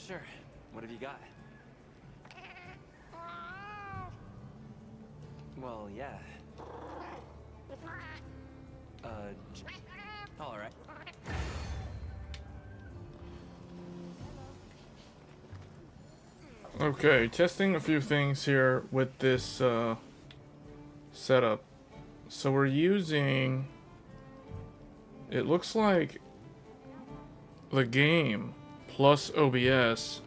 Sure. What have you got? Well, yeah. All right. Okay, testing a few things here with this setup. So we're using, it looks like the game plus OBS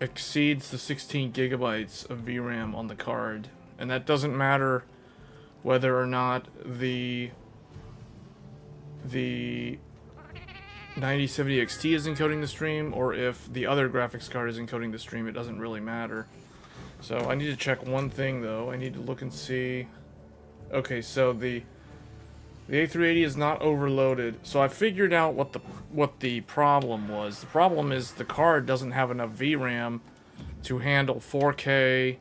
exceeds the 16 gigabytes of VRAM on the card. And that doesn't matter whether or not the 9070 XT is encoding the stream, or if the other graphics card is encoding the stream. It doesn't really matter. So I need to check one thing though. I need to look and see. Okay, so the A380 is not overloaded. So I figured out what the problem was. The problem is the card doesn't have enough VRAM to handle 4K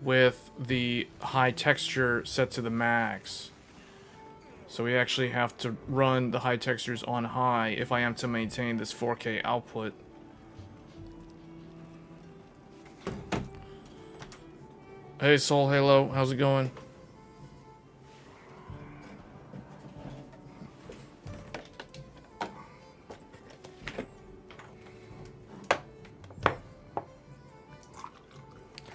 with the high texture set to the max. So we actually have to run the high textures on high if I am to maintain this 4K output. Hey Soul Halo, how's it going?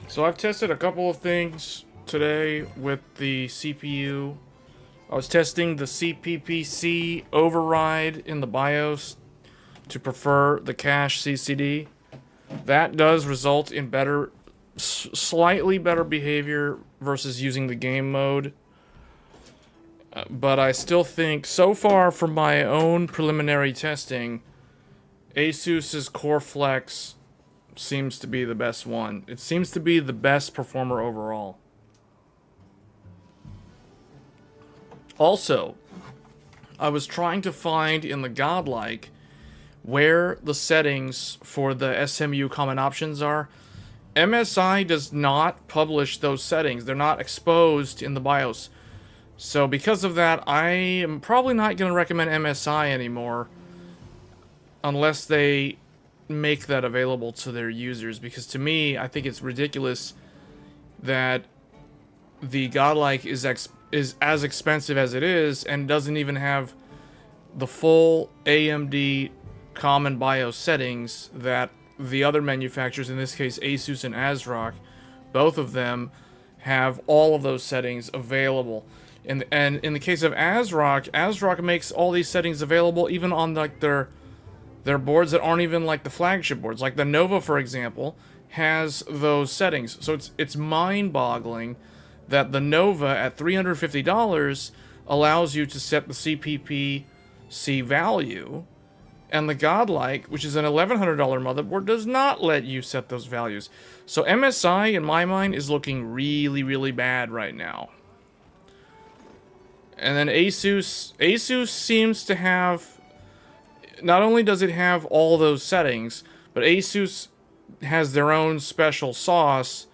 So I've tested a couple of things today with the CPU. I was testing the CPPC override in the BIOS to prefer the cache CCD. That does result in better, slightly better behavior versus using the game mode. But I still think, so far from my own preliminary testing, ASUS's Core Flex seems to be the best one. It seems to be the best performer overall. Also, I was trying to find in the Godlike where the settings for the SMU common options are. MSI does not publish those settings. They're not exposed in the BIOS. So because of that, I am probably not going to recommend MSI anymore unless they make that available to their users, because to me, I think it's ridiculous that the Godlike is as expensive as it is and doesn't even have the full AMD common BIOS settings that the other manufacturers, in this case Asus and ASRock, both of them have all of those settings available. And in the case of ASRock makes all these settings available even on like their boards that aren't even like the flagship boards. Like the Nova, for example, has those settings. So it's mind-boggling that the Nova at $350 allows you to set the CPPC value, and the Godlike, which is an $1,100 motherboard, does not let you set those values. So MSI, in my mind, is looking really, really bad right now. And then Asus seems to have, not only does it have all those settings, but Asus has their own special sauce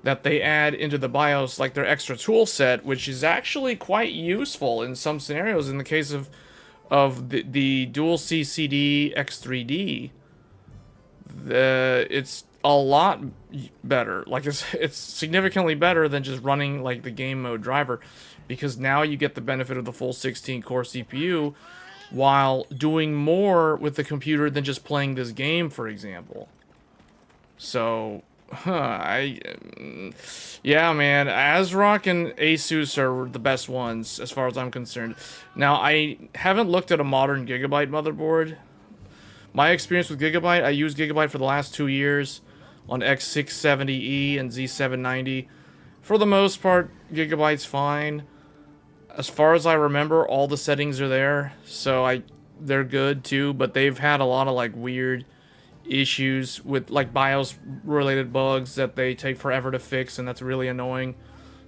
that they add into the BIOS, like their extra tool set, which is actually quite useful in some scenarios. In the case of the dual CCD X3D, it's a lot better. Like it's significantly better than just running like the game mode driver, because now you get the benefit of the full 16 core CPU while doing more with the computer than just playing this game, for example. So, yeah, man, ASRock and Asus are the best ones as far as I'm concerned. Now, I haven't looked at a modern Gigabyte motherboard. My experience with Gigabyte, I used Gigabyte for the last 2 years on X670E and Z790. For the most part, Gigabyte's fine. As far as I remember, all the settings are there, so they're good too, but they've had a lot of like weird issues with like BIOS related bugs that they take forever to fix, and that's really annoying.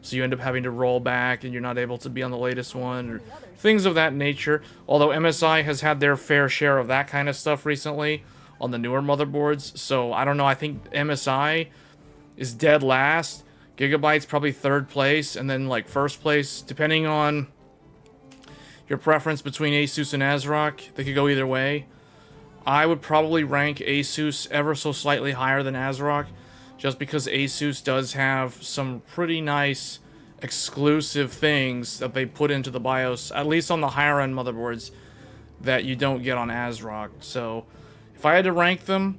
So you end up having to roll back and you're not able to be on the latest one, or things of that nature. Although MSI has had their fair share of that kind of stuff recently on the newer motherboards, so I don't know, I think MSI is dead last. Gigabyte's probably third place, and then like first place, depending on your preference between Asus and ASRock. They could go either way. I would probably rank Asus ever so slightly higher than ASRock, just because Asus does have some pretty nice exclusive things that they put into the BIOS, at least on the higher end motherboards, that you don't get on ASRock. So if I had to rank them,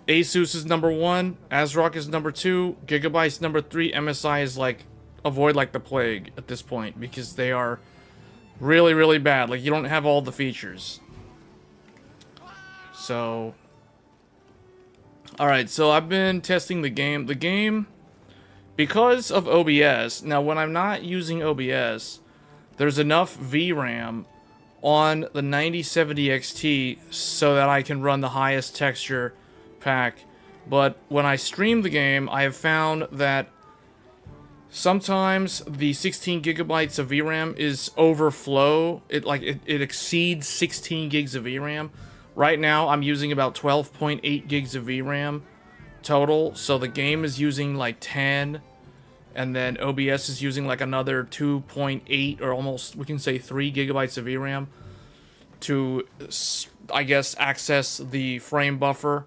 Asus is number 1, ASRock is number 2, Gigabyte's number 3, MSI is like, avoid like the plague at this point, because they are really, really bad. Like, you don't have all the features. So, alright, so I've been testing the game. The game, because of OBS, now when I'm not using OBS, there's enough VRAM on the 9070 XT so that I can run the highest texture pack. But when I stream the game, I have found that sometimes the 16 gigabytes of VRAM is overflow. It exceeds 16 gigs of VRAM. Right now, I'm using about 12.8 gigs of VRAM total, so the game is using like 10, and then OBS is using like another 2.8, or almost, we can say 3 gigabytes of VRAM to, I guess, access the frame buffer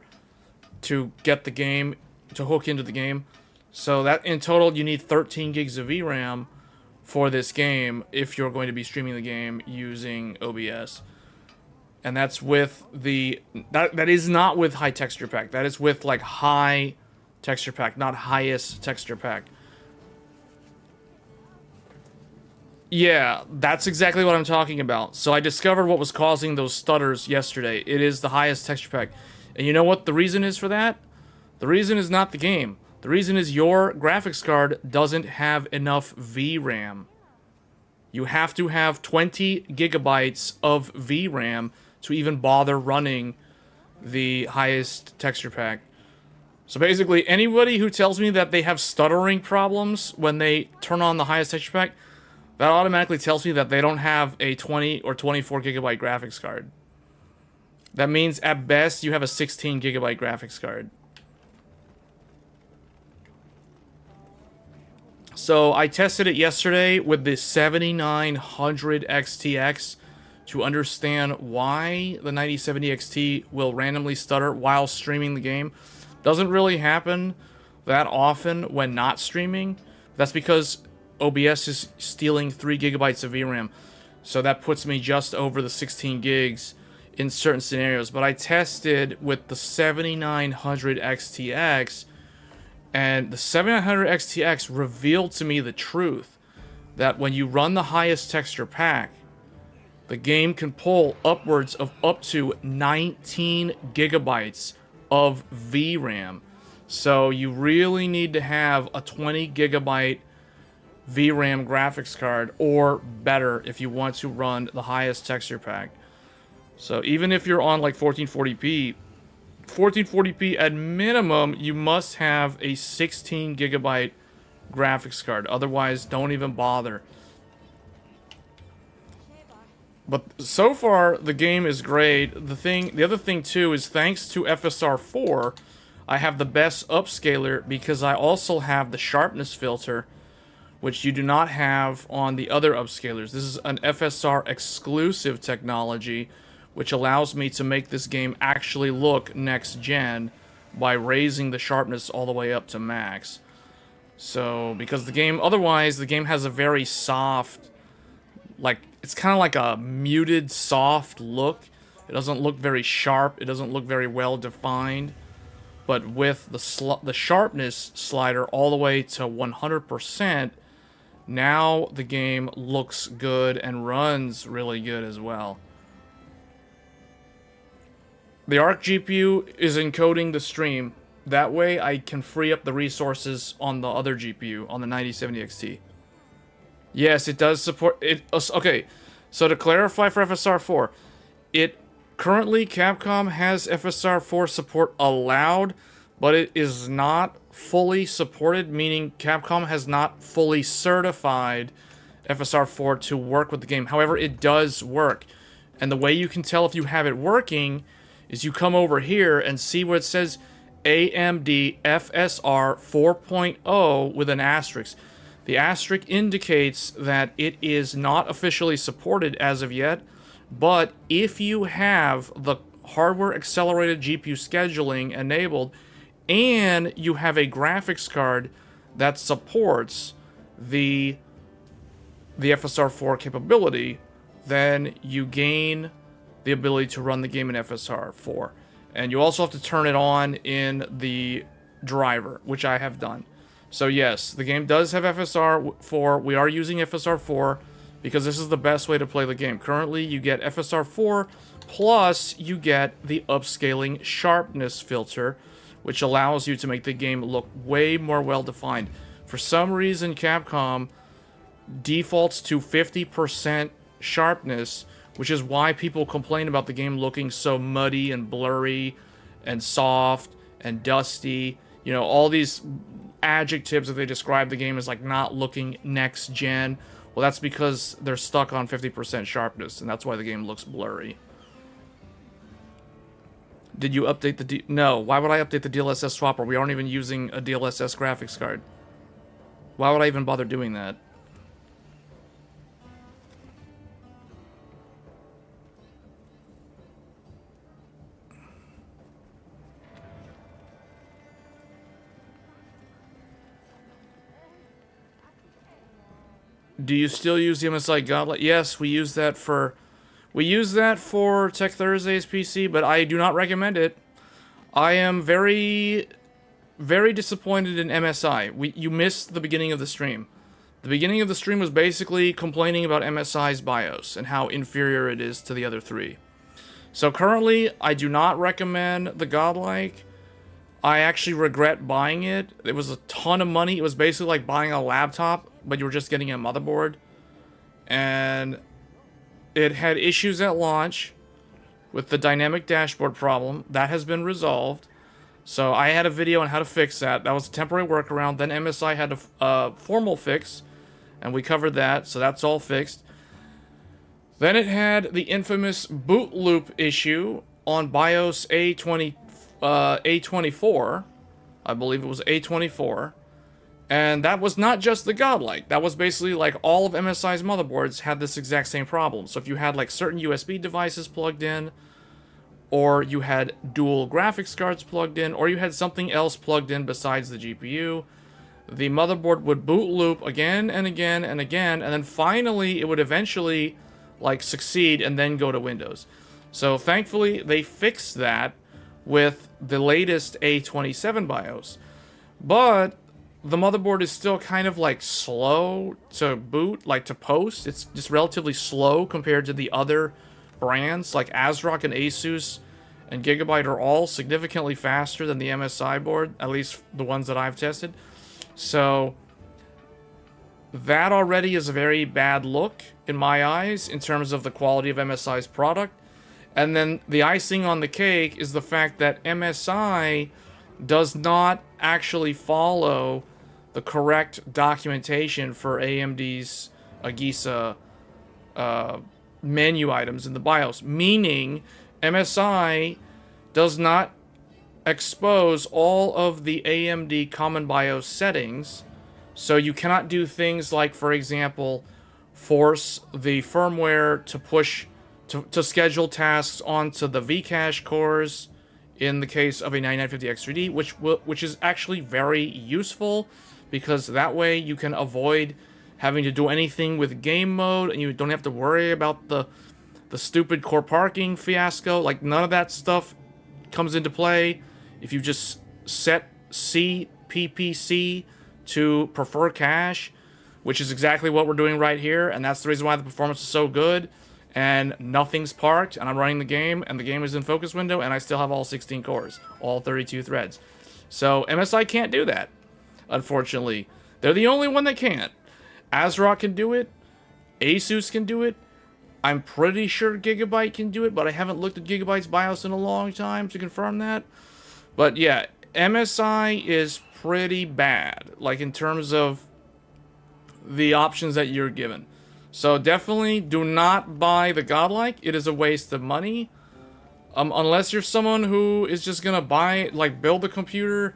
to get the game, to hook into the game. So that, in total, you need 13 gigs of VRAM for this game if you're going to be streaming the game using OBS. And that's with the... That is not with high texture pack. That is with, like, high texture pack, not highest texture pack. Yeah, that's exactly what I'm talking about. So I discovered what was causing those stutters yesterday. It is the highest texture pack. And you know what the reason is for that? The reason is not the game. The reason is your graphics card doesn't have enough VRAM. You have to have 20 gigabytes of VRAM to even bother running the highest texture pack. So basically, anybody who tells me that they have stuttering problems when they turn on the highest texture pack, that automatically tells me that they don't have a 20 or 24 gigabyte graphics card. That means, at best, you have a 16 gigabyte graphics card. So I tested it yesterday with the 7900 XTX to understand why the 9070 XT will randomly stutter while streaming the game. Doesn't really happen that often when not streaming. That's because OBS is stealing 3 gigabytes of VRAM. So that puts me just over the 16 gigs in certain scenarios. But I tested with the 7900 XTX, and the 7900 XTX revealed to me the truth that when you run the highest texture pack, the game can pull upwards of up to 19 gigabytes of VRAM. So you really need to have a 20 gigabyte VRAM graphics card or better if you want to run the highest texture pack. So even if you're on like 1440p at minimum, you must have a 16 gigabyte graphics card. Otherwise, don't even bother. But so far, the game is great. The other thing too is, thanks to FSR 4, I have the best upscaler because I also have the sharpness filter, which you do not have on the other upscalers. This is an FSR exclusive technology, which allows me to make this game actually look next gen by raising the sharpness all the way up to max. So, because the game, otherwise, the game has a very soft, like, it's kind of like a muted, soft look. It doesn't look very sharp. It doesn't look very well defined. But with the sharpness slider all the way to 100%, now the game looks good and runs really good as well. The Arc GPU is encoding the stream. That way I can free up the resources on the other GPU, on the 9070 XT. Yes, it does support it. Okay, so to clarify for FSR 4, currently Capcom has FSR 4 support allowed, but it is not fully supported, meaning Capcom has not fully certified FSR 4 to work with the game. However, it does work. And the way you can tell if you have it working is you come over here and see where it says AMD FSR 4.0 with an asterisk. The asterisk indicates that it is not officially supported as of yet, But if you have the hardware accelerated GPU scheduling enabled, and you have a graphics card that supports the FSR4 capability, then you gain the ability to run the game in FSR4. And you also have to turn it on in the driver, which I have done. So yes, the game does have FSR4. We are using FSR4 because this is the best way to play the game. Currently, you get FSR4 plus you get the upscaling sharpness filter, which allows you to make the game look way more well-defined. For some reason, Capcom defaults to 50% sharpness, which is why people complain about the game looking so muddy and blurry and soft and dusty. You know, all these adjectives that they describe the game as like not looking next gen. Well, that's because they're stuck on 50% sharpness, and that's why the game looks blurry. Did you update the No, why would I update the DLSS swapper? We aren't even using a DLSS graphics card. Why would I even bother doing that? Do you still use the MSI Gauntlet? Yes, we use that for Tech Thursday's PC, but I do not recommend it. I am very, very disappointed in MSI. You missed the beginning of the stream. The beginning of the stream was basically complaining about MSI's BIOS and how inferior it is to the other three. So currently, I do not recommend the Godlike. I actually regret buying it. It was a ton of money. It was basically like buying a laptop, but you were just getting a motherboard. And it had issues at launch with the dynamic dashboard problem. That has been resolved. So I had a video on how to fix that. That was a temporary workaround. Then MSI had a formal fix, and we covered that. So that's all fixed. Then it had the infamous boot loop issue on BIOS A24. I believe it was A24. And that was not just the Godlike. That was basically like all of MSI's motherboards had this exact same problem. So if you had like certain USB devices plugged in, or you had dual graphics cards plugged in, or you had something else plugged in besides the GPU, the motherboard would boot loop again and again and again, and then finally it would eventually like succeed and then go to Windows. So thankfully they fixed that with the latest A27 BIOS. But the motherboard is still kind of like slow to boot, like to post. It's just relatively slow compared to the other brands like ASRock and Asus and Gigabyte are all significantly faster than the MSI board, at least the ones that I've tested. So that already is a very bad look in my eyes in terms of the quality of MSI's product. And then the icing on the cake is the fact that MSI does not actually follow the correct documentation for AMD's AGISA menu items in the BIOS, meaning MSI does not expose all of the AMD common BIOS settings, so you cannot do things like, for example, force the firmware to push to schedule tasks onto the Vcache cores in the case of a 9950X3D, which is actually very useful, because that way you can avoid having to do anything with game mode, and you don't have to worry about the stupid core parking fiasco. Like, none of that stuff comes into play if you just set CPPC to prefer cache, which is exactly what we're doing right here, and that's the reason why the performance is so good, and nothing's parked, and I'm running the game, and the game is in focus window, and I still have all 16 cores, all 32 threads. So MSI can't do that, unfortunately. They're the only one that can't. ASRock can do it, Asus can do it, I'm pretty sure Gigabyte can do it, but I haven't looked at Gigabyte's BIOS in a long time to confirm that. But yeah, MSI is pretty bad, like in terms of the options that you're given. So definitely do not buy the Godlike. It is a waste of money. Unless you're someone who is just gonna buy, like, build a computer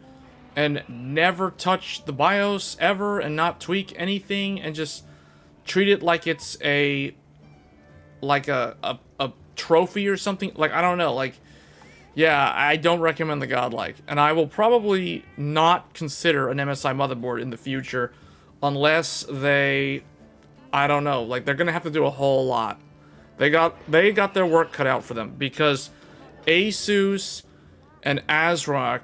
and never touch the BIOS ever and not tweak anything and just treat it like it's a trophy or something. Like, I don't know. Like, yeah, I don't recommend the Godlike. And I will probably not consider an MSI motherboard in the future unless they, I don't know, like, they're going to have to do a whole lot. They got their work cut out for them, because Asus and ASRock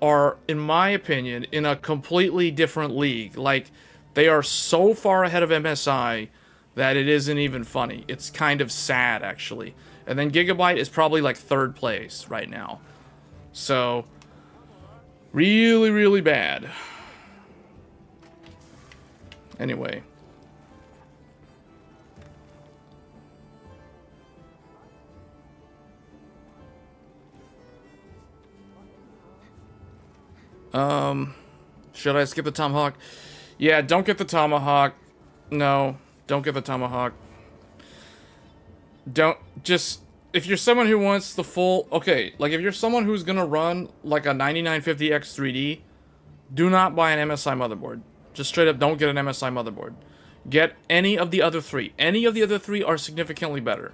are, in my opinion, in a completely different league. Like, they are so far ahead of MSI that it isn't even funny. It's kind of sad, actually. And then Gigabyte is probably like 3rd place right now. So, really, really bad. Anyway. Should I skip the Tomahawk? Yeah, don't get the Tomahawk. No, don't get the Tomahawk. Don't, just, if you're someone who wants the full, okay, like if you're someone who's gonna run like a 9950X 3D, do not buy an MSI motherboard. Just straight up, don't get an MSI motherboard. Get any of the other 3. Any of the other 3 are significantly better.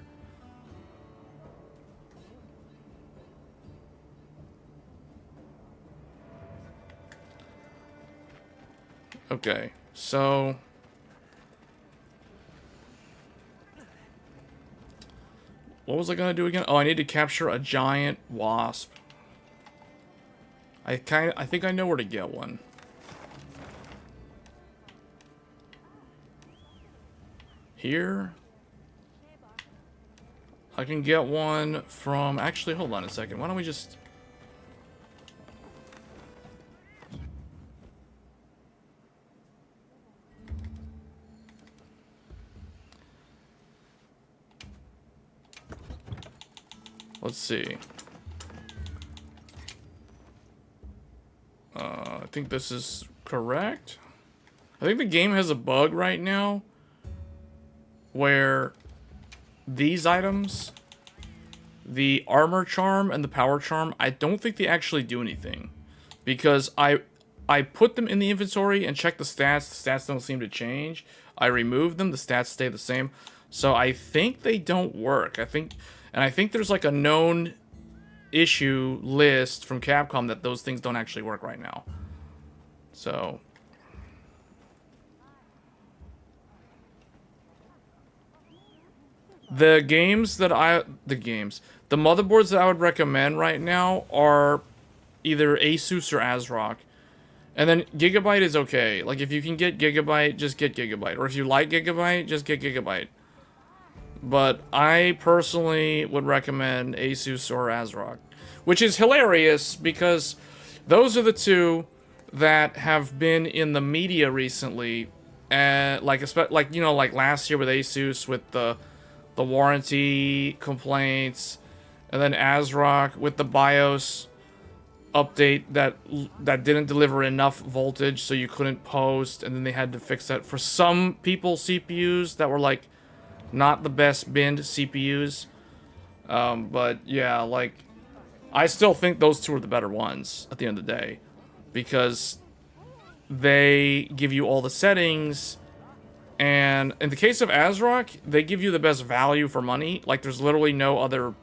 Okay, so... what was I gonna do again? Oh, I need to capture a giant wasp. I think I know where to get one. Here. I can get one from... actually, hold on a second. Why don't we just... let's see. I think this is correct. I think the game has a bug right now where these items, the armor charm and the power charm, I don't think they actually do anything, because I put them in the inventory and checked the stats. The stats don't seem to change. I removed them. The stats stay the same. So I think they don't work. I think there's like a known issue list from Capcom that those things don't actually work right now. So... the motherboards that I would recommend right now are either Asus or ASRock. And then Gigabyte is okay. Like, if you can get Gigabyte, just get Gigabyte. Or if you like Gigabyte, just get Gigabyte. But I personally would recommend Asus or ASRock. Which is hilarious, because those are the two that have been in the media recently. Like you know, like last year with Asus with the warranty complaints, and then ASRock with the BIOS update that didn't deliver enough voltage, so you couldn't post, and then they had to fix that for some people CPUs that were like not the best binned CPUs. But yeah, like, I still think those two are the better ones at the end of the day, because they give you all the settings. And in the case of ASRock, they give you the best value for money. Like, there's literally no other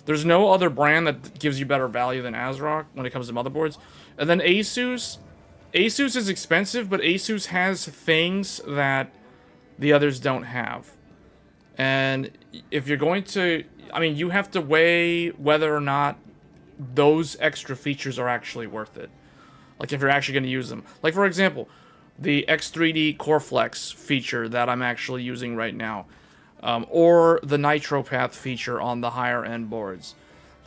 brand that gives you better value than ASRock when it comes to motherboards. And then Asus is expensive, but Asus has things that the others don't have. And if you're going to, I mean, you have to weigh whether or not those extra features are actually worth it. Like, if you're actually going to use them. Like, for example, the X3D Core Flex feature that I'm actually using right now. Or the Nitro Path feature on the higher end boards.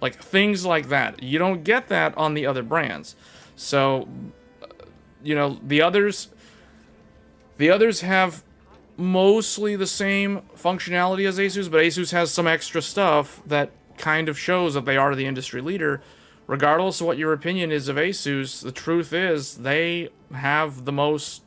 Like, things like that. You don't get that on the other brands. So, you know, the others have mostly the same functionality as Asus, but Asus has some extra stuff that kind of shows that they are the industry leader. Regardless of what your opinion is of Asus, the truth is they have the most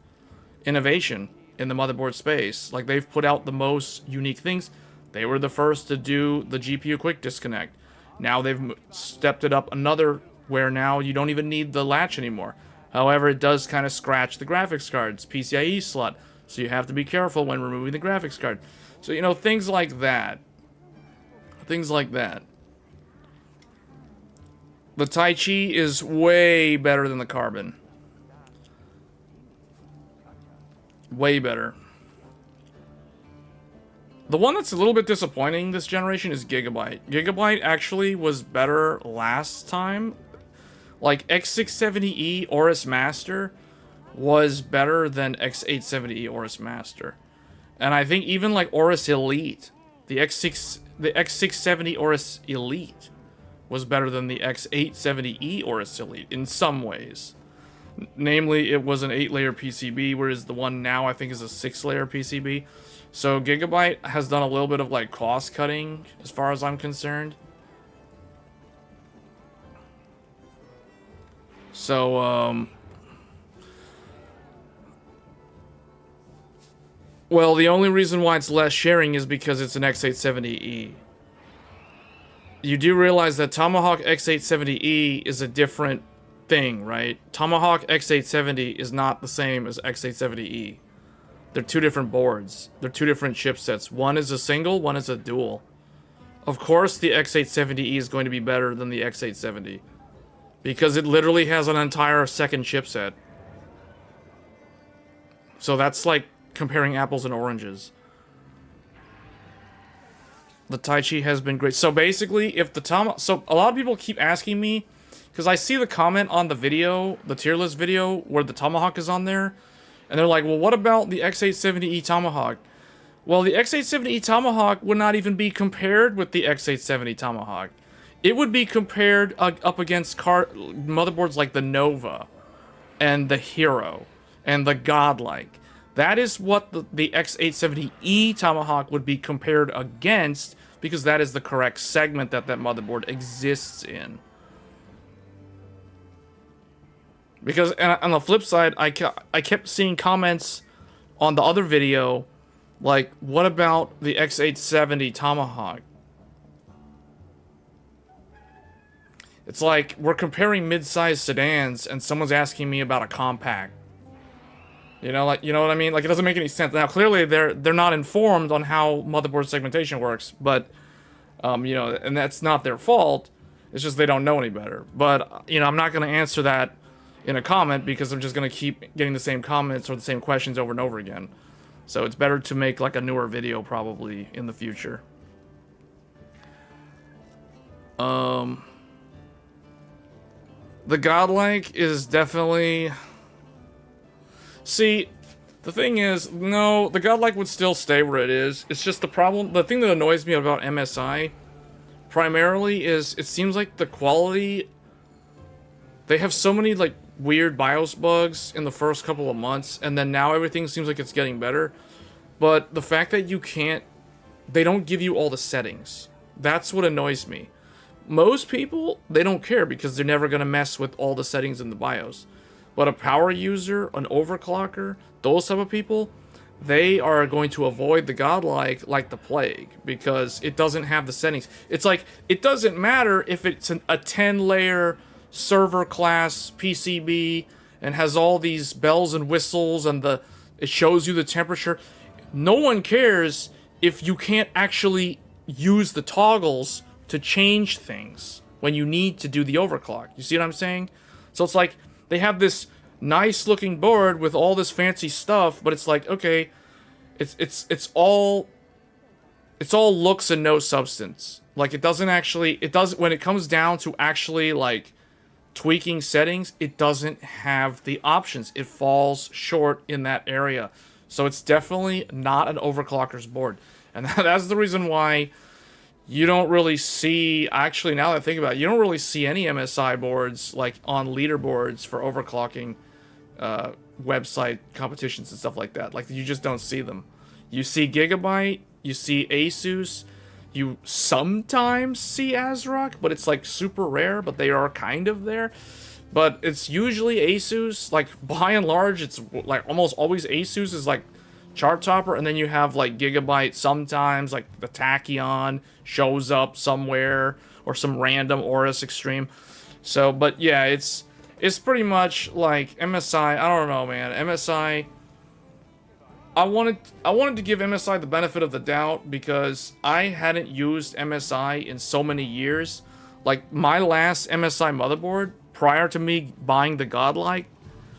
innovation in the motherboard space. Like, they've put out the most unique things. They were the first to do the GPU quick disconnect. Now they've stepped it up another, where now you don't even need the latch anymore. However, it does kind of scratch the graphics card's PCIe slot, so you have to be careful when removing the graphics card. So, you know, things like that. Things like that. The Tai Chi is way better than the Carbon. Way better. The one that's a little bit disappointing this generation is Gigabyte. Gigabyte actually was better last time. Like, X670E Aorus Master was better than X870E Aorus Master. And I think even like Aorus Elite, the X670 Aorus Elite was better than the X870E Aorus Elite in some ways. Namely, it was an 8-layer PCB, whereas the one now I think is a 6-layer PCB. So Gigabyte has done a little bit of like cost cutting as far as I'm concerned. So, well, the only reason why it's less sharing is because it's an X870E. You do realize that Tomahawk X870E is a different thing, right? Tomahawk X870 is not the same as X870E. They're two different boards. They're two different chipsets. One is a single, one is a dual. Of course, the X870E is going to be better than the X870. Because it literally has an entire second chipset. So that's like comparing apples and oranges. The Tai Chi has been great. So basically, if the so a lot of people keep asking me, because I see the comment on the video, the tier list video, where the Tomahawk is on there, and they're like, well, what about the X870E Tomahawk? Well, the X870E Tomahawk would not even be compared with the X870 Tomahawk. It would be compared up against motherboards like the Nova, and the Hero, and the Godlike. That is what the X870E Tomahawk would be compared against, because that is the correct segment that motherboard exists in. Because on the flip side, I kept seeing comments on the other video, like, what about the X870 Tomahawk? It's like, we're comparing mid-sized sedans, and someone's asking me about a compact. You know, like, you know what I mean? Like, it doesn't make any sense. Now, clearly, they're not informed on how motherboard segmentation works, but, you know, and that's not their fault. It's just they don't know any better. But, you know, I'm not going to answer that in a comment, because I'm just going to keep getting the same comments or the same questions over and over again. So it's better to make, like, a newer video, probably, in the future. The Godlike is definitely... See, the thing is, no, the Godlike would still stay where it is. It's just the problem, the thing that annoys me about MSI, primarily, is it seems like the quality... They have so many, like, weird BIOS bugs in the first couple of months, and then now everything seems like it's getting better. But the fact that you can't... They don't give you all the settings. That's what annoys me. Most people, they don't care because they're never going to mess with all the settings in the BIOS. But a power user, an overclocker, those type of people, they are going to avoid the Godlike like the plague, because it doesn't have the settings. It's like, it doesn't matter if it's a 10-layer server class PCB and has all these bells and whistles and it shows you the temperature. No one cares if you can't actually use the toggles to change things when you need to do the overclock. You see what I'm saying? So it's like, they have this nice looking board with all this fancy stuff, but it's like, okay, it's all looks and no substance. Like, it doesn't actually, when it comes down to actually, like, tweaking settings, it doesn't have the options. It falls short in that area. So it's definitely not an overclocker's board. And that's the reason why you don't really see, actually, now that I think about it, you don't really see any MSI boards, like, on leaderboards for overclocking website competitions and stuff like that. Like, you just don't see them. You see Gigabyte, you see Asus, you sometimes see ASRock, but it's, like, super rare, but they are kind of there. But it's usually Asus, like, by and large, it's, like, almost always Asus is, like, chart topper, and then you have, like, Gigabyte sometimes, like, the Tachyon shows up somewhere, or some random Aorus Extreme. So, but yeah, it's pretty much, like, MSI, I don't know, man, MSI, I wanted to give MSI the benefit of the doubt because I hadn't used MSI in so many years. Like, my last MSI motherboard, prior to me buying the Godlike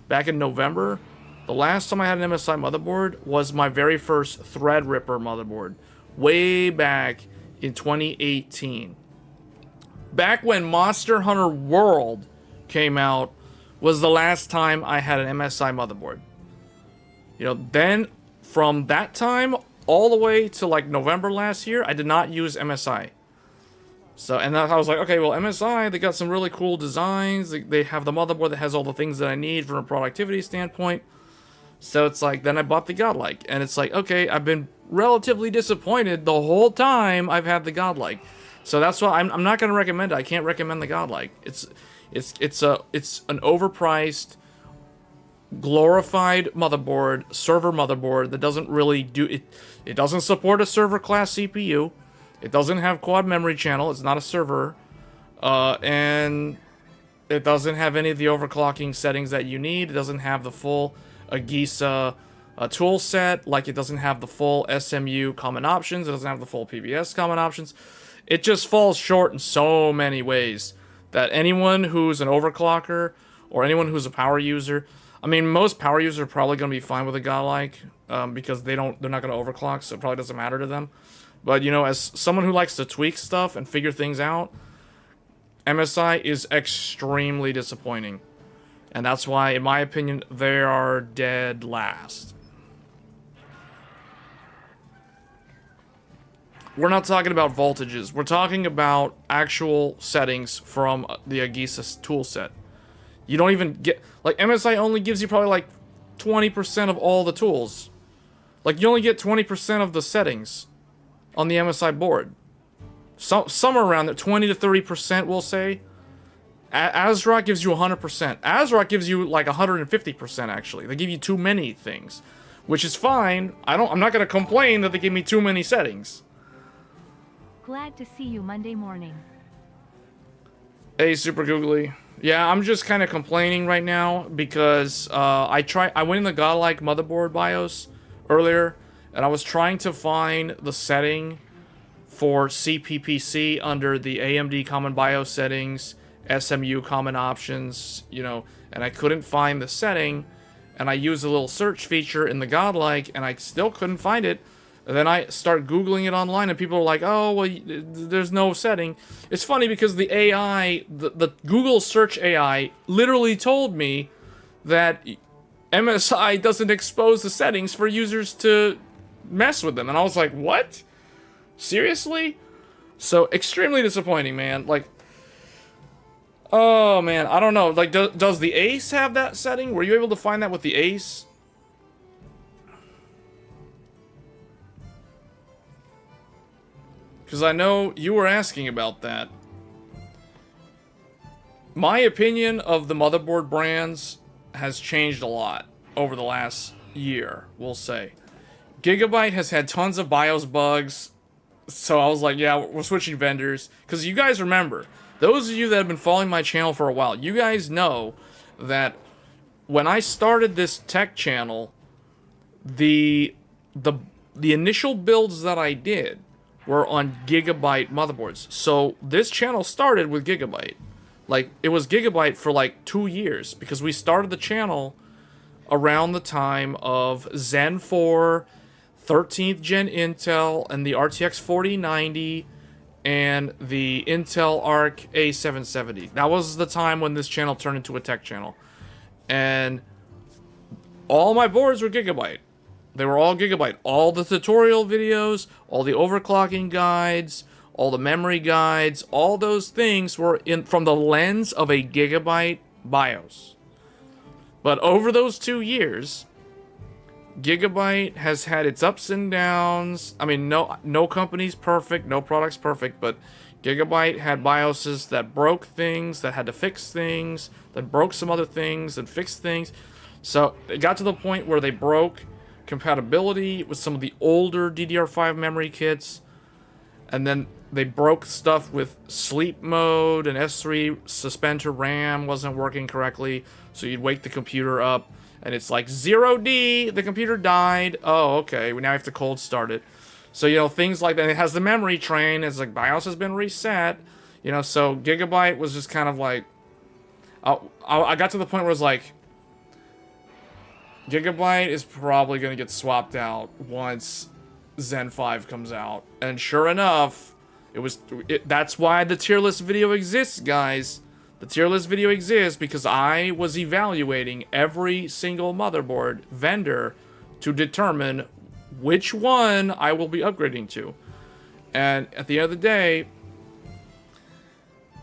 back in November, the last time I had an MSI motherboard was my very first Threadripper motherboard, way back in 2018. Back when Monster Hunter World came out was the last time I had an MSI motherboard. You know, then from that time all the way to like November last year, I did not use MSI. So, and I was like, okay, well, MSI, they got some really cool designs. They have the motherboard that has all the things that I need from a productivity standpoint. So it's like, then I bought the Godlike. And it's like, okay, I've been relatively disappointed the whole time I've had the Godlike. So that's why I'm not going to recommend it. I can't recommend the Godlike. It's an overpriced, glorified motherboard, server motherboard that doesn't really do it. It doesn't support a server class CPU. It doesn't have quad memory channel. It's not a server, and it doesn't have any of the overclocking settings that you need. It doesn't have the full Agisa tool set. Like, it doesn't have the full SMU common options. It doesn't have the full PBS common options. It just falls short in so many ways that anyone who's an overclocker or anyone who's a power user, I mean, most power users are probably going to be fine with a Godlike because they're not going to overclock, so it probably doesn't matter to them. But, you know, as someone who likes to tweak stuff and figure things out, MSI is extremely disappointing. And that's why, in my opinion, they are dead last. We're not talking about voltages. We're talking about actual settings from the Agisa toolset. You don't even get... Like, MSI only gives you probably, like, 20% of all the tools. Like, you only get 20% of the settings on the MSI board. Somewhere around there, 20 to 30%, we'll say. ASRock gives you 100%. ASRock gives you like 150%, actually. They give you too many things, which is fine. I'm not going to complain that they give me too many settings. Glad to see you Monday morning. Hey, Super Googly. Yeah, I'm just kind of complaining right now because I went in the Godlike motherboard BIOS earlier, and I was trying to find the setting for CPPC under the AMD Common BIOS settings, SMU Common Options, you know, and I couldn't find the setting, and I used a little search feature in the Godlike, and I still couldn't find it. And then I start Googling it online, and people are like, oh, well, there's no setting. It's funny because the AI, the Google search AI, literally told me that MSI doesn't expose the settings for users to mess with them. And I was like, what? Seriously? So, extremely disappointing, man. Like, oh, man, I don't know. Like, does the Ace have that setting? Were you able to find that with the Ace? Because I know you were asking about that. My opinion of the motherboard brands has changed a lot over the last year, we'll say. Gigabyte has had tons of BIOS bugs, so I was like, yeah, we're switching vendors. Because you guys remember, those of you that have been following my channel for a while, you guys know that when I started this tech channel, the initial builds that I did were on Gigabyte motherboards. So this channel started with Gigabyte. Like, it was Gigabyte for like 2 years, because we started the channel around the time of Zen 4, 13th gen Intel, and the RTX 4090, and the Intel Arc A770. That was the time when this channel turned into a tech channel. And all my boards were Gigabyte. They were all Gigabyte. All the tutorial videos, all the overclocking guides, all the memory guides, all those things were from the lens of a Gigabyte BIOS. But over those 2 years, Gigabyte has had its ups and downs. I mean, no company's perfect, no product's perfect, but Gigabyte had BIOSes that broke things, that had to fix things, that broke some other things, and fixed things. So it got to the point where they broke compatibility with some of the older DDR5 memory kits, and then they broke stuff with sleep mode, and S3 suspend to RAM wasn't working correctly, so you'd wake the computer up, and it's like 0D, the computer died. Oh, okay, we now have to cold start it. So, you know, things like that. It has the memory train. It's like BIOS has been reset. You know, so Gigabyte was just kind of like... I got to the point where it was like... Gigabyte is probably going to get swapped out once Zen 5 comes out. And sure enough, that's why the tier list video exists, guys. The tier list video exists because I was evaluating every single motherboard vendor to determine which one I will be upgrading to. And at the end of the day,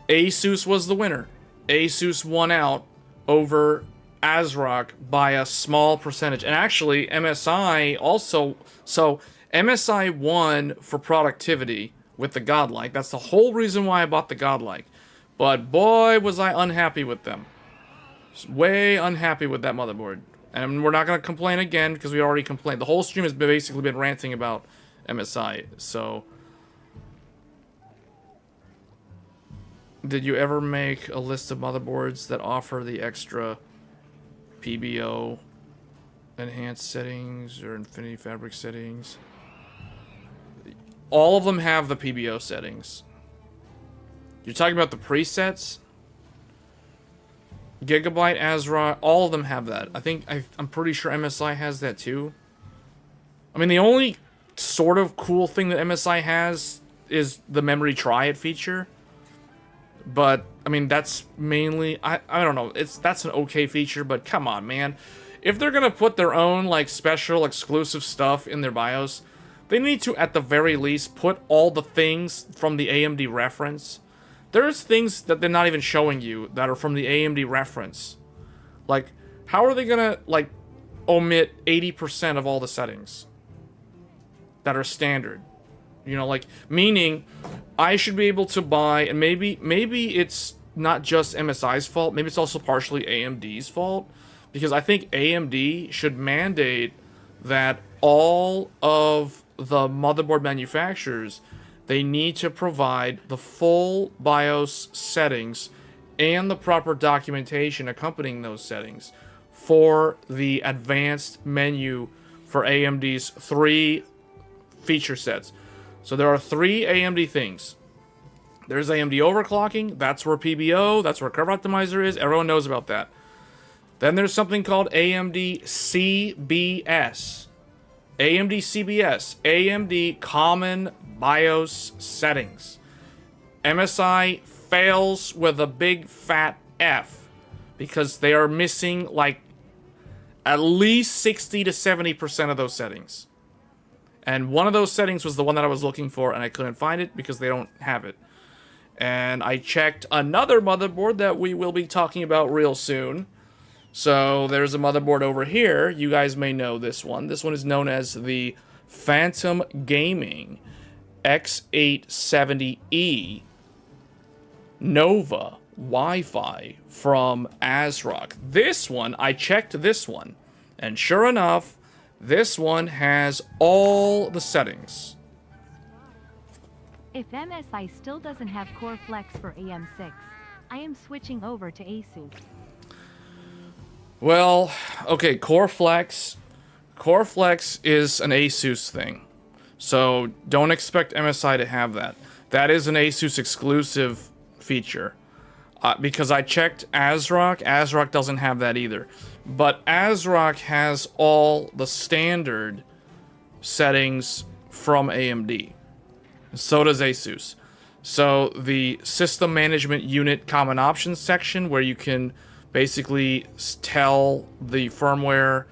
Asus was the winner. Asus won out over ASRock by a small percentage. And actually, MSI also... So, MSI won for productivity with the Godlike. That's the whole reason why I bought the Godlike. But boy, was I unhappy with them. Way unhappy with that motherboard. And we're not going to complain again, because we already complained. The whole stream has basically been ranting about MSI, so... Did you ever make a list of motherboards that offer the extra PBO enhanced settings or Infinity Fabric settings? All of them have the PBO settings. You're talking about the presets? Gigabyte, ASRock, all of them have that. I'm pretty sure MSI has that too. I mean, the only sort of cool thing that MSI has is the memory try it feature. But, I mean, that's mainly, I don't know, that's an okay feature, but come on, man. If they're gonna put their own, like, special, exclusive stuff in their BIOS, they need to, at the very least, put all the things from the AMD reference. There's things that they're not even showing you that are from the AMD reference. Like, how are they gonna, like, omit 80% of all the settings that are standard? You know, like, meaning I should be able to buy, and maybe it's not just MSI's fault, maybe it's also partially AMD's fault, because I think AMD should mandate that all of the motherboard manufacturers, they need to provide the full BIOS settings and the proper documentation accompanying those settings for the advanced menu for AMD's 3 feature sets. So there are 3 AMD things. There's AMD overclocking, that's where PBO, that's where curve optimizer is, everyone knows about that. Then there's something called AMD CBS. AMD CBS, AMD Common BIOS Settings. MSI fails with a big fat F because they are missing like at least 60 to 70% of those settings. And one of those settings was the one that I was looking for, and I couldn't find it because they don't have it. And I checked another motherboard that we will be talking about real soon. So there's a motherboard over here. You guys may know this one. This one is known as the Phantom Gaming X870E Nova Wi-Fi from ASRock. This one, I checked this one, and sure enough, this one has all the settings. If MSI still doesn't have Core Flex for AM6, I am switching over to Asus. Well, okay, Core Flex. Core Flex is an Asus thing. So don't expect MSI to have that. That is an Asus exclusive feature. Because I checked ASRock. ASRock doesn't have that either. But ASRock has all the standard settings from AMD. So does Asus. So the System Management Unit Common Options section, where you can basically tell the firmware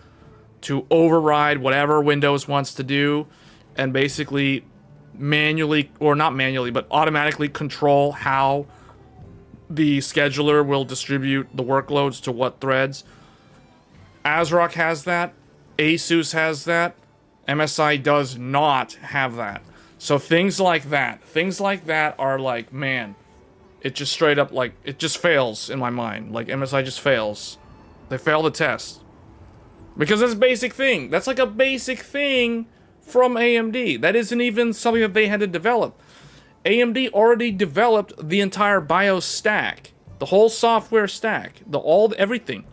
to override whatever Windows wants to do, and basically manually, or not manually, but automatically control how the scheduler will distribute the workloads to what threads. ASRock has that. Asus has that. MSI does not have that. So things like that are like, man, it just straight up, like, it just fails in my mind. Like, MSI just fails. They fail the test. Because that's a basic thing. That's like a basic thing from AMD. That isn't even something that they had to develop. AMD already developed the entire BIOS stack. The whole software stack. Everything.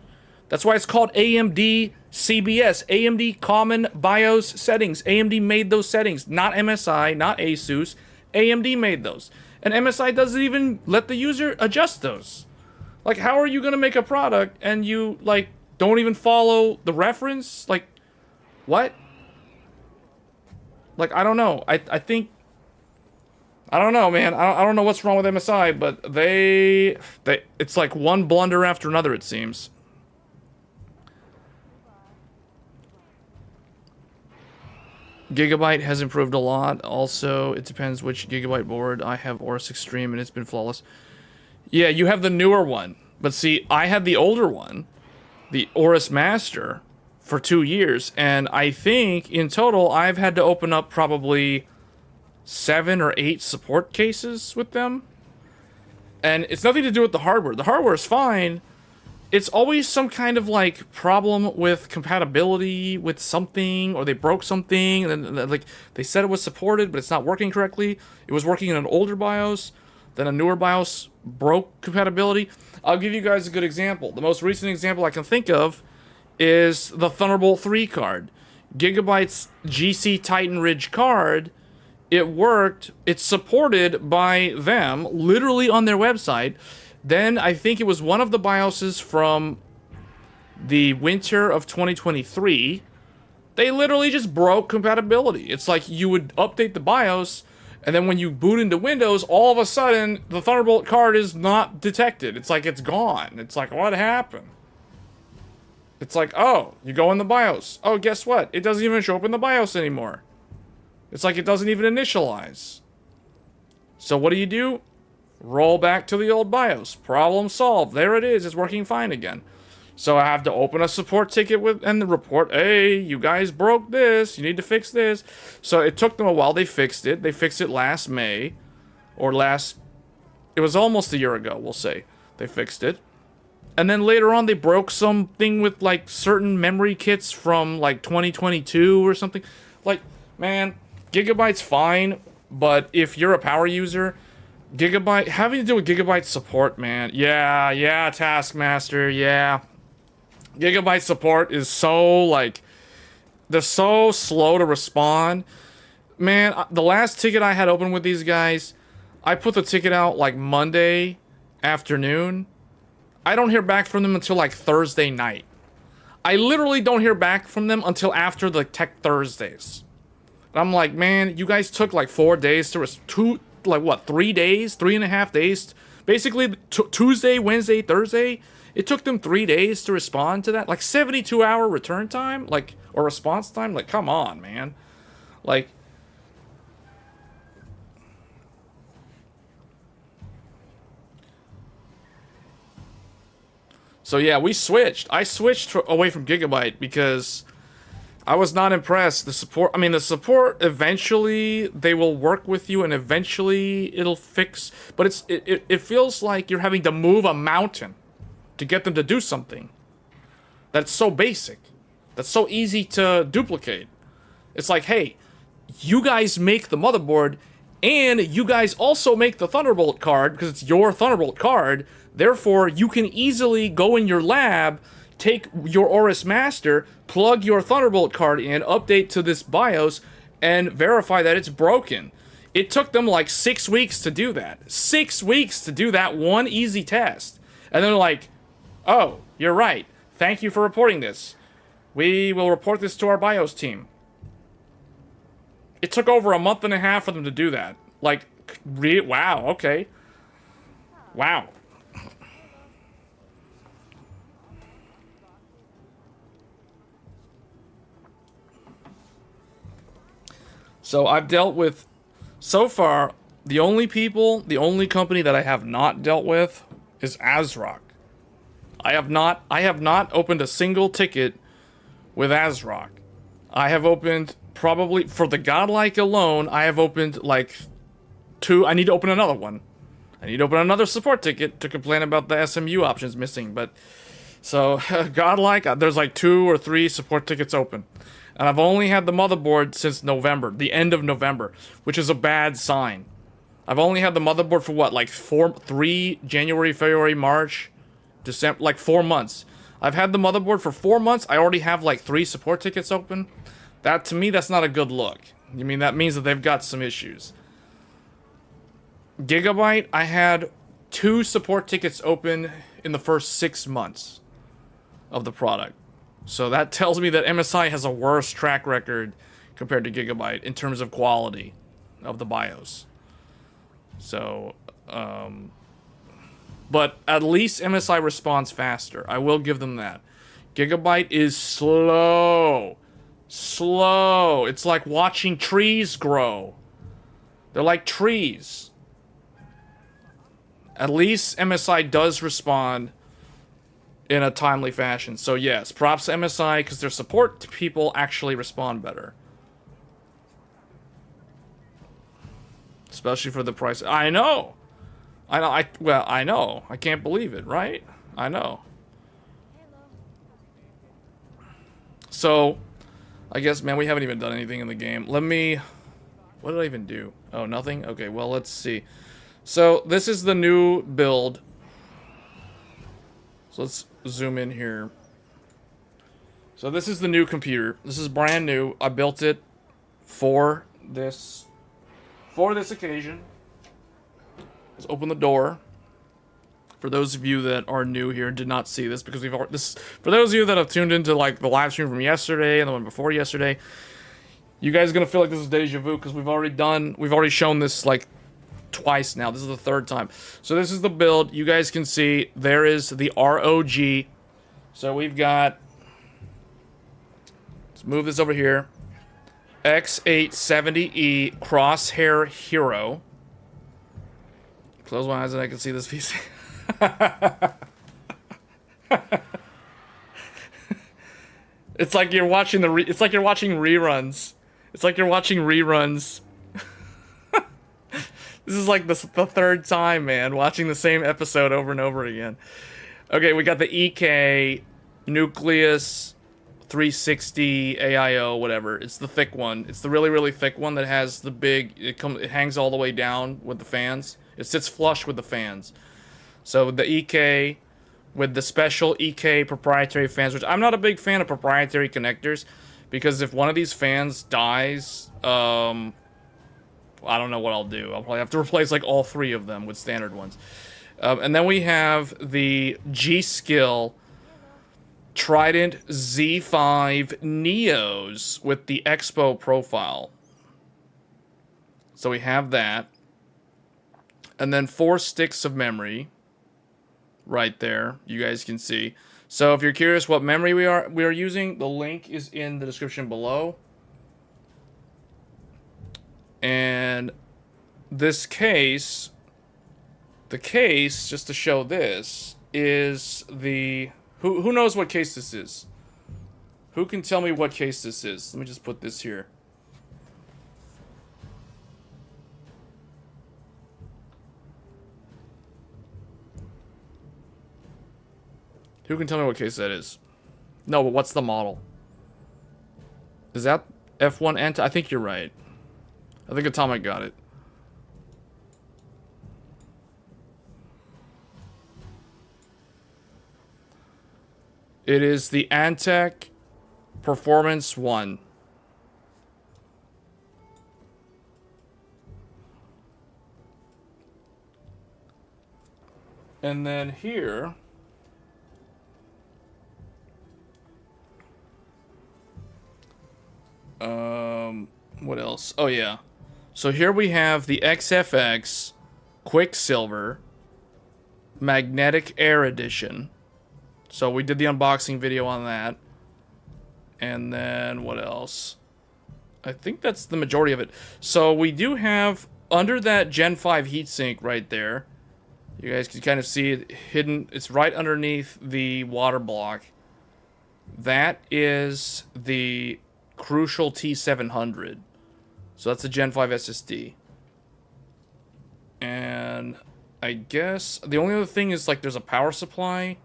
That's why it's called AMD CBS, AMD Common BIOS Settings. AMD made those settings, not MSI, not Asus. AMD made those. And MSI doesn't even let the user adjust those. Like, how are you going to make a product and you, like, don't even follow the reference? Like, what? Like, I don't know. I think... I don't know, man. I don't know what's wrong with MSI, but they... It's like one blunder after another, it seems. Gigabyte has improved a lot. Also, it depends which Gigabyte board. I have Aorus Extreme, and it's been flawless. Yeah, you have the newer one. But see, I had the older one, the Aorus Master, for 2 years. And I think, in total, I've had to open up probably 7 or 8 support cases with them. And it's nothing to do with the hardware. The hardware is fine. It's always some kind of, like, problem with compatibility with something, or they broke something, and then, like, they said it was supported, but it's not working correctly. It was working in an older BIOS, then a newer BIOS broke compatibility. I'll give you guys a good example. The most recent example I can think of is the Thunderbolt 3 card. Gigabyte's GC Titan Ridge card, it worked, it's supported by them, literally on their website. Then, I think it was one of the BIOSes from the winter of 2023. They literally just broke compatibility. It's like you would update the BIOS, and then when you boot into Windows, all of a sudden, the Thunderbolt card is not detected. It's like it's gone. It's like, what happened? It's like, oh, you go in the BIOS. Oh, guess what? It doesn't even show up in the BIOS anymore. It's like it doesn't even initialize. So what do? Roll back to the old BIOS. Problem solved. There it is. It's working fine again. So I have to open a support ticket and the report, hey, you guys broke this. You need to fix this. So it took them a while. They fixed it. They fixed it last May. It was almost a year ago, we'll say. They fixed it. And then later on, they broke something with, like, certain memory kits from, like, 2022 or something. Like, man, Gigabyte's fine. But if you're a power user... Gigabyte, having to do with Gigabyte support, man. Yeah, Taskmaster, yeah. Gigabyte support is so, like, they're so slow to respond. Man, the last ticket I had open with these guys, I put the ticket out, like, Monday afternoon. I don't hear back from them until, like, Thursday night. I literally don't hear back from them until after the Tech Thursdays. And I'm like, man, you guys took, like, 4 days to 3 days, 3.5 days, basically Tuesday, Wednesday, Thursday. It took them 3 days to respond to that, like 72-hour return time, like, or response time. Like, come on, man. Like, so yeah, we switched. I switched away from Gigabyte because I was not impressed. The support, eventually, they will work with you and eventually it'll fix. But it feels like you're having to move a mountain to get them to do something. That's so basic. That's so easy to duplicate. It's like, hey, you guys make the motherboard and you guys also make the Thunderbolt card because it's your Thunderbolt card. Therefore, you can easily go in your lab, take your Aorus Master, plug your Thunderbolt card in, update to this BIOS, and verify that it's broken. It took them like 6 weeks to do that. 6 weeks to do that one easy test. And they're like, oh, you're right. Thank you for reporting this. We will report this to our BIOS team. It took over a month and a half for them to do that. Like, wow, okay. Wow. So I've dealt with, so far, the only company that I have not dealt with is ASRock. I have not opened a single ticket with ASRock. I have opened, probably, for the Godlike alone, I have opened, like, 2, I need to open another one. I need to open another support ticket to complain about the SMU options missing, but, so, Godlike, there's like 2 or 3 support tickets open. And I've only had the motherboard since November, the end of November, which is a bad sign. I've only had the motherboard for what, like 3 January, February, March, December, like 4 months. I've had the motherboard for 4 months. I already have like 3 support tickets open. That, to me, that's not a good look. I mean, that means that they've got some issues. Gigabyte, I had 2 support tickets open in the first 6 months of the product. So that tells me that MSI has a worse track record compared to Gigabyte in terms of quality of the BIOS. So, but at least MSI responds faster. I will give them that. Gigabyte is slow. Slow. It's like watching trees grow. They're like trees. At least MSI does respond in a timely fashion. So yes, props to MSI because their support people actually respond better. Especially for the price. I know. I know. I can't believe it, right? I know. So, I guess, man, we haven't even done anything in the game. Let me... What did I even do? Oh, nothing? Okay, well, let's see. So, this is the new build. So, let's zoom in here. So, this is the new computer. This is brand new. I built it for this occasion. Let's open the door. For those of you that are new here and did not see this, because for those of you that have tuned into like the live stream from yesterday and the one before yesterday, you guys are gonna feel like this is deja vu because we've already shown this like twice now. This is the 3rd time. So this is the build. You guys can see there is the ROG. So we've got, let's move this over here. X870E Crosshair Hero. Close my eyes and I can see this PC. It's like you're watching it's like you're watching reruns. It's like you're watching reruns. This is like the 3rd time, man, watching the same episode over and over again. Okay, we got the EK Nucleus 360 AIO, whatever. It's the thick one. It's the really, really thick one that has the big... It hangs all the way down with the fans. It sits flush with the fans. So the EK with the special EK proprietary fans, which I'm not a big fan of proprietary connectors, because if one of these fans dies, I don't know what I'll do. I'll probably have to replace like all 3 of them with standard ones. And then we have the G-Skill Trident Z5 Neos with the Expo profile. So we have that. And then 4 sticks of memory. Right there. You guys can see. So if you're curious what memory we are using, the link is in the description below. And this case, the case, just to show this, is the... Who knows what case this is? Who can tell me what case this is? Let me just put this here. Who can tell me what case that is? No, but what's the model? Is that F1 Ant? I think you're right. I think Atomic got it. It is the Antec Performance 1. And then here... what else? Oh, yeah. So here we have the XFX Quicksilver Magnetic Air Edition. So we did the unboxing video on that. And then what else? I think that's the majority of it. So we do have, under that Gen 5 heatsink right there, you guys can kind of see it hidden. It's right underneath the water block. That is the Crucial T700. So that's a Gen 5 SSD. And I guess the only other thing is like there's a power supply,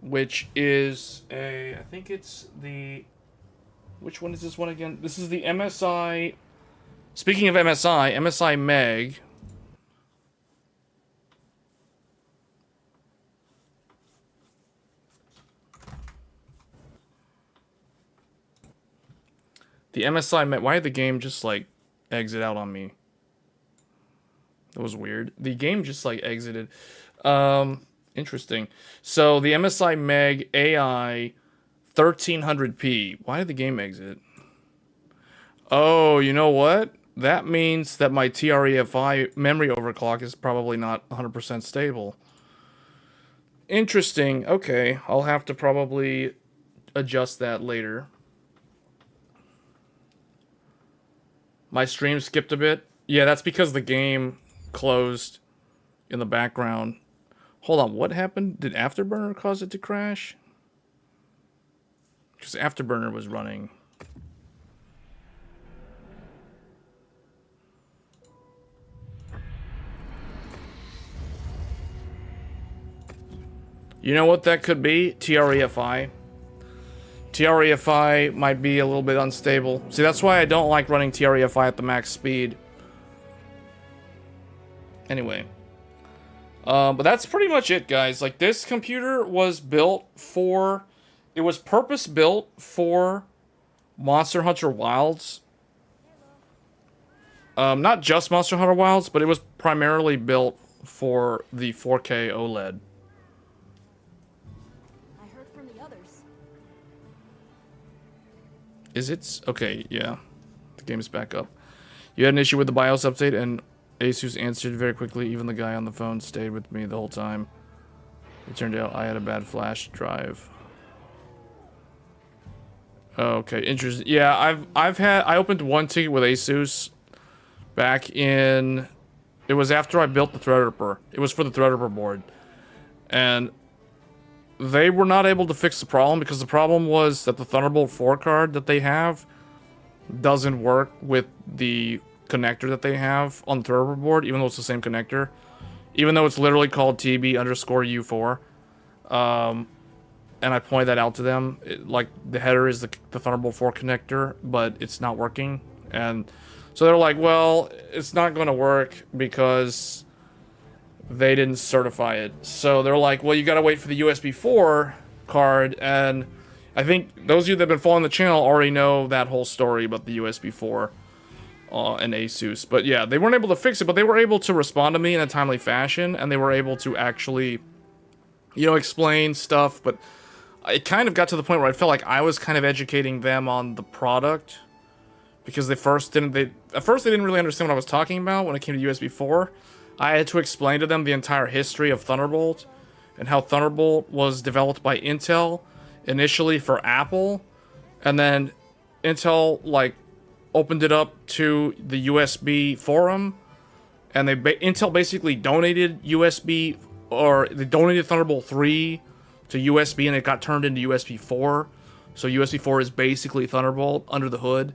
which is a, I think it's the, which one is this one again? This is the MSI, speaking of MSI, MSI Meg. The MSI Meg. Why did the game just like exit out on me? That was weird. The game just like exited. Interesting. So the MSI Meg AI 1300p. Why did the game exit? Oh, you know what? That means that my TREFI memory overclock is probably not 100% stable. Interesting. Okay, I'll have to probably adjust that later. My stream skipped a bit. Yeah, that's because the game closed in the background. Hold on, what happened? Did Afterburner cause it to crash? Because Afterburner was running. You know what that could be? TREFI. TREFI might be a little bit unstable. See, that's why I don't like running TREFI at the max speed. Anyway. But that's pretty much it, guys. Like, this computer was built for... It was purpose-built for Monster Hunter Wilds. Not just Monster Hunter Wilds, but it was primarily built for the 4K OLED. Is it? Okay, yeah. The game is back up. You had an issue with the BIOS update, and Asus answered very quickly. Even the guy on the phone stayed with me the whole time. It turned out I had a bad flash drive. Okay, interesting. Yeah, I opened one ticket with Asus back in... It was after I built the Threadripper. It was for the Threadripper board. And they were not able to fix the problem because the problem was that the Thunderbolt 4 card that they have doesn't work with the connector that they have on the Threadripper board, even though it's the same connector. Even though it's literally called TB_U4. And I pointed that out to them. Like, the header is the Thunderbolt 4 connector, but it's not working. And so they're like, well, it's not going to work because they didn't certify it. So they're like, well, you gotta wait for the USB 4 card, and I think those of you that have been following the channel already know that whole story about the USB 4 and Asus. But yeah, they weren't able to fix it, but they were able to respond to me in a timely fashion, and they were able to actually, you know, explain stuff. But it kind of got to the point where I felt like I was kind of educating them on the product, because at first they didn't really understand what I was talking about when it came to USB 4. I had to explain to them the entire history of Thunderbolt and how Thunderbolt was developed by Intel initially for Apple, and then Intel like opened it up to the USB forum, and Intel basically donated USB, or they donated Thunderbolt 3 to USB, and it got turned into USB 4. So USB 4 is basically Thunderbolt under the hood.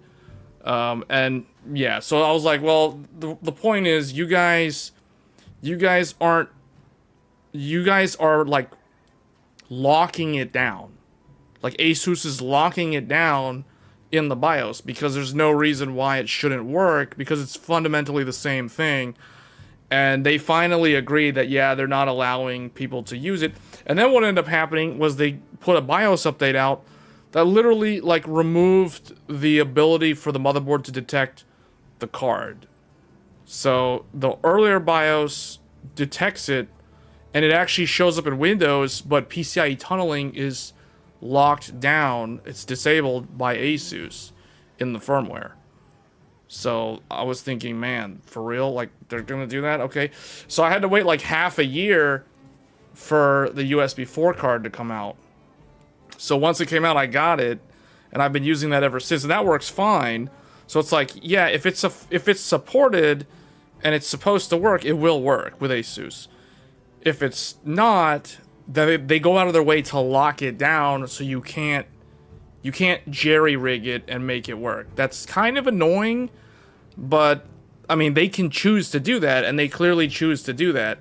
And yeah, so I was like, well, the point is, you guys are like locking it down. Like, Asus is locking it down in the BIOS because there's no reason why it shouldn't work, because it's fundamentally the same thing. And they finally agreed that, yeah, they're not allowing people to use it. And then what ended up happening was they put a BIOS update out that literally like removed the ability for the motherboard to detect the card. So the earlier BIOS detects it, and it actually shows up in Windows, but PCIe tunneling is locked down. It's disabled by Asus in the firmware. So I was thinking, man, for real? Like, they're gonna do that? Okay. So I had to wait like half a year for the USB 4 card to come out. So once it came out, I got it, and I've been using that ever since, and that works fine. So it's like, yeah, if it's supported and it's supposed to work, it will work with Asus. If it's not, then they go out of their way to lock it down so you can't jerry-rig it and make it work. That's kind of annoying, but I mean, they can choose to do that, and they clearly choose to do that,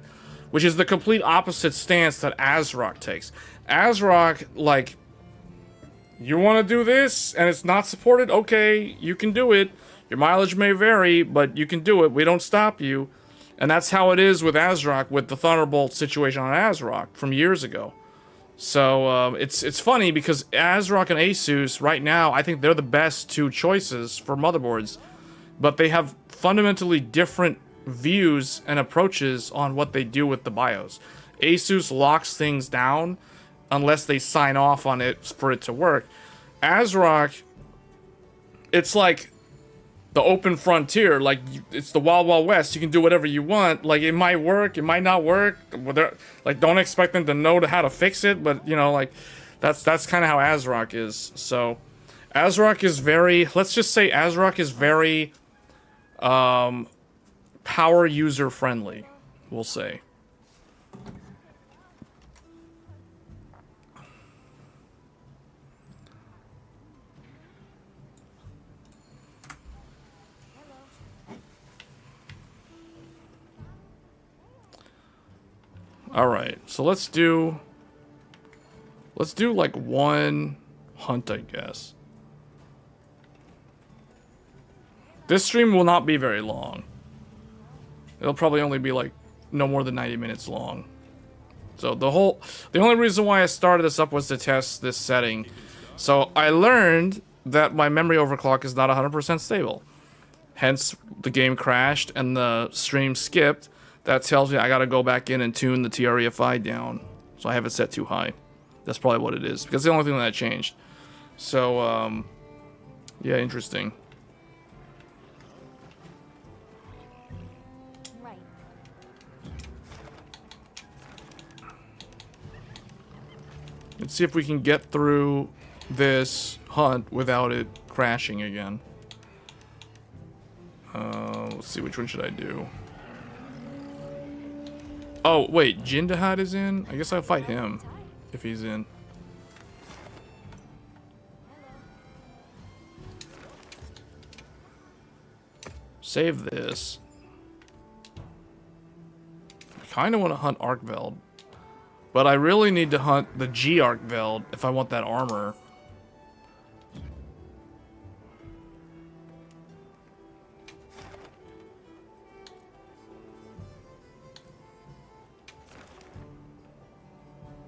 which is the complete opposite stance that ASRock takes. ASRock, like, you want to do this and it's not supported? Okay, you can do it. Your mileage may vary, but you can do it. We don't stop you. And that's how it is with ASRock, with the Thunderbolt situation on ASRock from years ago. So it's funny because ASRock and Asus right now, I think they're the best two choices for motherboards, but they have fundamentally different views and approaches on what they do with the BIOS. Asus locks things down unless they sign off on it for it to work. ASRock, it's like the open frontier, like it's the Wild Wild West. You can do whatever you want. Like it might work, it might not work. Like don't expect them to know how to fix it, but you know, like that's kind of how ASRock is. So ASRock is very, let's just say ASRock is very power user friendly, we'll say. Alright, so let's do like one hunt, I guess. This stream will not be very long. It'll probably only be like no more than 90 minutes long. So the only reason why I started this up was to test this setting. So I learned that my memory overclock is not 100% stable. Hence the game crashed and the stream skipped. That tells me I gotta go back in and tune the TREFI down. So I have it set too high. That's probably what it is, because it's the only thing that changed. So, yeah, interesting. Right. Let's see if we can get through this hunt without it crashing again. Let's see, which one should I do? Oh, wait, Jindahad is in? I guess I'll fight him, if he's in. Save this. I kind of want to hunt Arkveld. But I really need to hunt the G Arkveld if I want that armor.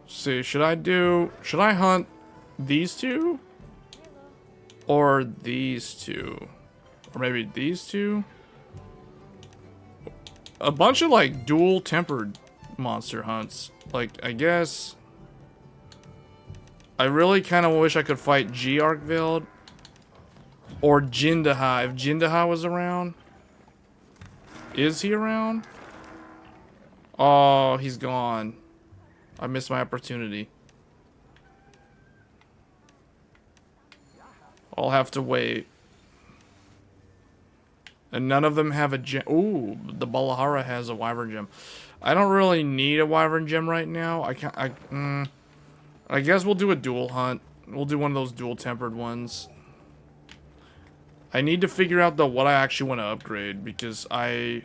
See, should I hunt these two? Or these two? Or maybe these two? A bunch of like dual tempered monster hunts. Like, I guess I really kind of wish I could fight G Arkveld or Jindaha. If Jindaha was around. Is he around? Oh, he's gone. I missed my opportunity. I'll have to wait. And none of them have a gem. Ooh, the Balahara has a Wyvern gem. I don't really need a Wyvern gem right now. I guess we'll do a dual hunt. We'll do one of those dual tempered ones. I need to figure out though what I actually want to upgrade, because I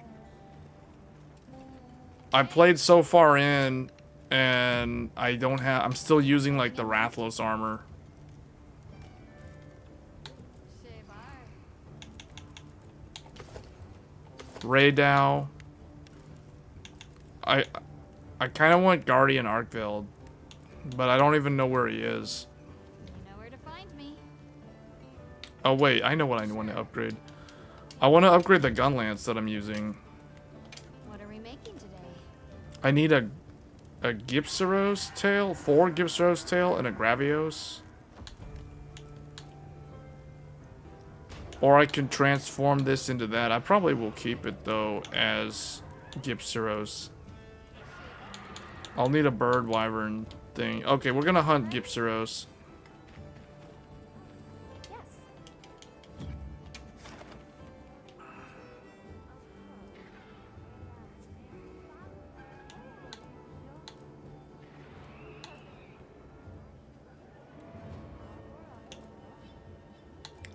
played so far in and I'm still using like the Rathlos armor. Radeon. I kind of want Guardian Arkveld, but I don't even know where he is. You know where to find me. Oh wait, I know what I want to upgrade. I want to upgrade the gun lance that I'm using. What are we making today? I need a Gipsaros tail, 4 Gipsaros tail, and a Gravios. Or I can transform this into that. I probably will keep it though as Gipsaros. I'll need a bird wyvern thing. Okay, we're gonna hunt Gipsaros. Yes.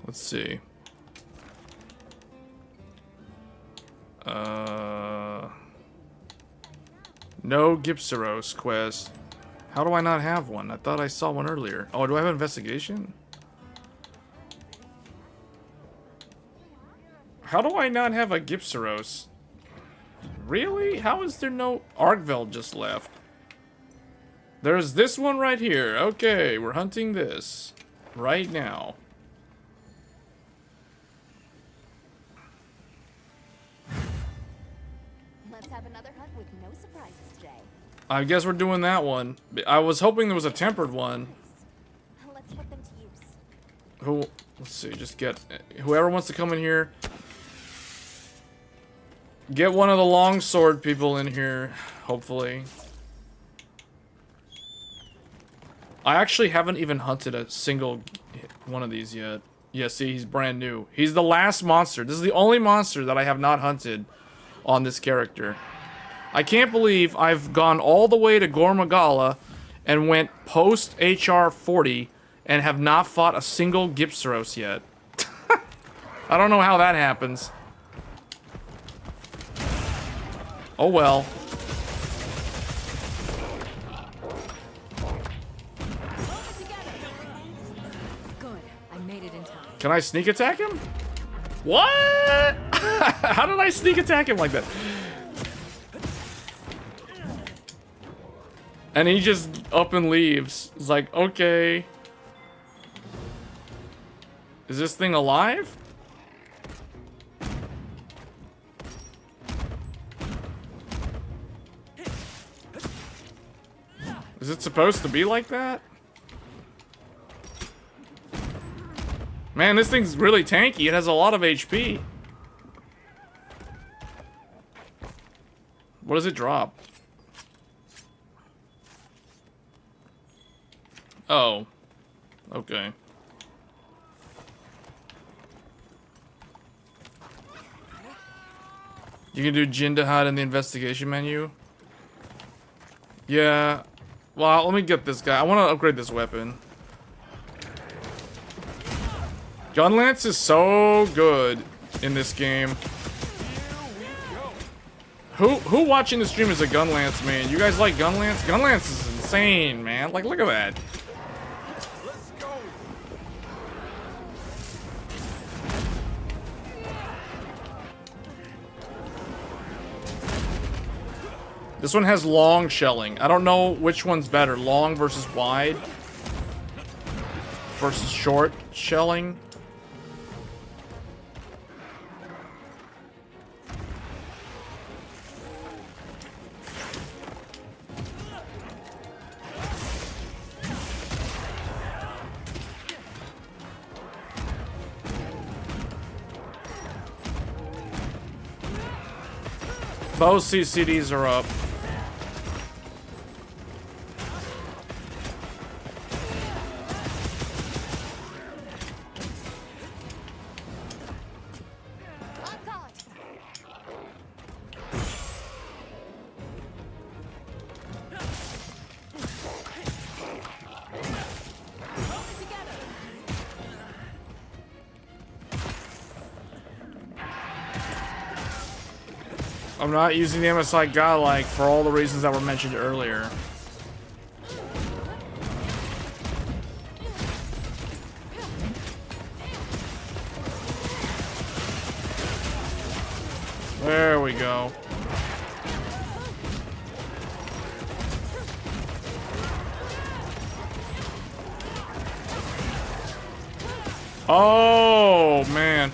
Let's see. No Gipsaros quest. How do I not have one? I thought I saw one earlier. Oh, do I have an investigation? How do I not have a Gipsaros? Really? How is there no... Arkveld just left. There's this one right here. Okay, we're hunting this right now. Let's have another hunt with no surprises today. I guess we're doing that one. I was hoping there was a tempered one. Let's put them to use. Who? Let's see. Just get whoever wants to come in here. Get one of the longsword people in here, hopefully. I actually haven't even hunted a single one of these yet. Yeah, see, he's brand new. He's the last monster. This is the only monster that I have not hunted on this character. I can't believe I've gone all the way to Gormagala and went post HR 40 and have not fought a single Gipsaros yet. I don't know how that happens. Oh well. Good. I made it in time. Can I sneak attack him? What? How did I sneak attack him like that? And he just up and leaves. It's like, okay. Is this thing alive? Is it supposed to be like that? Man, this thing's really tanky. It has a lot of HP. What does it drop? Oh. Okay. You can do Jindahad in the investigation menu. Yeah. Well, let me get this guy. I want to upgrade this weapon. Gunlance is so good in this game. Who watching the stream is a Gunlance man? You guys like Gunlance? Gunlance is insane, man. Like, look at that. This one has long shelling. I don't know which one's better, long versus wide versus short shelling. Both CCDs are up. I'm not using the MSI Godlike for all the reasons that were mentioned earlier. There we go. Oh, man.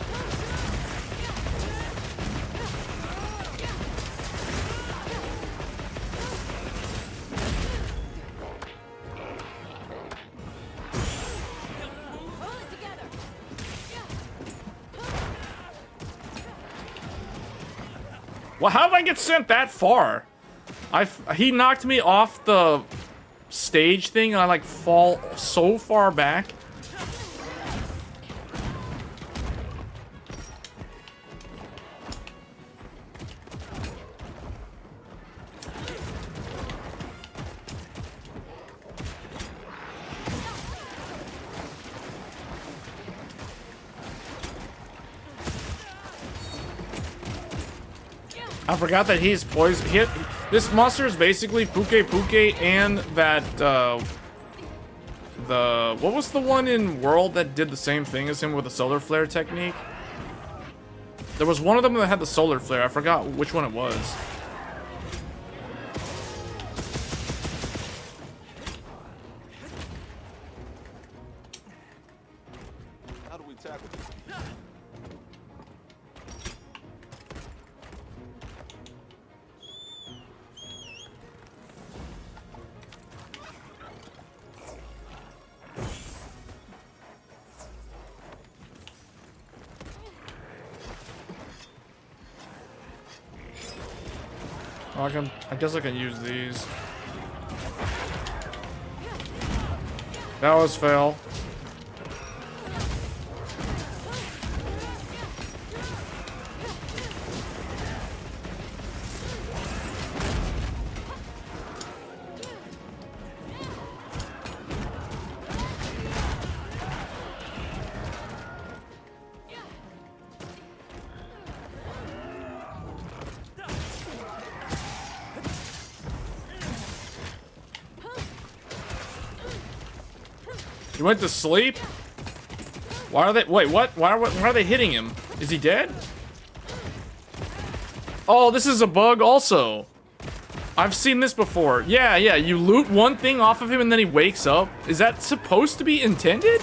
Well, how did I get sent that far? He knocked me off the stage thing and I like fall so far back. I forgot that he's poison. This monster is basically Puke Puke and that, what was the one in World that did the same thing as him with the solar flare technique? There was one of them that had the solar flare. I forgot which one it was. I guess I can use these. That was fail. He went to sleep? Why are they... Wait, what? Why are they hitting him? Is he dead? Oh, this is a bug also. I've seen this before. Yeah, you loot one thing off of him and then he wakes up. Is that supposed to be intended?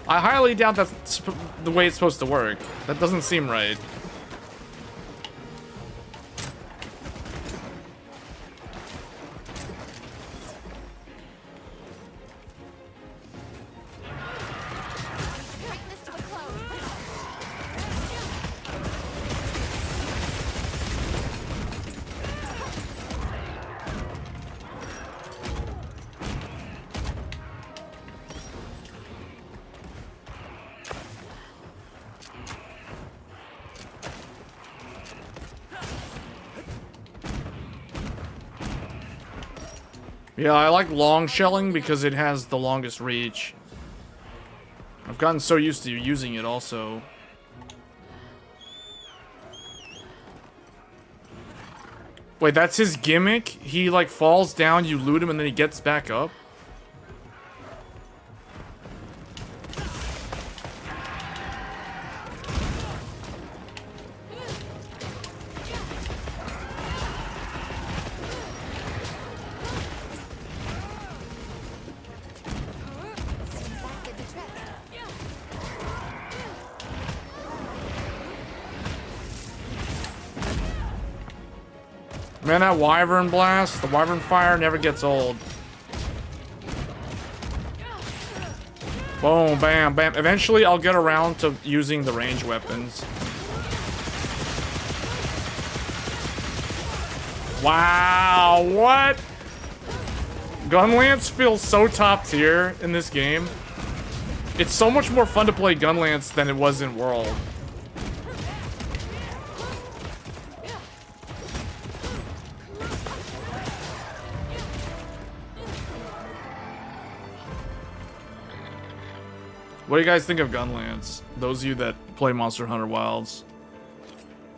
I highly doubt that's the way it's supposed to work. That doesn't seem right. Bring this to a close. Yeah, I like long shelling because it has the longest reach. I've gotten so used to using it also. Wait, that's his gimmick? He like falls down, you loot him, and then he gets back up? That did the trick. Man, that wyvern blast, the wyvern fire never gets old. Boom, bam, bam. Eventually, I'll get around to using the range weapons. Wow, what? Gunlance feels so top tier in this game. It's so much more fun to play Gunlance than it was in World. What do you guys think of Gunlance? Those of you that play Monster Hunter Wilds.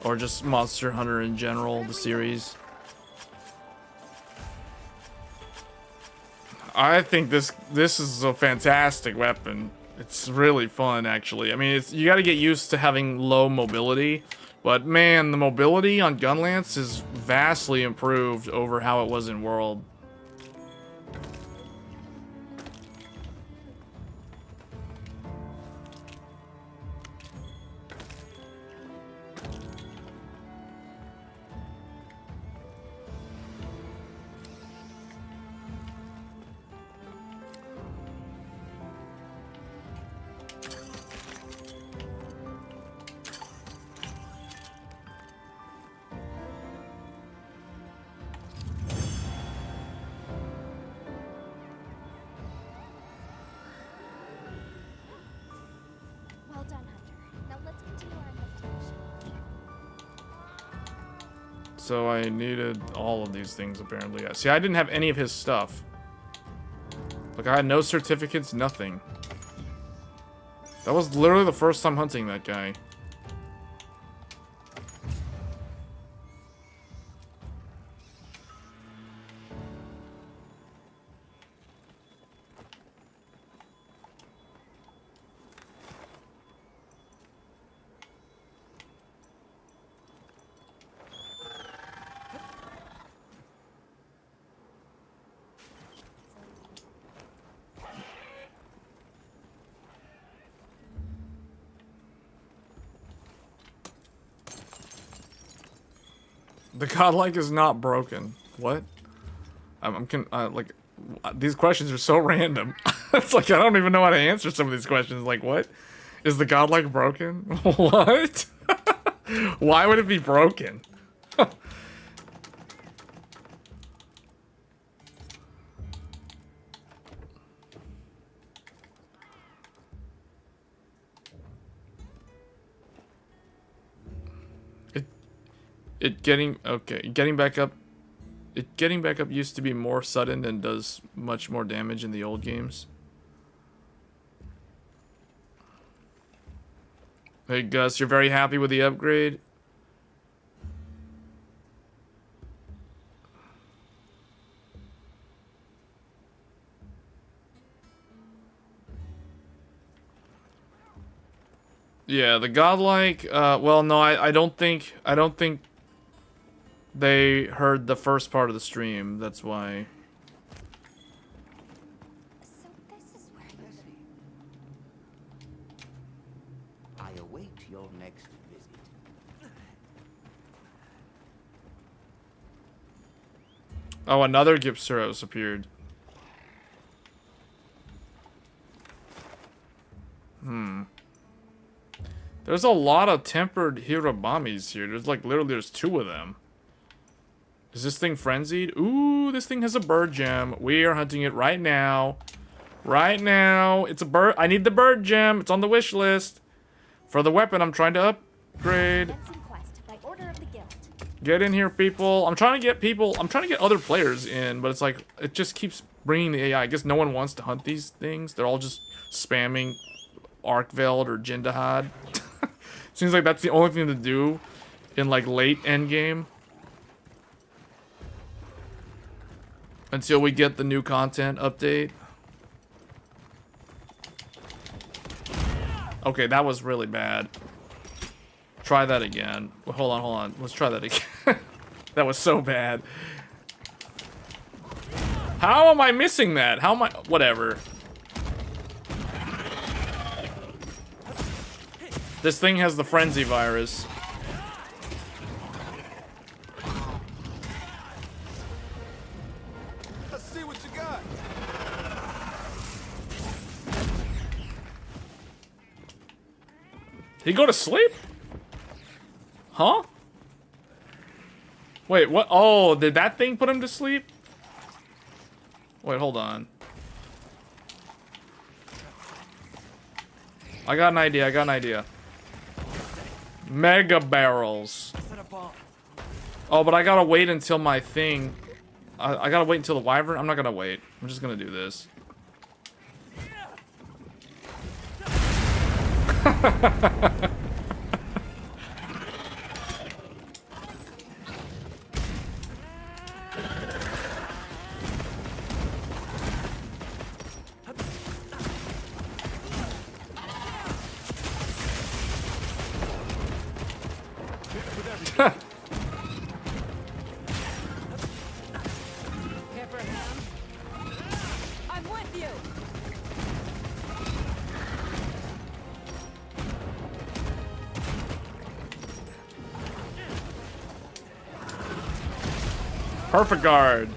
Or just Monster Hunter in general, the series. I think this is a fantastic weapon. It's really fun, actually. I mean, you got to get used to having low mobility. But man, the mobility on Gunlance is vastly improved over how it was in World. Well done, Hunter. Now let's continue our investigation. So I needed all of these things, apparently. See, I didn't have any of his stuff. Like, I had no certificates, nothing. That was literally the first time hunting that guy. The godlike is not broken. What? Like, these questions are so random. It's like, I don't even know how to answer some of these questions. Like, what? Is the godlike broken? What? Why would it be broken? Getting back up used to be more sudden and does much more damage in the old games. Hey Gus, you're very happy with the upgrade? Yeah, the godlike, well no, I don't think they heard the first part of the stream, that's why. So this is where you live. I await your next visit. Oh, another Gipsuros appeared. There's a lot of tempered Hirabamis here. There's like there's 2 of them. Is this thing frenzied? Ooh, this thing has a bird gem. We are hunting it right now. Right now. It's a bird. I need the bird gem. It's on the wish list. For the weapon I'm trying to upgrade. Benson Quest by order of the guild. Get in here, people. I'm trying to get other players in, but it's like, it just keeps bringing the AI. I guess no one wants to hunt these things. They're all just spamming Arkveld or Jindahad. Seems like that's the only thing to do in like late endgame. Until we get the new content update. Okay, that was really bad. Try that again. Hold on. Let's try that again. That was so bad. How am I missing that? How am I... Whatever. This thing has the frenzy virus. Let's see what you got. He go to sleep? Huh? Wait, what? Oh, did that thing put him to sleep? Wait, hold on. I got an idea. Mega barrels. Oh, but I gotta wait until my thing. I gotta wait until the wyvern. I'm not gonna wait. I'm just gonna do this. I'm with you. Perfect guard.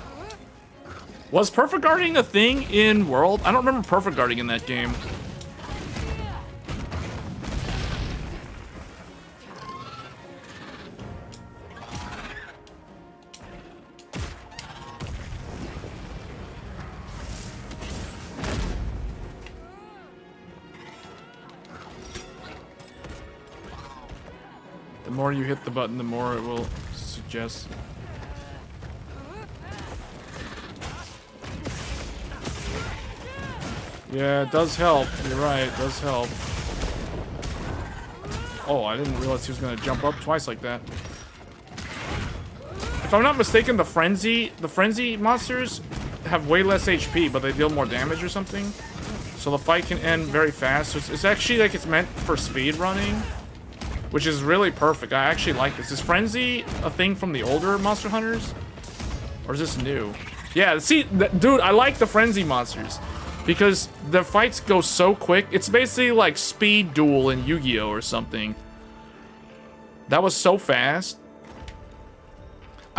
Was perfect guarding a thing in World? I don't remember perfect guarding in that game. The more you hit the button, the more it will suggest. Yeah, it does help. You're right, it does help. Oh, I didn't realize he was gonna jump up twice like that. If I'm not mistaken, the frenzy monsters have way less HP, but they deal more damage or something. So the fight can end very fast. So it's actually like it's meant for speed running, which is really perfect. I actually like this. Is Frenzy a thing from the older Monster Hunters? Or is this new? Yeah, see, dude, I like the Frenzy monsters because the fights go so quick. It's basically like Speed Duel in Yu-Gi-Oh! Or something. That was so fast.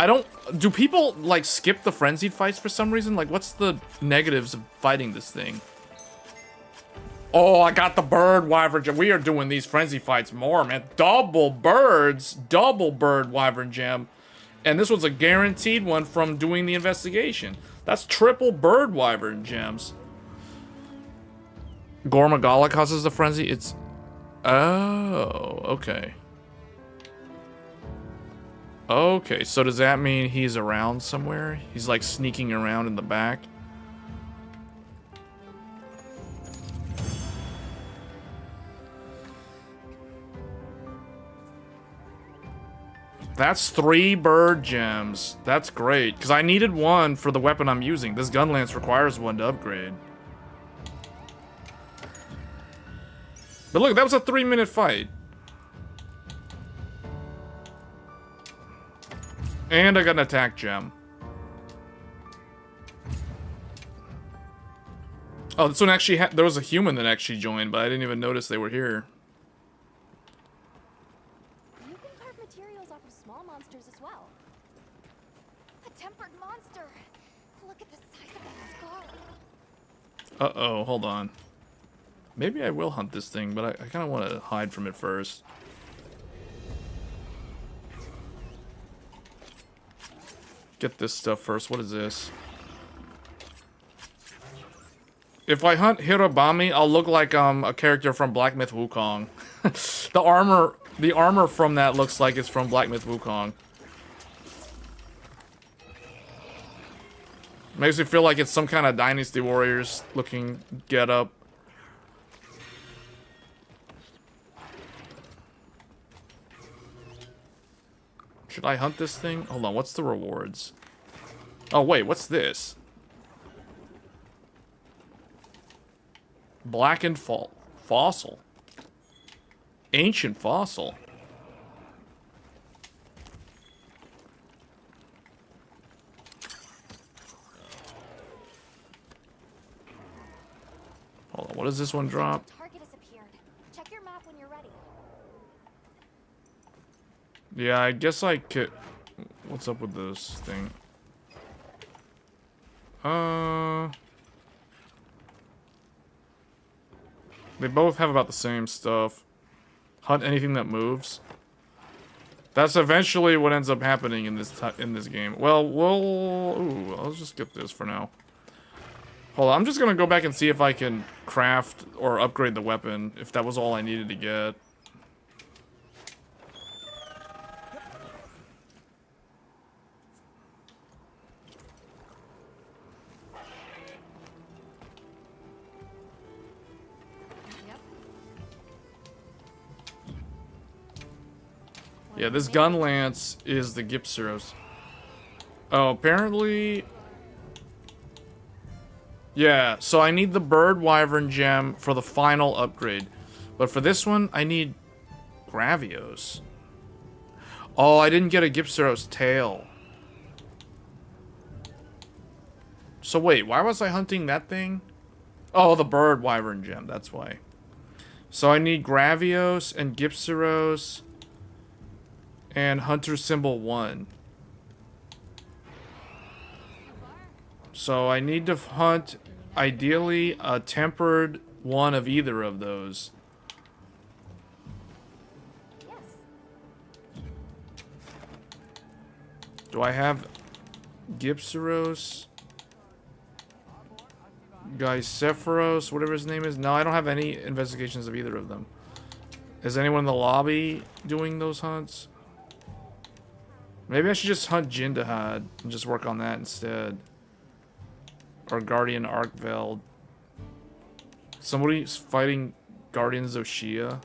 I don't... Do people, like, skip the Frenzied fights for some reason? Like, what's the negatives of fighting this thing? Oh, I got the bird wyvern gem. We are doing these Frenzy fights more, man. Double birds. Double bird wyvern gem. And this was a guaranteed one from doing the investigation. That's triple bird wyvern gems. Gormagala causes the frenzy. It's... Oh, okay. Okay, so does that mean he's around somewhere? He's like sneaking around in the back? That's 3 bird gems. That's great, because I needed one for the weapon I'm using. This gun lance requires one to upgrade. But look, that was a 3-minute fight. And I got an attack gem. Oh, this one actually had... There was a human that actually joined, but I didn't even notice they were here. You can carve materials off of small monsters as well. A tempered monster. Look at the size of that scar. Uh-oh, hold on. Maybe I will hunt this thing, but I kind of want to hide from it first. Get this stuff first. What is this? If I hunt Hirobami, I'll look like a character from Black Myth Wukong. the armor from that looks like it's from Black Myth Wukong. Makes me feel like it's some kind of Dynasty Warriors looking getup. Should I hunt this thing? Hold on, what's the rewards? Oh, wait, what's this? Blackened fossil. Ancient fossil. Hold on, what does this one drop? Target has appeared. Check your map when you're ready. Yeah, I guess I could... What's up with this thing? They both have about the same stuff. Hunt anything that moves. That's eventually what ends up happening in this game. Well, ooh, I'll just get this for now. Hold on, I'm just gonna go back and see if I can craft or upgrade the weapon, if that was all I needed to get. Yeah, this gun lance is the Gipseros. Oh, apparently... Yeah, so I need the bird wyvern gem for the final upgrade. But for this one, I need Gravios. Oh, I didn't get a Gipseros tail. So wait, why was I hunting that thing? Oh, the bird wyvern gem, that's why. So I need Gravios and Gipseros and Hunter Symbol 1. So I need to hunt, ideally, a tempered one of either of those. Yes. Do I have Gipseros? Gaicepharos, whatever his name is? No, I don't have any investigations of either of them. Is anyone in the lobby doing those hunts? Maybe I should just hunt Jindahad and just work on that instead. Or Guardian Arkveld. Somebody's fighting Guardians of Shia.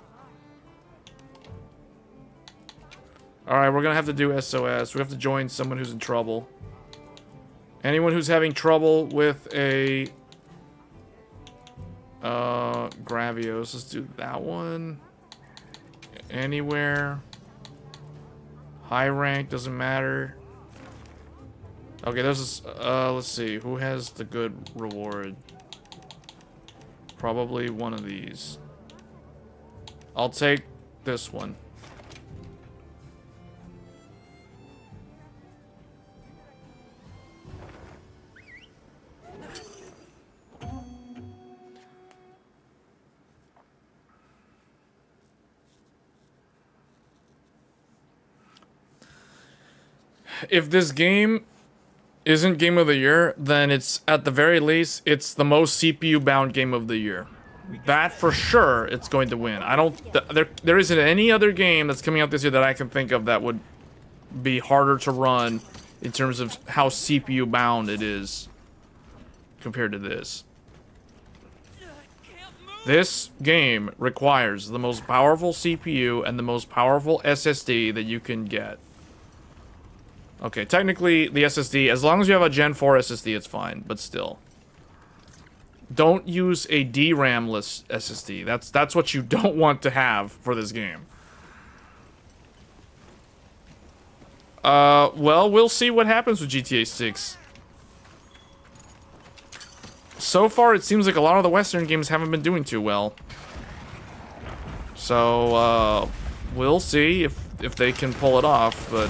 Alright, we're gonna have to do SOS. We have to join someone who's in trouble. Anyone who's having trouble with a... Gravios. Let's do that one. Anywhere. High rank, doesn't matter. Okay, there's this, let's see. Who has the good reward? Probably one of these. I'll take this one. if this game isn't game of the year, then it's at the very least it's the most CPU bound game of the year. That for sure it's going to win. I don't there isn't any other game that's coming out this year that I can think of that would be harder to run in terms of how CPU bound it is compared to this. This game requires the most powerful CPU and the most powerful SSD that you can get. Okay, technically the SSD, as long as you have a Gen 4 SSD, it's fine, but still. Don't use a DRAM-less SSD. That's what you don't want to have for this game. Well, we'll see what happens with GTA 6. So far, it seems like a lot of the Western games haven't been doing too well. So, we'll see if they can pull it off, but...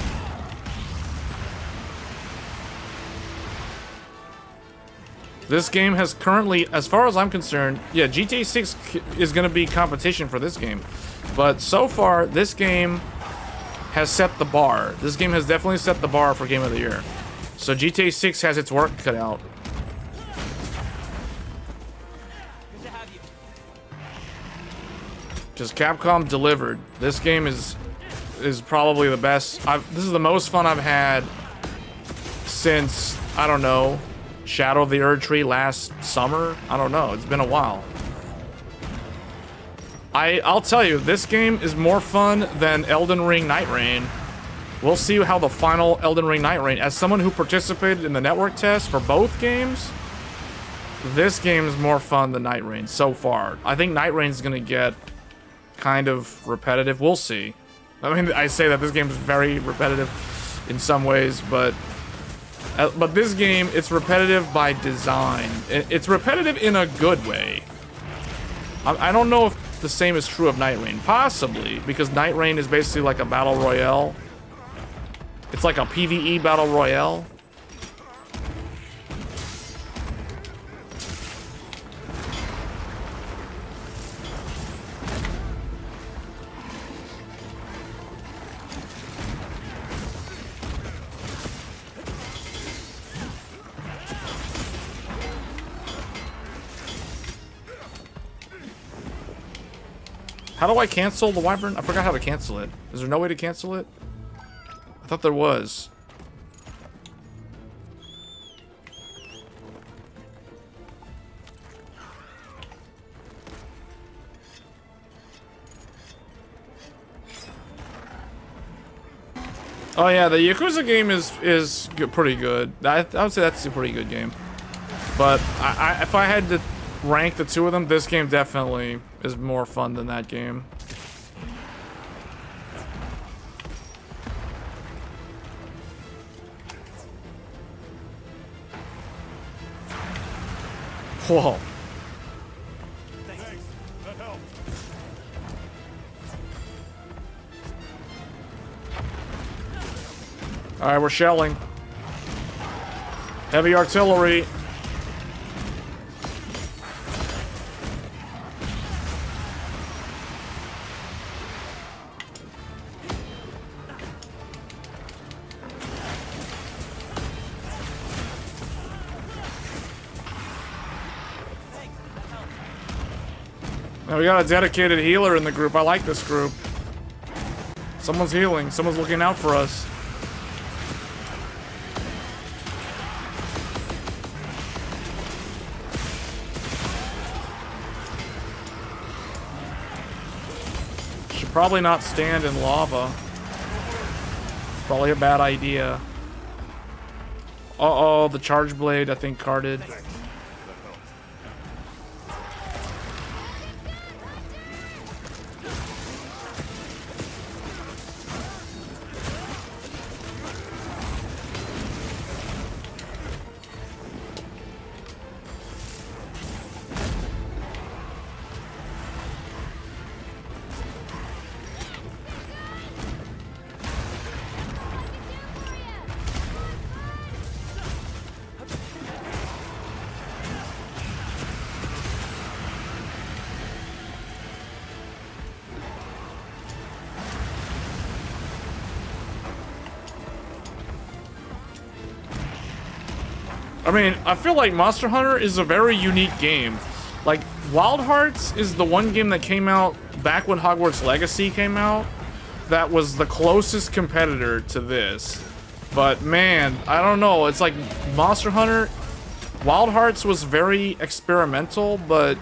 This game has currently, as far as I'm concerned, yeah, GTA 6 is going to be competition for this game. But so far, this game has set the bar. This game has definitely set the bar for Game of the Year. So GTA 6 has its work cut out. Because Capcom delivered. This game is probably the best. This is the most fun I've had since, I don't know, Shadow of the Erdtree last summer. I don't know. It's been a while. I'll tell you, this game is more fun than Elden Ring Night Rain. We'll see how the final Elden Ring Night Rain. As someone who participated in the network test for both games, this game is more fun than Night Rain so far. I think Night Rain is going to get kind of repetitive. We'll see. I mean, I say that this game is very repetitive in some ways, but this game, it's repetitive by design. It's repetitive in a good way. I don't know if the same is true of Night Rain. Possibly, because Night Rain is basically like a battle royale. It's like a PvE battle royale. How do I cancel the Wyvern? I forgot how to cancel it. Is there no way to cancel it? I thought there was. Oh yeah, the Yakuza game is pretty good. I would say that's a pretty good game. But if I had to rank the two of them, this game definitely is more fun than that game. Whoa. Thanks. That helped. Alright, we're shelling. Heavy artillery. Now we got a dedicated healer in the group. I like this group. Someone's healing. Someone's looking out for us. Should probably not stand in lava. Probably a bad idea. Uh-oh, the charge blade, I think, carded. I mean, I feel like Monster Hunter is a very unique game. Like, Wild Hearts is the one game that came out back when Hogwarts Legacy came out that was the closest competitor to this. But man, I don't know, it's like Monster Hunter, Wild Hearts was very experimental, but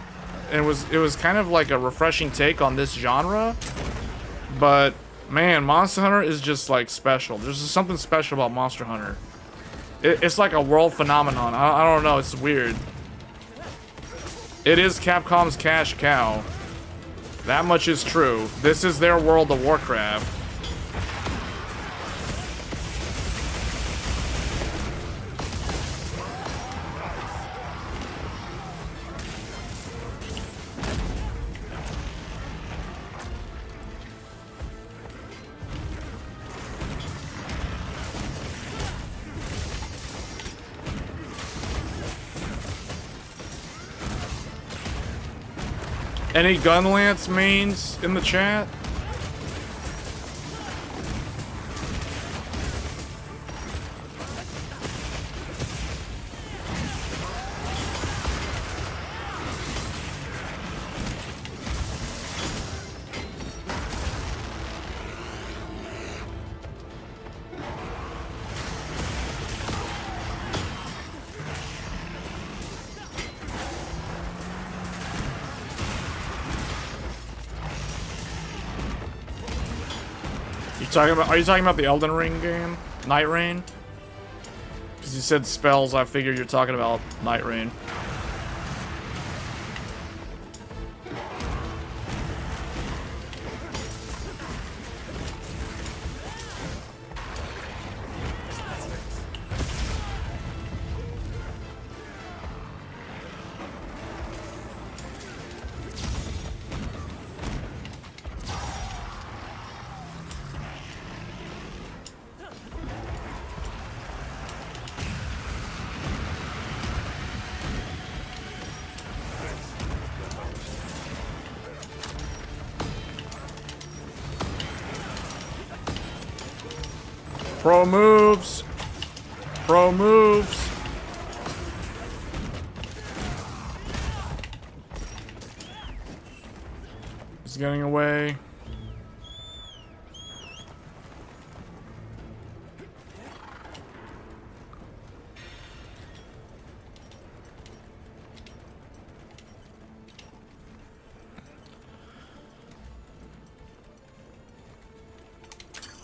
it was kind of like a refreshing take on this genre. But man, Monster Hunter is just like special. There's just something special about Monster Hunter. It's like a world phenomenon. I don't know, it's weird. It is Capcom's cash cow. That much is true. This is their World of Warcraft. Any Gunlance mains in the chat? Are you talking about the Elden Ring game? Night Rain? Because you said spells, I figured you're talking about Night Rain. Pro moves. Pro moves. He's getting away.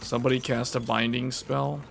Somebody cast a binding spell.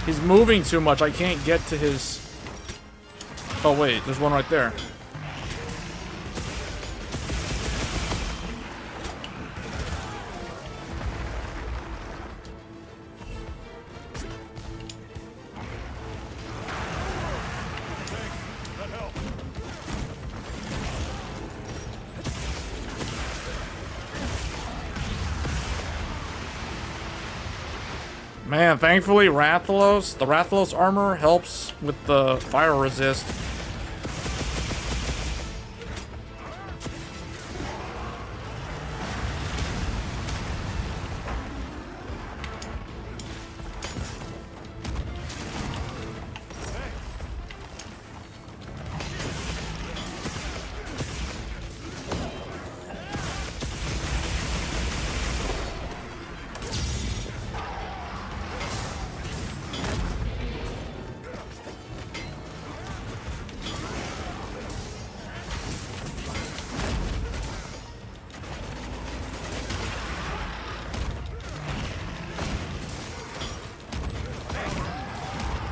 He's moving too much. I can't get to his... Oh, wait. There's one right there. Man, thankfully Rathalos, the Rathalos armor helps with the fire resist.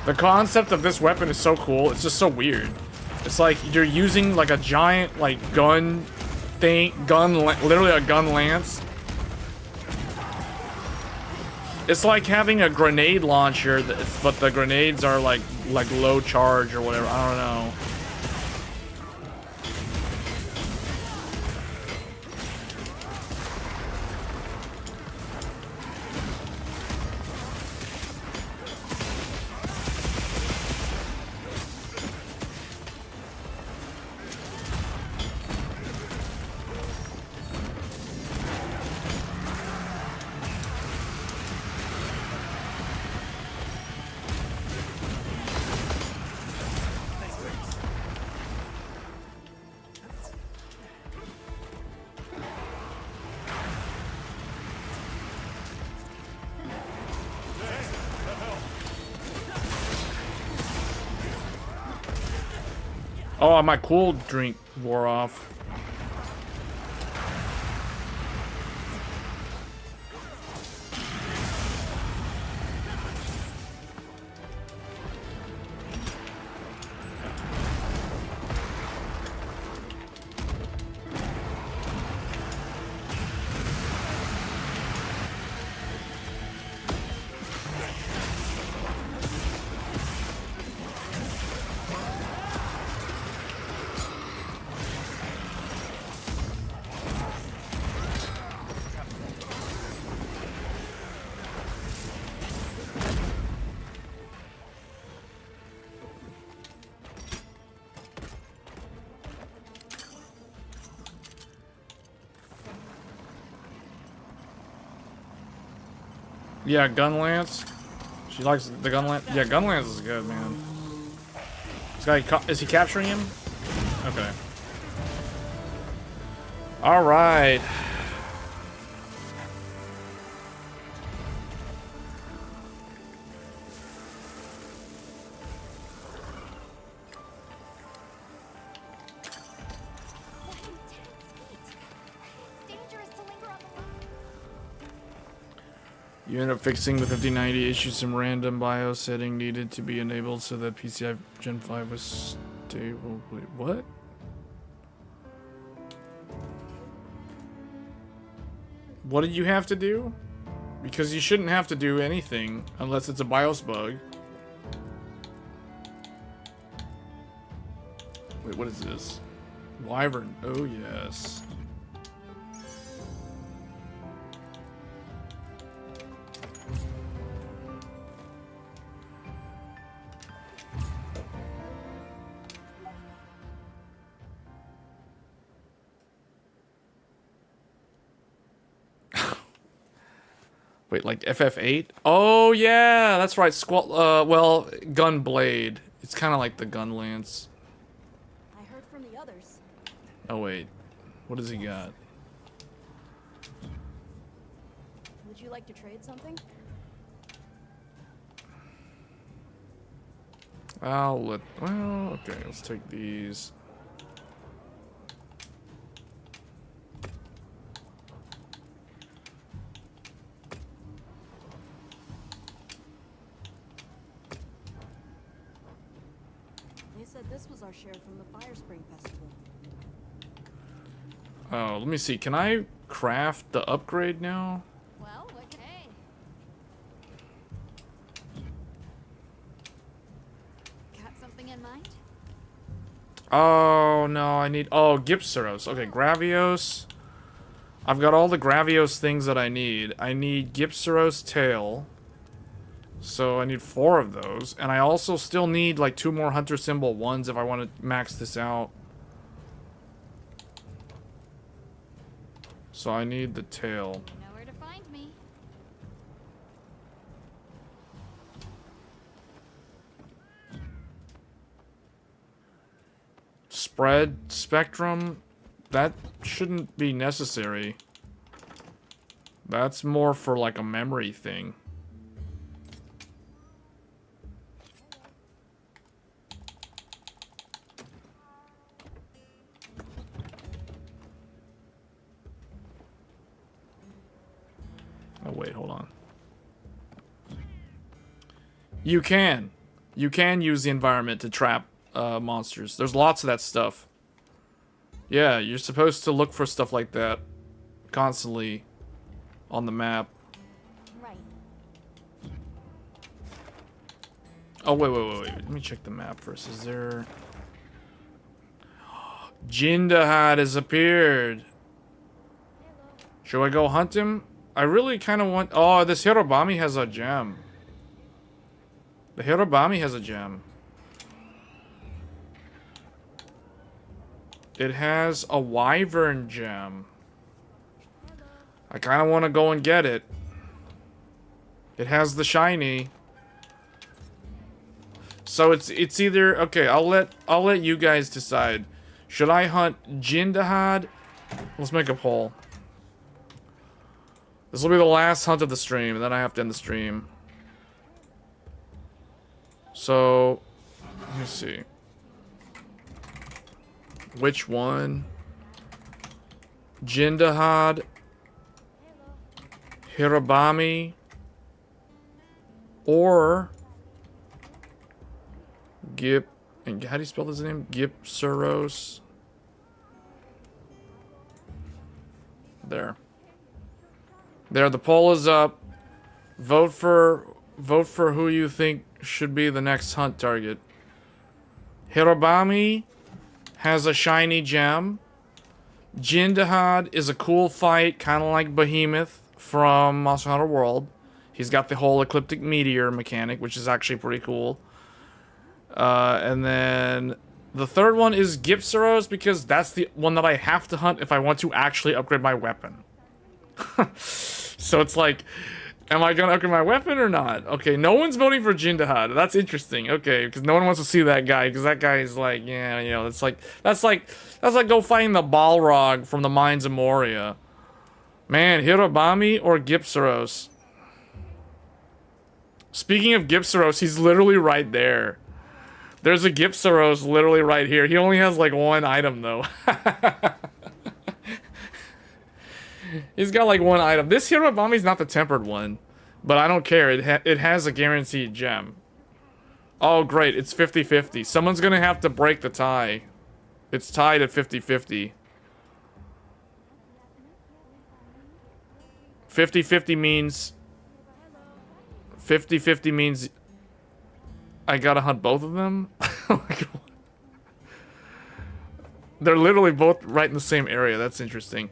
The concept of this weapon is so cool. It's just so weird. It's like you're using like a giant like gun thing, literally a gun lance. It's like having a grenade launcher, but the grenades are like low charge or whatever. I don't know. Oh, my cool drink wore off. Yeah, gun lance. She likes the gun lance. Yeah, gun lance is good, man. This guy, is he capturing him? Okay. All right. You end up fixing the 5090 issue, some random BIOS setting needed to be enabled so that PCI Gen 5 was stable. Wait, what? What did you have to do? Because you shouldn't have to do anything unless it's a BIOS bug. Wait, what is this? Wyvern. Oh, yes. Wait, like FF8? Oh, yeah, that's right. Well, gun blade. It's kind of like the gun lance. I heard from the others. Oh, wait. What does he got? Would you like to trade something? Well, okay, let's take these. They said this was our share from the Fire Spring Festival. Oh, let me see. Can I craft the upgrade now? Well, okay. Got something in mind? Oh, no, I need... Oh, Gypseros. Okay, Gravios. I've got all the Gravios things that I need. I need Gypseros tail. So I need 4 of those. And I also still need, like, 2 more Hunter Symbol 1s if I want to max this out. So I need the tail. You know where to find me. Spread spectrum, that shouldn't be necessary. That's more for like a memory thing. Oh wait, hold on. You can use the environment to trap monsters. There's lots of that stuff. Yeah, you're supposed to look for stuff like that constantly on the map. Right. Oh, wait. Let me check the map first. Is there... Jindahad has appeared. Should I go hunt him? I really kind of want... Oh, this Hirobami has a gem. The Hirobami has a gem. It has a wyvern gem. I kind of want to go and get it. It has the shiny. So it's either... Okay, I'll let you guys decide. Should I hunt Jindahad? Let's make a poll. This will be the last hunt of the stream, and then I have to end the stream. So, let me see. Which one? Jindahad, Hirobami, or Gip, and how do you spell his name? Gipsaros. There. There, the poll is up. Vote for who you think should be the next hunt target. Hirobami has a shiny gem. Jindahad is a cool fight, kind of like Behemoth from Monster Hunter World. He's got the whole ecliptic meteor mechanic, which is actually pretty cool. And then the third one is Gipsaros, because that's the one that I have to hunt if I want to actually upgrade my weapon. So it's like, am I gonna upgrade my weapon or not? Okay, no one's voting for Jindahad. That's interesting. Okay, because no one wants to see that guy, because that guy is like, yeah, you know, that's like go fighting the Balrog from the Mines of Moria. Man, Hirobami or Gipsaros? Speaking of Gipsaros, he's literally right there. There's a Gipsaros literally right here. He only has like one item though. He's got like one item. This Hirobami's not the tempered one, but I don't care. It has a guaranteed gem. Oh, great. It's 50-50. Someone's going to have to break the tie. It's tied at 50-50. 50-50 means... 50-50 means... I gotta hunt both of them? They're literally both right in the same area. That's interesting.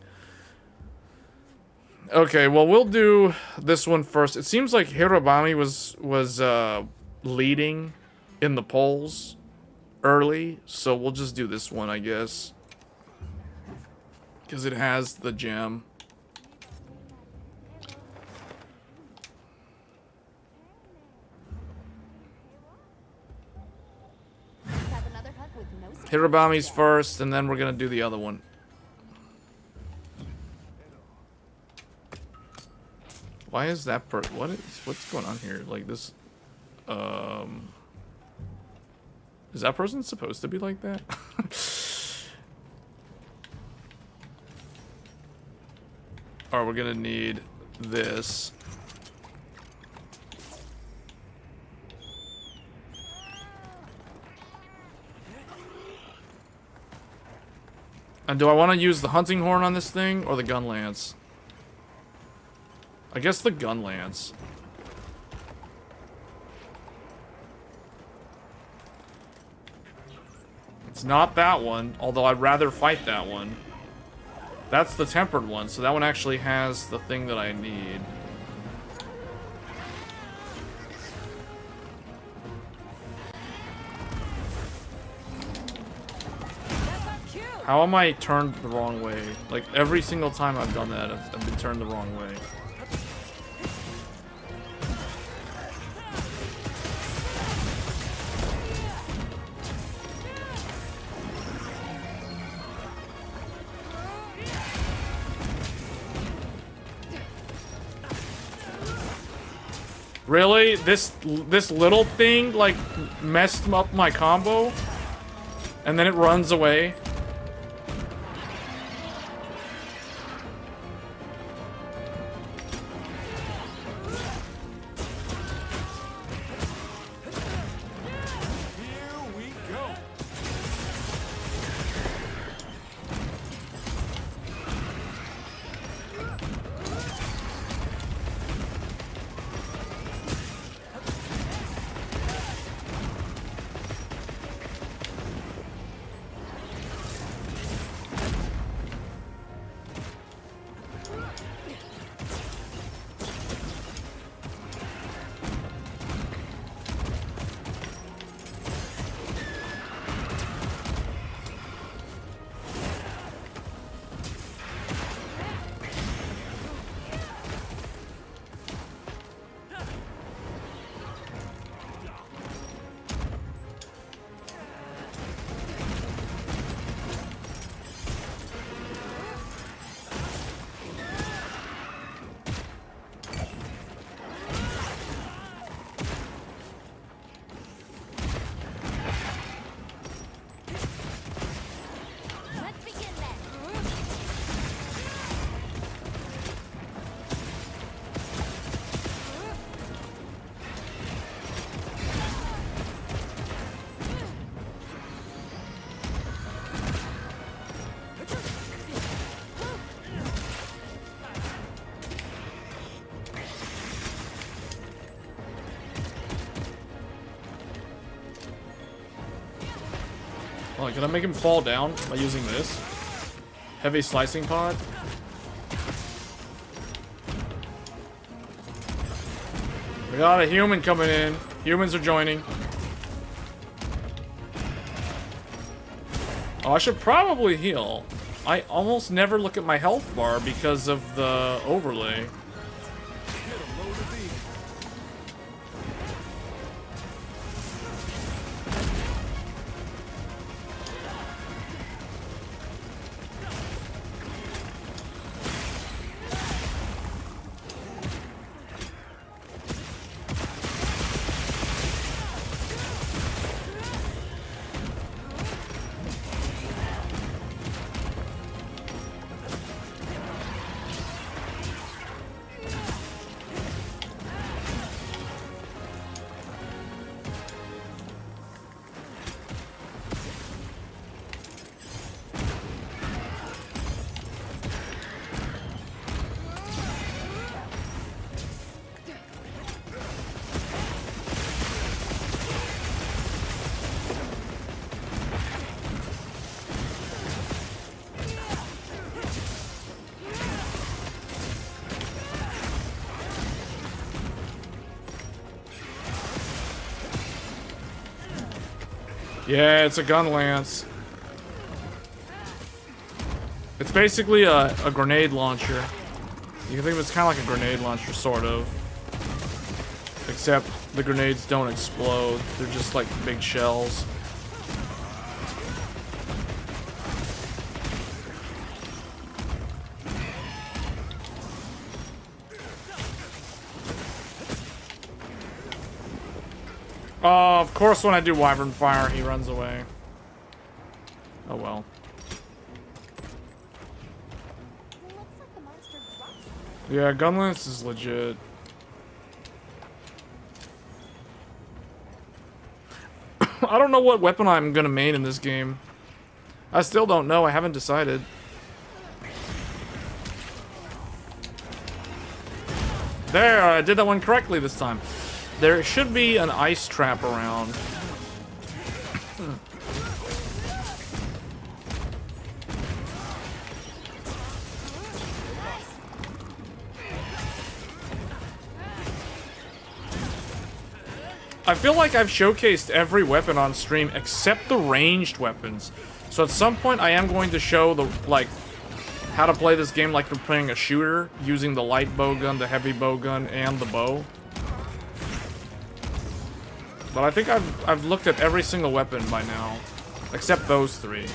Okay, well, we'll do this one first. It seems like Hirobami was leading in the polls early, so we'll just do this one, I guess. Because it has the gem. Hirobami's first, and then we're gonna do the other one. Why is that what's going on here? Like this, is that person supposed to be like that? Alright, we're gonna need this. And do I want to use the hunting horn on this thing or the gun lance? I guess the gun lance. It's not that one, although I'd rather fight that one. That's the tempered one, so that one actually has the thing that I need. How am I turned the wrong way? Like, every single time I've done that, I've been turned the wrong way. Really? This little thing, like, messed up my combo? And then it runs away? Oh, can I make him fall down by using this? Heavy slicing pod? We got a human coming in. Humans are joining. Oh, I should probably heal. I almost never look at my health bar because of the overlay. Yeah, it's a gun lance. It's basically a grenade launcher. You can think of it as kind of like a grenade launcher, sort of. Except the grenades don't explode. They're just like big shells. Oh, of course when I do Wyvern Fire, he runs away. Oh well. Looks like the monster dropped something. Yeah, Gunlance is legit. I don't know what weapon I'm gonna main in this game. I still don't know, I haven't decided. There, I did that one correctly this time. There should be an ice trap around. I feel like I've showcased every weapon on stream except the ranged weapons. So at some point I am going to show the, like, how to play this game like you're playing a shooter, using the light bow gun, the heavy bow gun, and the bow. But I think I've looked at every single weapon by now, except those three.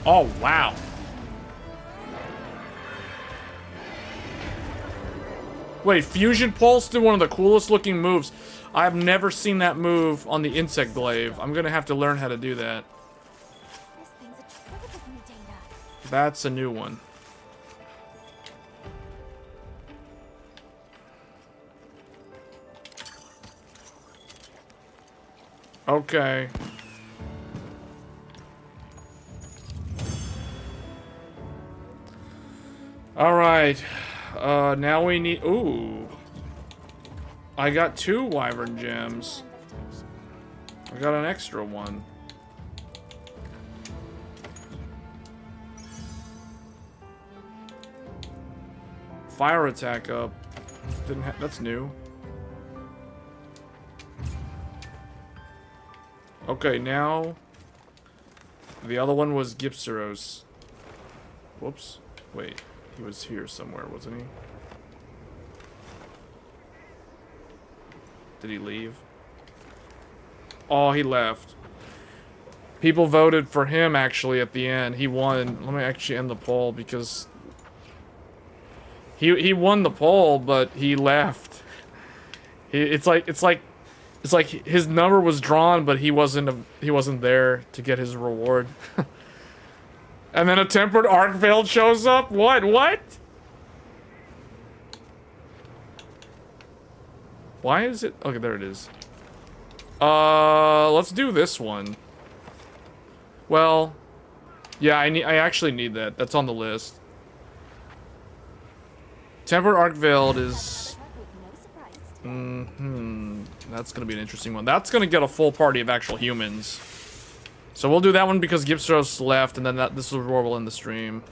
Oh, wow. Wait, Fusion Pulse did one of the coolest looking moves. I've never seen that move on the Insect Glaive. I'm gonna have to learn how to do that. This thing's a trip of new data. That's a new one. Okay. Alright. Now we need... Ooh. I got 2 Wyvern Gems. I got an extra one. Fire attack up. Didn't ha- that's new. Okay, now... The other one was Gipseros. Whoops. Wait. He was here somewhere, wasn't he? Did he leave? Oh, he left. People voted for him, actually, at the end. He won. Let me actually end the poll, because... He won the poll, but he left. It's like his number was drawn, but he wasn't there to get his reward. And then a tempered arc veil shows up? What? Why is it? Okay, there it is. Let's do this one. Well, yeah, I actually need that. That's on the list. Tempered Arc Veiled is... That's gonna be an interesting one. That's gonna get a full party of actual humans. So we'll do that one because Gipstros left, and then this is where we'll end the stream.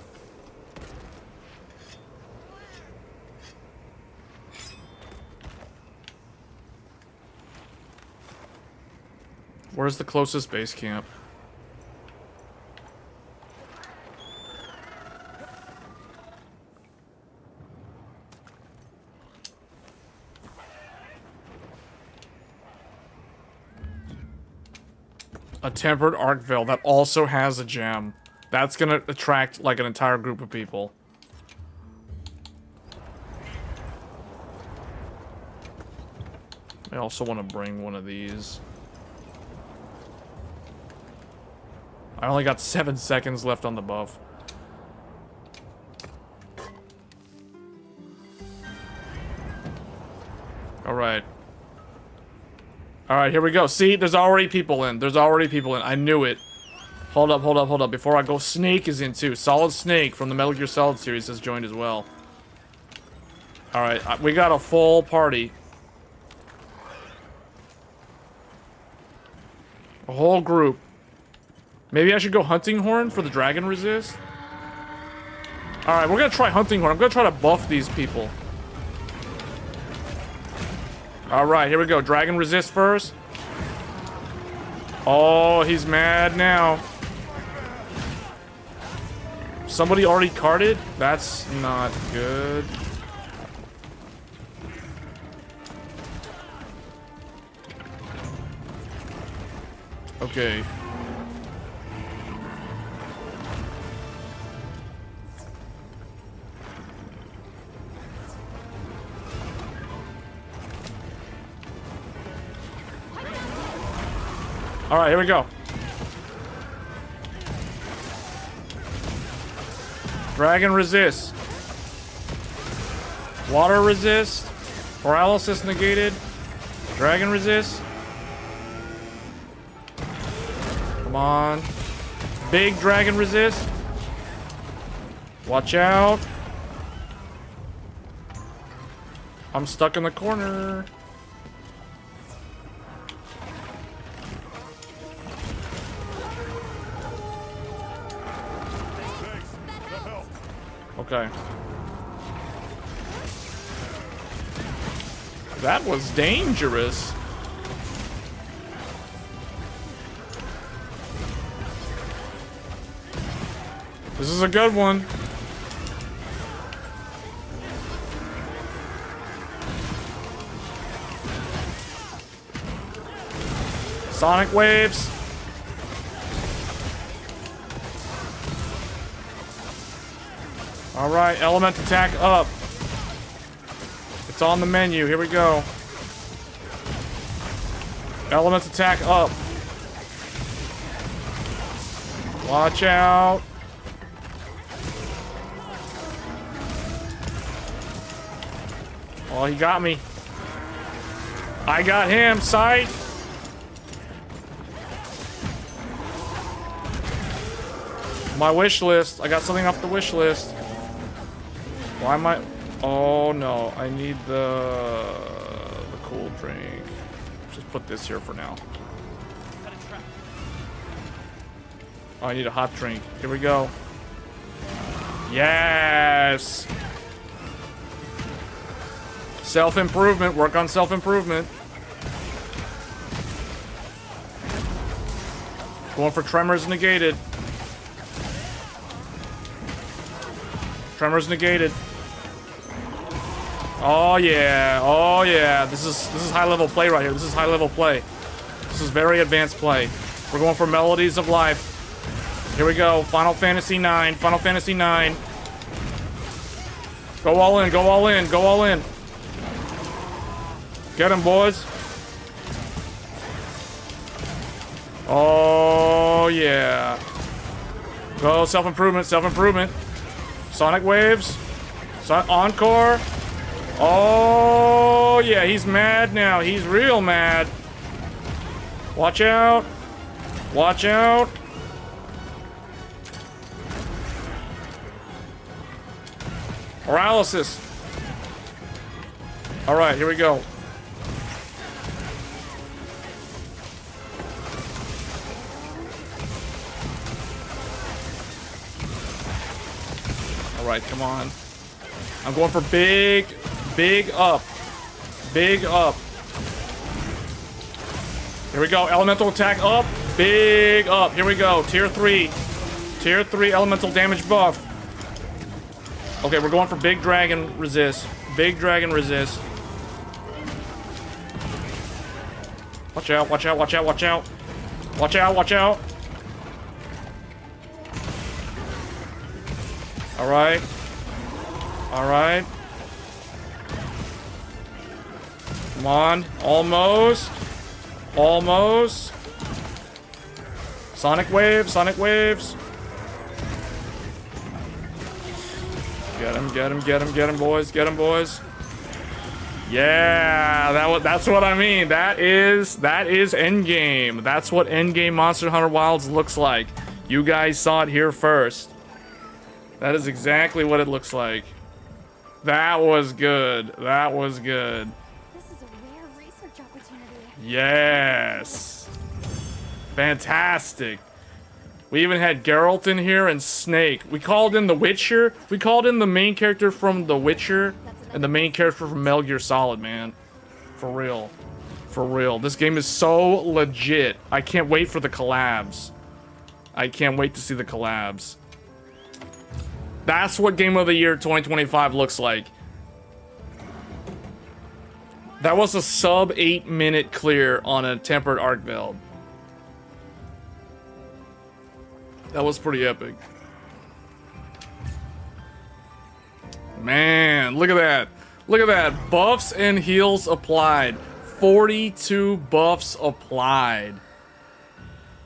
Where's the closest base camp? A tempered arc veil that also has a gem. That's gonna attract like an entire group of people. I also want to bring one of these. I only got 7 seconds left on the buff. Alright. Alright, here we go. See, there's already people in. There's already people in. I knew it. Hold up, hold up, hold up. Before I go, Snake is in too. Solid Snake from the Metal Gear Solid series has joined as well. Alright, we got a full party. A whole group. Maybe I should go Hunting Horn for the Dragon Resist? Alright, we're gonna try Hunting Horn. I'm gonna try to buff these people. Alright, here we go. Dragon Resist first. Oh, he's mad now. Somebody already carded? That's not good. Okay. Alright, here we go. Dragon resist. Water resist. Paralysis negated. Dragon resist. Come on. Big dragon resist. Watch out. I'm stuck in the corner. Okay. That was dangerous. This is a good one. Sonic waves. All right, element attack up. It's on the menu. Here we go. Element attack up. Watch out. Oh, he got me. I got him, sight. My wish list. I got something off the wish list. Why am I... Oh, no. I need the cool drink. Just put this here for now. Oh, I need a hot drink. Here we go. Yes! Self-improvement. Work on self-improvement. Going for tremors negated. Tremors negated. Oh yeah. Oh yeah. This is high level play right here. This is high level play. This is very advanced play. We're going for Melodies of Life. Here we go. Final Fantasy IX. Final Fantasy IX. Go all in. Go all in. Go all in. Get him, boys. Oh yeah. Go self-improvement. Self-improvement. Sonic waves. Encore. Oh Oh yeah, he's mad now. He's real mad. Watch out. Watch out. Paralysis. All right, here we go. All right, come on. I'm going for big up. Big up. Here we go. Elemental attack up. Big up. Here we go. Tier 3. Tier 3 elemental damage buff. Okay, we're going for big dragon resist. Big dragon resist. Watch out, watch out, watch out, watch out. Watch out, watch out. Alright. Alright. Come on. Almost. Almost. Sonic waves, sonic waves. Get him, get him, get him, get him, boys. Get him, boys. Yeah, that's what I mean. That is endgame. That's what endgame Monster Hunter Wilds looks like. You guys saw it here first. That is exactly what it looks like. That was good. That was good. This is a rare research opportunity. Yes. Fantastic. We even had Geralt in here and Snake. We called in the Witcher. We called in the main character from The Witcher and the main character from Metal Gear Solid, man. For real. For real. This game is so legit. I can't wait for the collabs. I can't wait to see the collabs. That's what Game of the Year 2025 looks like. That was a sub 8-minute clear on a tempered arc build. That was pretty epic. Man, look at that. Look at that. Buffs and heals applied. 42 buffs applied.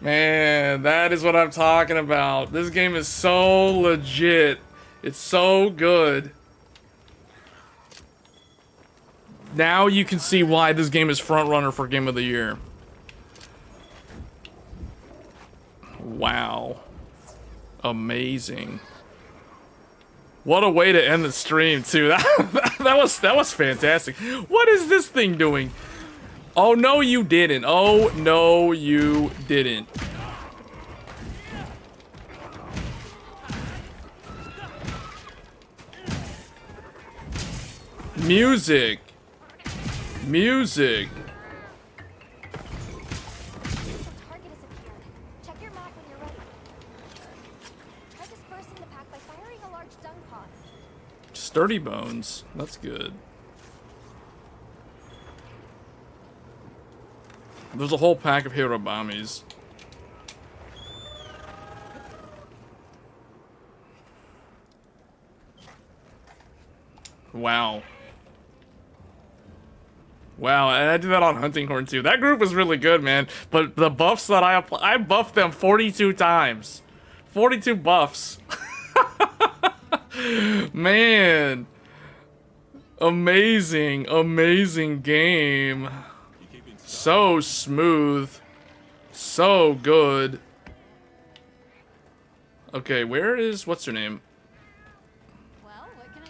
Man, that is what I'm talking about. This game is so legit. It's so good. Now you can see why this game is front runner for Game of the Year. Wow. Amazing. What a way to end the stream too. That was fantastic. What is this thing doing? Oh no, you didn't. Oh no, you didn't. Music. Music. Target has appeared. Check your map when you're ready. Try dispersing the pack by firing a large dung pod. Sturdy bones. That's good. There's a whole pack of Hirobamis. Wow. Wow, and I did that on Hunting Horn too. That group was really good, man. But the buffs that I buffed them 42 times. 42 buffs. Man. Amazing, amazing game. So smooth. So good. Okay, where is, what's her name? Well, what can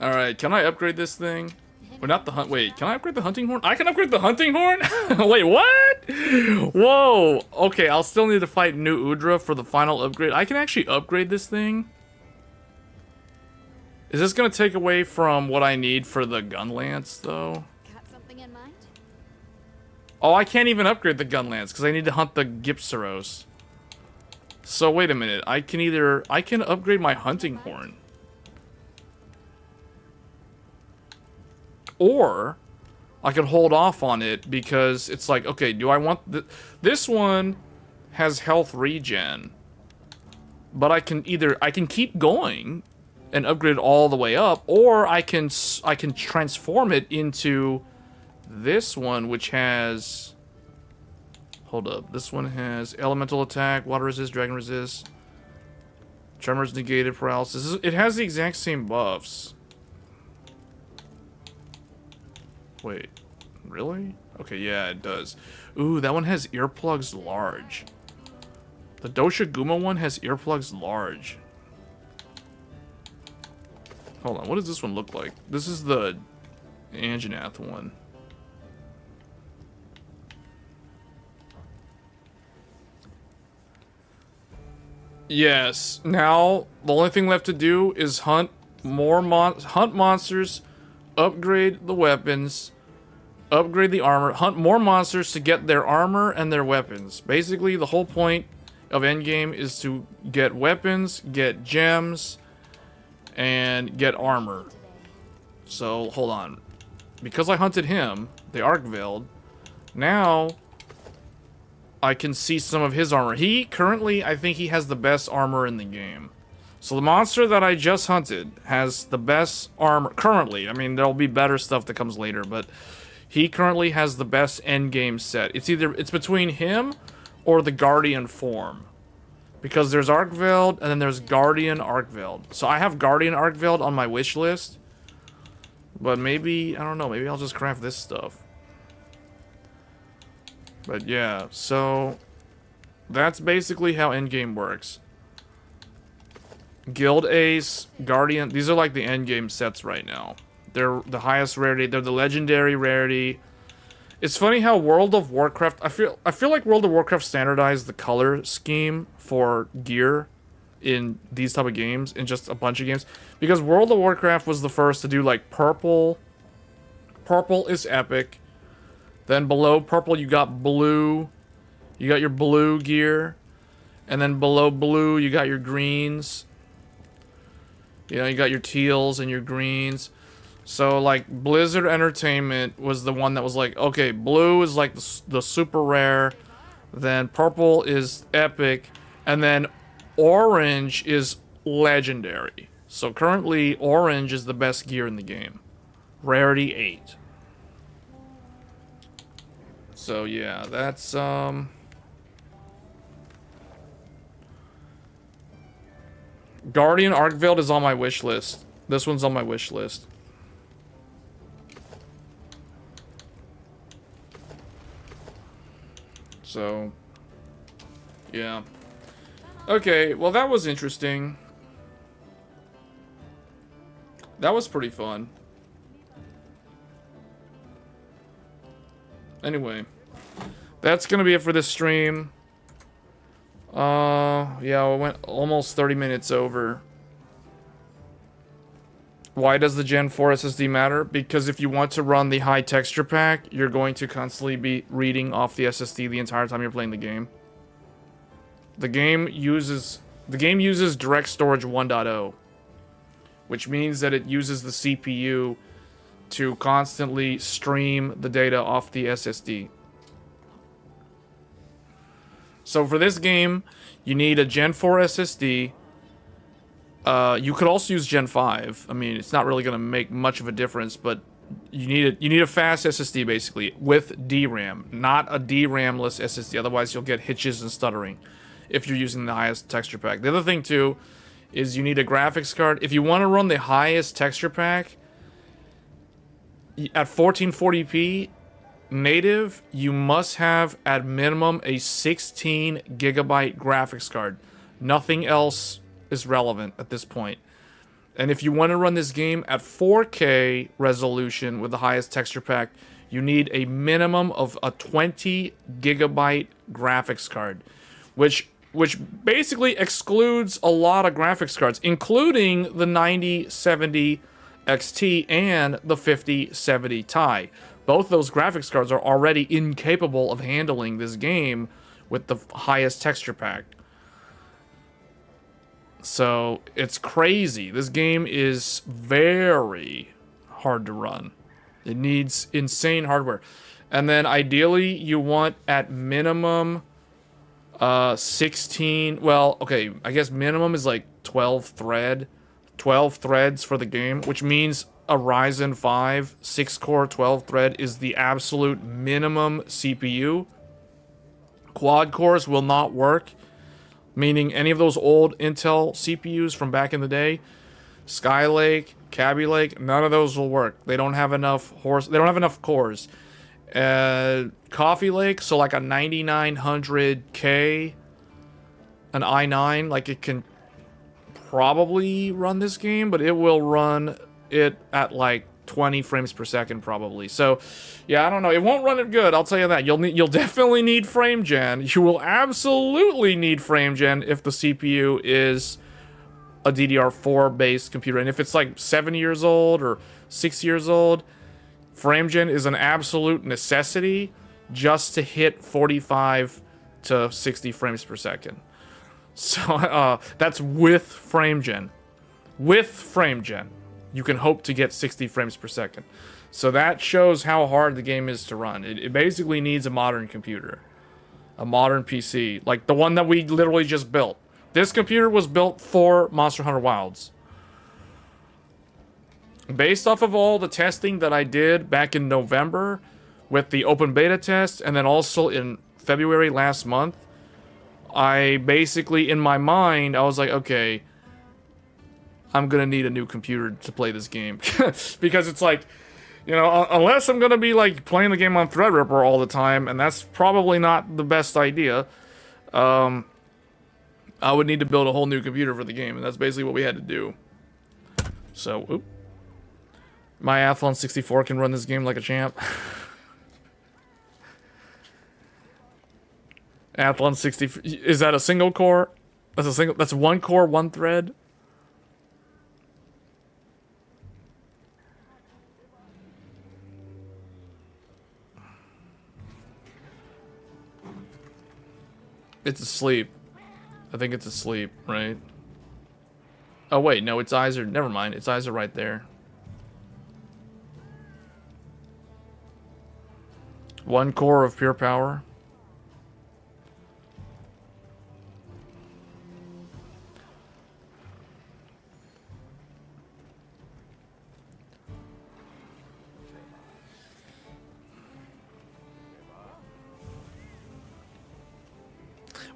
I... Alright, can I upgrade this thing? Or not the hunt, wait, can I upgrade the hunting horn? I can upgrade the hunting horn? Wait, what? Whoa, okay, I'll still need to fight New Udra for the final upgrade. I can actually upgrade this thing? Is this gonna take away from what I need for the gun lance, though? Got something in mind? Oh, I can't even upgrade the gun lance because I need to hunt the Gypceros. So wait a minute, I can upgrade my hunting horn. Or I can hold off on it because it's like, okay, do I want this one has health regen. But I can keep going and upgrade it all the way up, or I can transform it into this one, which has, hold up, this one has elemental attack, water resist, dragon resist, tremors negated, paralysis. It has the exact same buffs. Wait, really? Okay, yeah, it does. Ooh, that one has earplugs large. The Doshiguma one has earplugs large. Hold on, what does this one look like? This is the Anjanath one. Yes, now the only thing left to do is hunt more monsters, upgrade the weapons, upgrade the armor, hunt more monsters to get their armor and their weapons. Basically, the whole point of endgame is to get weapons, get gems, and get armor. So, hold on. Because I hunted him, the Arcveiled, now I can see some of his armor. He, currently, I think he has the best armor in the game. So the monster that I just hunted has the best armor, currently. I mean, there'll be better stuff that comes later, but he currently has the best endgame set. It's between him or the Guardian form. Because there's Arcveiled, and then there's Guardian Arcveiled. So I have Guardian Arcveiled on my wish list. But maybe, I don't know, maybe I'll just craft this stuff. But yeah, so that's basically how endgame works. Guild Ace, Guardian, these are like the endgame sets right now. They're the highest rarity, they're the legendary rarity. It's funny how World of Warcraft, I feel like World of Warcraft standardized the color scheme for gear in these type of games, in just a bunch of games. Because World of Warcraft was the first to do like purple. Purple is epic. Then below purple you got blue. You got your blue gear. And then below blue you got your greens. You know, you got your teals and your greens. So, like, Blizzard Entertainment was the one that was like, okay, blue is like the super rare. Then purple is epic. And then orange is legendary. So currently, orange is the best gear in the game. Rarity 8. So, yeah, that's, Guardian Arcveiled is on my wish list. This one's on my wish list. So, yeah. Okay, well that was interesting. That was pretty fun. Anyway, that's gonna be it for this stream. Yeah, we went almost 30 minutes over. Why does the Gen 4 SSD matter? Because if you want to run the high texture pack, you're going to constantly be reading off the SSD the entire time you're playing the game. The game uses Direct Storage 1.0, which means that it uses the CPU to constantly stream the data off the SSD. So for this game, you need a Gen 4 SSD. You could also use Gen 5. I mean, it's not really going to make much of a difference, but you need a fast SSD basically with DRAM, not a DRAM-less SSD. Otherwise, you'll get hitches and stuttering if you're using the highest texture pack. The other thing too is you need a graphics card. If you want to run the highest texture pack at 1440p native, you must have at minimum a 16 gigabyte graphics card. Nothing else is relevant at this point. And if you want to run this game at 4K resolution with the highest texture pack, you need a minimum of a 20 gigabyte graphics card, which basically excludes a lot of graphics cards, including the 9070 XT and the 5070 Ti. Both those graphics cards are already incapable of handling this game with the highest texture pack. So, it's crazy. This game is very hard to run. It needs insane hardware. And then, ideally, you want at minimum 16... Well, okay, I guess minimum is like 12 threads for the game, which means a Ryzen 5 6-core 12-thread is the absolute minimum CPU. Quad cores will not work, meaning any of those old Intel CPUs from back in the day, Skylake, Kaby Lake, none of those will work. They don't have enough they don't have enough cores. Coffee Lake, so like a 9900K, an i9, like it can probably run this game, but it will run it at like 20 frames per second probably. So yeah, I don't know, it won't run it good, I'll tell you that. You'll definitely need frame gen. You will absolutely need frame gen if the CPU is a DDR4 based computer, and if it's like 7 years old or 6 years old, frame gen is an absolute necessity just to hit 45 to 60 frames per second. So that's with frame gen. With frame gen, you can hope to get 60 frames per second. So that shows how hard the game is to run. It basically needs a modern computer. A modern PC. Like the one that we literally just built. This computer was built for Monster Hunter Wilds. Based off of all the testing that I did back in November with the open beta test, and then also in February last month, I basically, in my mind, I was like, okay, I'm gonna need a new computer to play this game. Because it's like, you know, unless I'm gonna be like playing the game on Threadripper all the time, and that's probably not the best idea, I would need to build a whole new computer for the game, and that's basically what we had to do. So, my Athlon 64 can run this game like a champ. Athlon 60, is that a single core? That's one core, one thread? It's asleep. I think it's asleep, right? Oh wait, no, its eyes are, never mind, its eyes are right there. One core of pure power.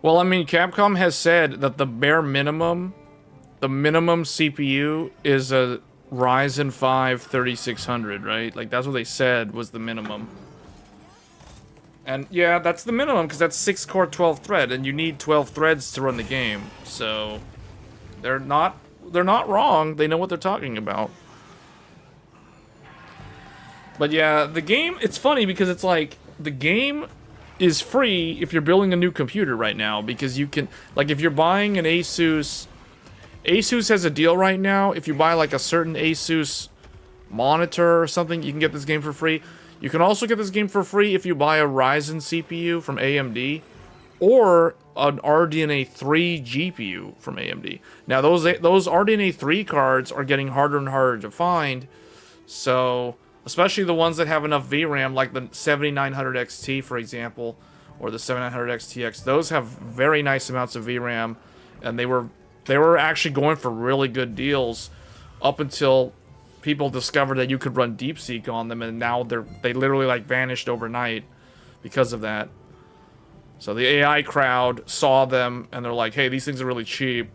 Well, I mean, Capcom has said that the bare minimum, the minimum CPU is a Ryzen 5 3600, right? Like, that's what they said was the minimum. And yeah, that's the minimum, because that's 6-core 12-thread, and you need 12 threads to run the game. So, they're not wrong. They know what they're talking about. But yeah, the game, it's funny because it's like, the game is free if you're building a new computer right now, because you can, like, if you're buying an Asus has a deal right now. If you buy like a certain Asus monitor or something, you can get this game for free. You can also get this game for free if you buy a Ryzen CPU from AMD or an RDNA 3 GPU from AMD. Now those RDNA 3 cards are getting harder and harder to find, so especially the ones that have enough VRAM, like the 7900 XT, for example, or the 7900 XTX. Those have very nice amounts of VRAM, and they were actually going for really good deals up until people discovered that you could run DeepSeek on them, and now they literally like vanished overnight because of that. So the AI crowd saw them, and they're like, hey, these things are really cheap.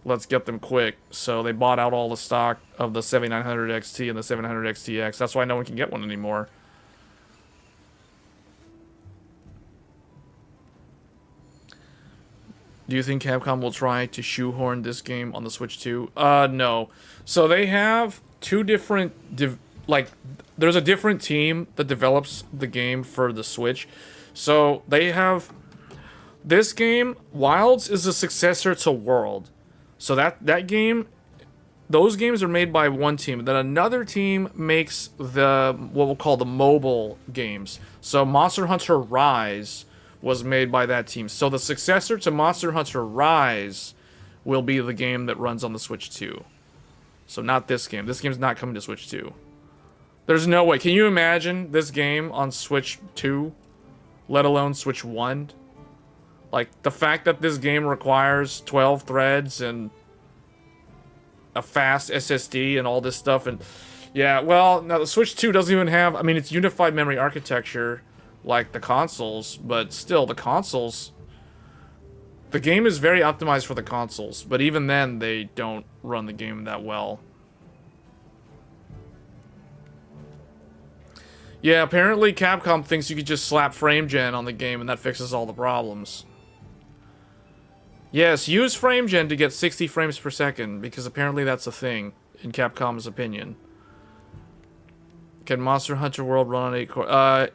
Let's get them quick. So they bought out all the stock of the 7900 XT and the 700 XTX. That's why no one can get one anymore. Do you think Capcom will try to shoehorn this game on the Switch 2? No. So they have two different, there's a different team that develops the game for the Switch. So they have, this game, Wilds is a successor to World. So that game, those games are made by one team. Then another team makes what we'll call the mobile games. So Monster Hunter Rise was made by that team. So the successor to Monster Hunter Rise will be the game that runs on the Switch 2. So not this game. This game's not coming to Switch 2. There's no way. Can you imagine this game on Switch 2? Let alone Switch 1? Like, the fact that this game requires 12 threads and a fast SSD and all this stuff, and yeah, well, now the Switch 2 doesn't even have, I mean, it's unified memory architecture like the consoles, but still, the consoles The game is very optimized for the consoles, but even then, they don't run the game that well. Yeah, apparently Capcom thinks you could just slap frame gen on the game and that fixes all the problems. Yes, use frame gen to get 60 frames per second, because apparently that's a thing, in Capcom's opinion. Can Monster Hunter World run on 8 cores?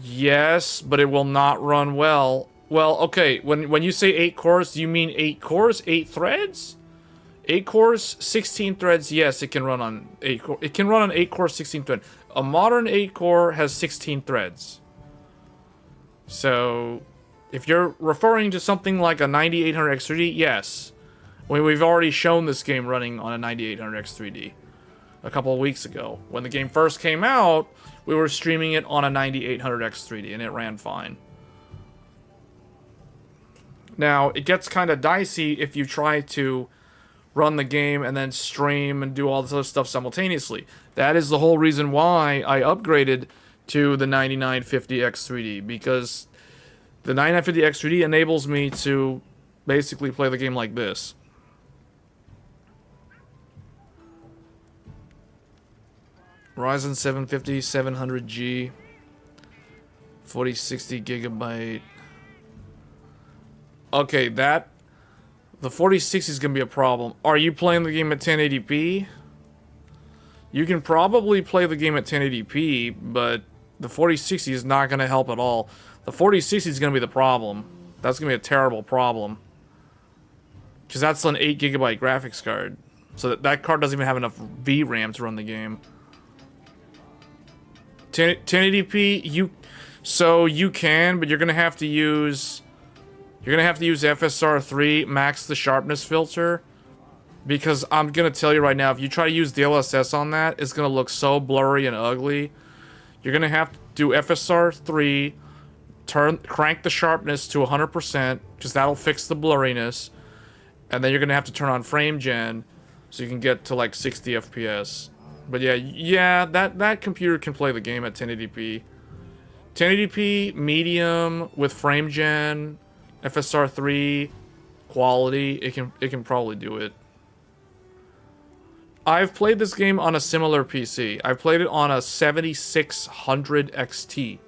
Yes, but it will not run well. Well, okay, when you say 8 cores, do you mean 8 cores? 8 threads? 8 cores, 16 threads, yes, it can run on 8 core. It can run on 8 core, 16 thread. A modern 8 core has 16 threads. So, if you're referring to something like a 9800X3D, yes. We've already shown this game running on a 9800X3D a couple of weeks ago. When the game first came out, we were streaming it on a 9800X3D, and it ran fine. Now, it gets kind of dicey if you try to run the game and then stream and do all this other stuff simultaneously. That is the whole reason why I upgraded to the 9950X3D, because the 9950X3D enables me to basically play the game like this. Ryzen 750, 700G, 4060 gigabyte. Okay, the 4060 is going to be a problem. Are you playing the game at 1080p? You can probably play the game at 1080p, but the 4060 is not going to help at all. The 4060 is going to be the problem. That's going to be a terrible problem. Because that's an 8 gigabyte graphics card. So that card doesn't even have enough VRAM to run the game. 1080p, you can, but you're going to have to use... You're going to have to use FSR3, max the sharpness filter. Because I'm going to tell you right now, if you try to use DLSS on that, it's going to look so blurry and ugly. You're going to have to do FSR3, crank the sharpness to 100%, because that'll fix the blurriness. And then you're going to have to turn on frame gen, so you can get to like 60 FPS. But yeah, that computer can play the game at 1080p. 1080p, medium, with frame gen, FSR3, quality, it can probably do it. I've played this game on a similar PC. I've played it on a 7600 XT.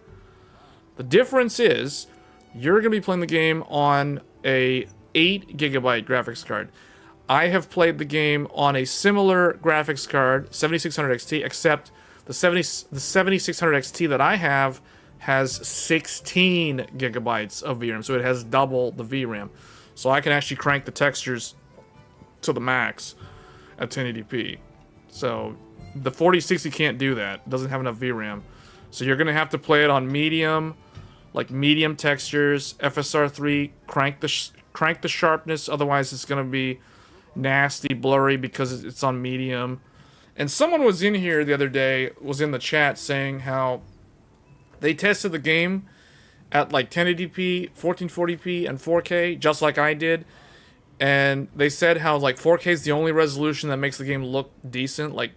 The difference is, you're going to be playing the game on a 8 gigabyte graphics card. I have played the game on a similar graphics card, 7600 XT, except the 7600 XT that I have has 16 gigabytes of VRAM, so it has double the VRAM. So I can actually crank the textures to the max at 1080p. So the 4060 can't do that. It doesn't have enough VRAM. So you're going to have to play it on medium, like medium textures, FSR3, crank the sharpness, otherwise it's going to be nasty, blurry because it's on medium. And someone was in here the other day, was in the chat saying how they tested the game at like 1080p, 1440p, and 4K, just like I did. And they said how like 4K is the only resolution that makes the game look decent. Like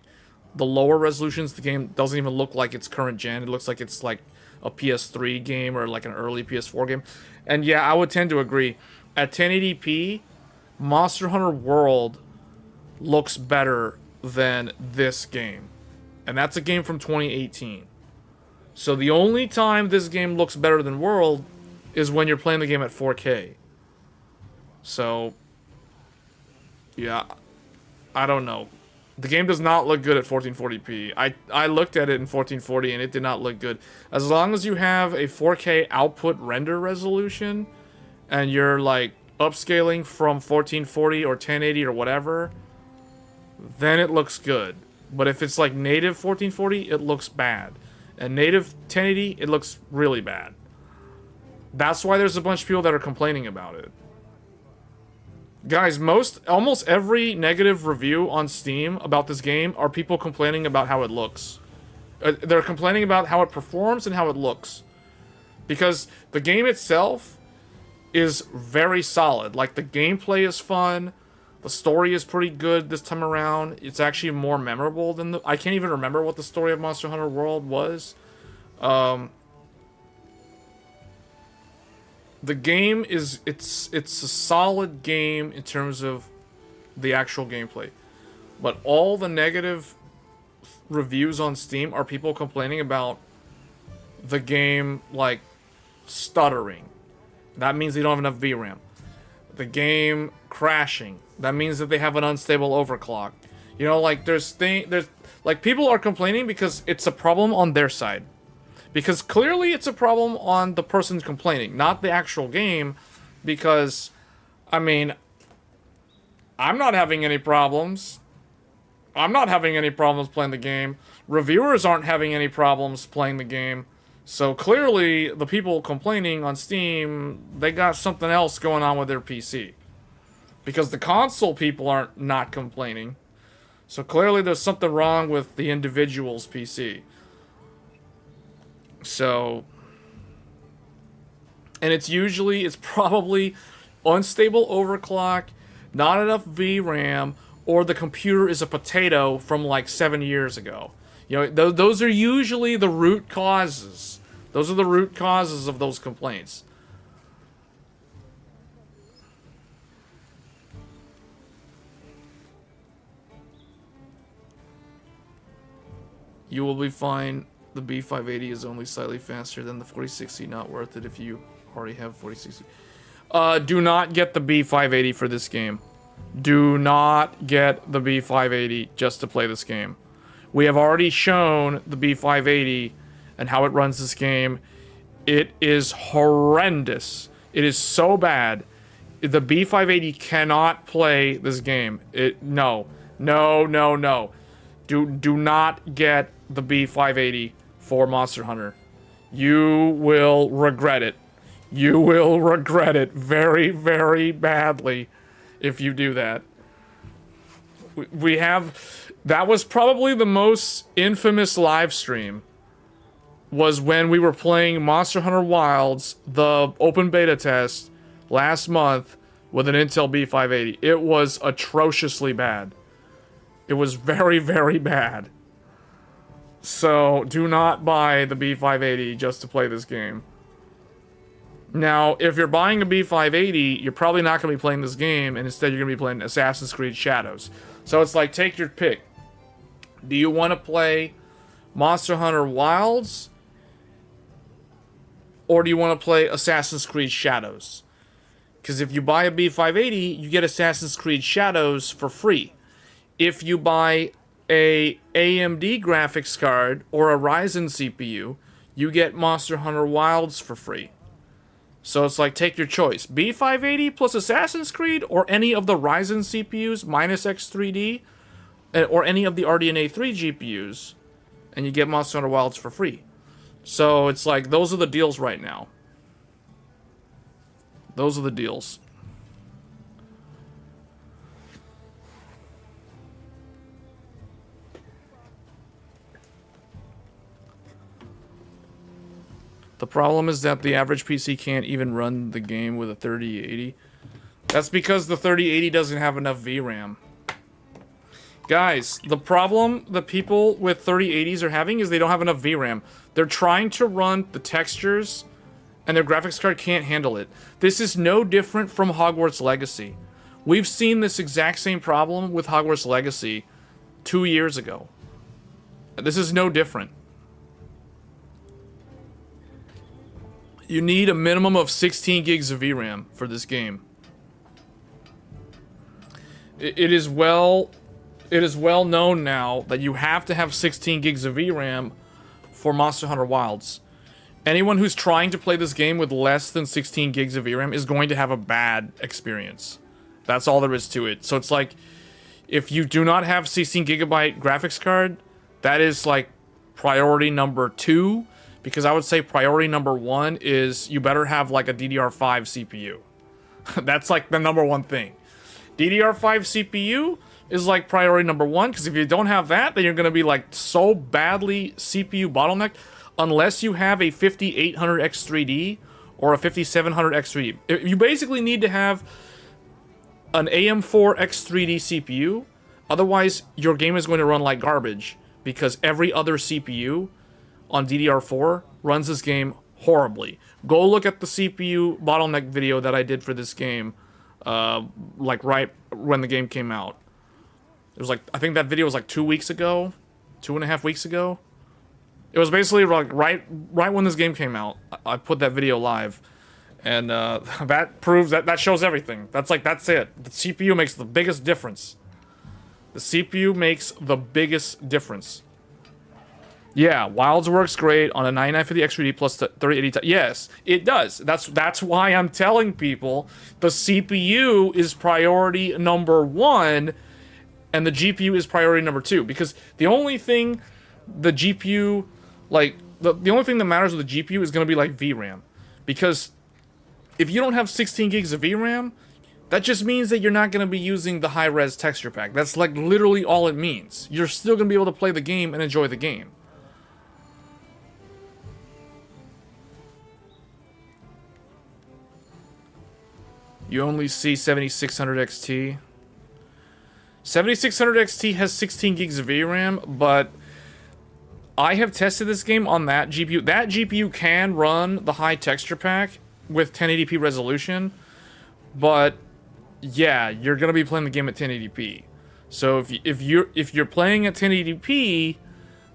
the lower resolutions, the game doesn't even look like it's current gen. It looks like it's like a PS3 game or like an early PS4 game. And yeah, I would tend to agree. At 1080p, Monster Hunter World looks better than this game. And that's a game from 2018. So the only time this game looks better than World is when you're playing the game at 4K. So, yeah, I don't know. The game does not look good at 1440p. I looked at it in 1440 and it did not look good. As long as you have a 4K output render resolution and you're like upscaling from 1440 or 1080 or whatever, then it looks good. But if it's like native 1440, it looks bad. And native 1080, it looks really bad. That's why there's a bunch of people that are complaining about it. Guys, almost every negative review on Steam about this game are people complaining about how it looks. They're complaining about how it performs and how it looks. Because the game itself is very solid. Like, the gameplay is fun. The story is pretty good this time around. It's actually more memorable than I can't even remember what the story of Monster Hunter World was. The game is it's a solid game in terms of the actual gameplay, but all the negative reviews on Steam are people complaining about the game like stuttering. That means they don't have enough VRAM. The game crashing. That means that they have an unstable overclock. You know, like there's like people are complaining because it's a problem on their side. Because clearly it's a problem on the person complaining, not the actual game. Because, I mean, I'm not having any problems. I'm not having any problems playing the game. Reviewers aren't having any problems playing the game. So clearly, the people complaining on Steam, they got something else going on with their PC. Because the console people aren't not complaining. So clearly there's something wrong with the individual's PC. So, and it's probably unstable overclock, not enough VRAM, or the computer is a potato from like 7 years ago. You know, those are usually the root causes. Those are the root causes of those complaints. You will be fine. The B580 is only slightly faster than the 4060. Not worth it if you already have 4060. Do not get the B580 for this game. Do not get the B580 just to play this game. We have already shown the B580 and how it runs this game. It is horrendous. It is so bad. The B580 cannot play this game. No. Do not get the B580 for Monster Hunter. You will regret it. You will regret it very, very badly if you do that. We have... That was probably the most infamous live stream. Was when we were playing Monster Hunter Wilds, the open beta test, last month with an Intel B580. It was atrociously bad. It was very, very bad. So, do not buy the B580 just to play this game. Now, if you're buying a B580, you're probably not going to be playing this game, and instead you're going to be playing Assassin's Creed Shadows. So it's like, take your pick. Do you want to play Monster Hunter Wilds? Or do you want to play Assassin's Creed Shadows? Because if you buy a B580, you get Assassin's Creed Shadows for free. If you buy a AMD graphics card or a Ryzen CPU, you get Monster Hunter Wilds for free. So it's like, take your choice. B580 plus Assassin's Creed, or any of the Ryzen CPUs minus X3D, or any of the RDNA 3 GPUs, and you get Monster Hunter Wilds for free. So it's like, those are the deals right now. Those are the deals. The problem is that the average PC can't even run the game with a 3080. That's because the 3080 doesn't have enough VRAM. Guys, the problem that people with 3080s are having is they don't have enough VRAM. They're trying to run the textures, and their graphics card can't handle it. This is no different from Hogwarts Legacy. We've seen this exact same problem with Hogwarts Legacy 2 years ago. This is no different. You need a minimum of 16 gigs of VRAM for this game. It is well known now that you have to have 16 gigs of VRAM for Monster Hunter Wilds. Anyone who's trying to play this game with less than 16 gigs of VRAM is going to have a bad experience. That's all there is to it. So it's like, if you do not have 16 gigabyte graphics card, that is like priority number 2. Because I would say priority number 1 is you better have like a DDR5 CPU. That's like the number 1 thing. DDR5 CPU is like priority number 1, because if you don't have that, then you're going to be like so badly CPU bottlenecked, unless you have a 5800X3D or a 5700X3D. You basically need to have an AM4 X3D CPU, otherwise your game is going to run like garbage, because every other CPU on DDR4 runs this game horribly. Go look at the CPU bottleneck video that I did for this game, like right when the game came out. It was like, I think that video was like 2 weeks ago, 2.5 weeks ago. It was basically like right when this game came out. I put that video live, and that proves that shows everything. That's it. The CPU makes the biggest difference. The CPU makes the biggest difference. Yeah, Wilds works great on a 9950 X3D plus 3080. Yes, it does. That's why I'm telling people the CPU is priority number 1, and the GPU is priority number 2. Because the only thing the GPU, like, the only thing that matters with the GPU is going to be, like, VRAM. Because if you don't have 16 gigs of VRAM, that just means that you're not going to be using the high-res texture pack. That's, like, literally all it means. You're still going to be able to play the game and enjoy the game. You only see 7600 XT. 7600 XT has 16 gigs of VRAM, but I have tested this game on that GPU. That GPU can run the high texture pack with 1080p resolution, but yeah, you're gonna be playing the game at 1080p. So if you're playing at 1080p,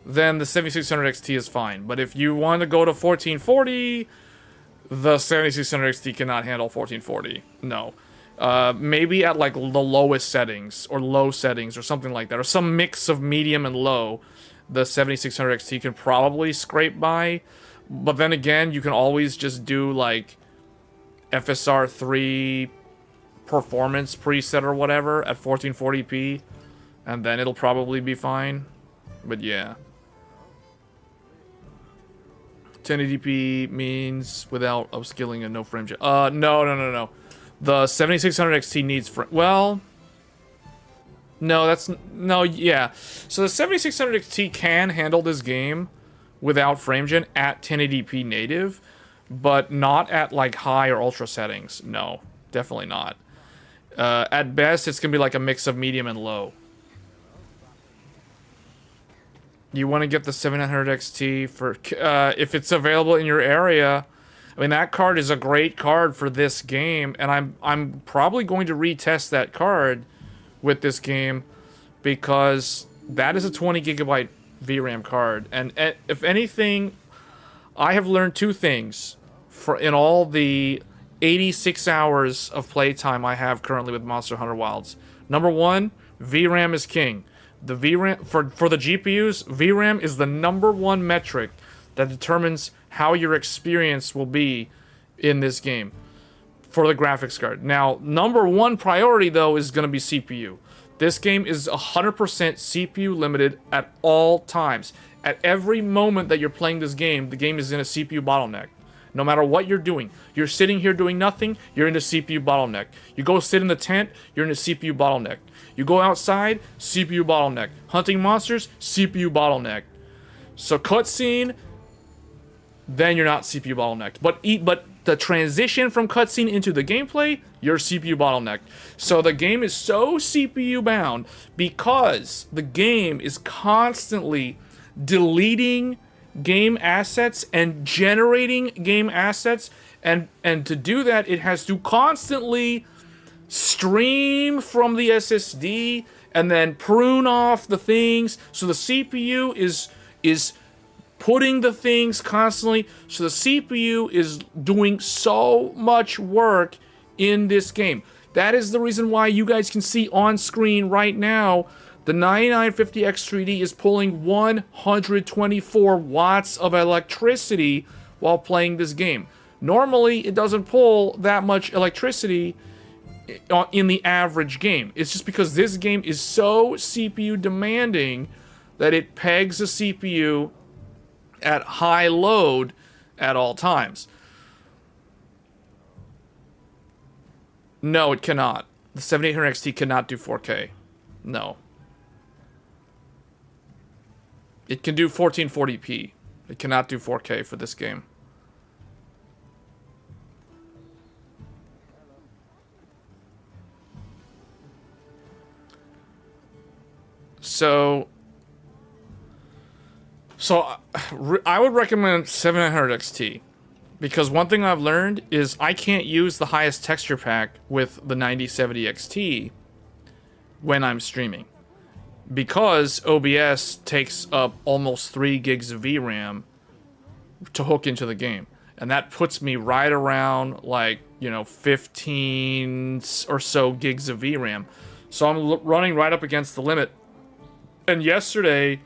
then the 7600 XT is fine. But if you want to go to 1440, the 7600 XT cannot handle 1440. No. Maybe at like the lowest settings or low settings or something like that, or some mix of medium and low, the 7600 XT can probably scrape by. But then again, you can always just do like FSR 3 performance preset or whatever at 1440p, and then it'll probably be fine. But yeah. 1080p means without upscaling and no frame rate. No. The 7600 XT needs well, no, yeah. So the 7600 XT can handle this game without frame gen at 1080p native, but not at like high or ultra settings. No, definitely not. At best, it's gonna be like a mix of medium and low. You want to get the 700 XT for if it's available in your area. I mean, that card is a great card for this game, and I'm probably going to retest that card with this game because that is a 20 gigabyte VRAM card. And if anything, I have learned 2 things in all the 86 hours of playtime I have currently with Monster Hunter Wilds. Number 1, VRAM is king. The VRAM for the GPUs, VRAM is the #1 metric that determines how your experience will be in this game for the graphics card. Now, #1 priority though is going to be CPU. This game is 100% CPU limited at all times. At every moment that you're playing this game, the game is in a CPU bottleneck. No matter what you're doing. You're sitting here doing nothing, you're in a CPU bottleneck. You go sit in the tent, you're in a CPU bottleneck. You go outside, CPU bottleneck. Hunting monsters, CPU bottleneck. So cutscene, then you're not CPU bottlenecked. But the transition from cutscene into the gameplay, you're CPU bottlenecked. So the game is so CPU bound because the game is constantly deleting game assets and generating game assets, and to do that it has to constantly stream from the SSD and then prune off the things. So the CPU is putting the things constantly. So the CPU is doing so much work in this game. That is the reason why you guys can see on screen right now the 9950 X3D is pulling 124 watts of electricity while playing this game. Normally, it doesn't pull that much electricity in the average game. It's just because this game is so CPU demanding that it pegs the CPU at high load at all times. No, it cannot. The 7800 XT cannot do 4K. No. It can do 1440p. It cannot do 4K for this game. So I would recommend 700 XT. Because one thing I've learned is I can't use the highest texture pack with the 9070 XT when I'm streaming. Because OBS takes up almost 3 gigs of VRAM to hook into the game. And that puts me right around, like, you know, 15 or so gigs of VRAM. So I'm running right up against the limit. And yesterday,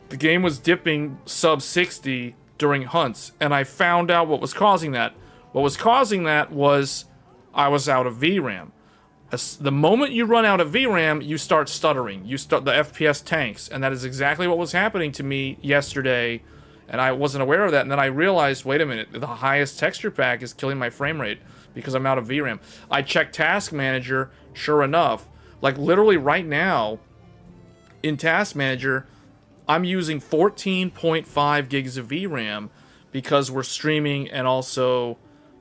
the game was dipping sub 60 during hunts. And I found out what was causing that. What was causing that was I was out of VRAM. The moment you run out of VRAM, you start stuttering. The FPS tanks. And that is exactly what was happening to me yesterday. And I wasn't aware of that. And then I realized, wait a minute, the highest texture pack is killing my frame rate because I'm out of VRAM. I checked Task Manager, sure enough. Like, literally right now, in Task Manager, I'm using 14.5 gigs of VRAM because we're streaming and also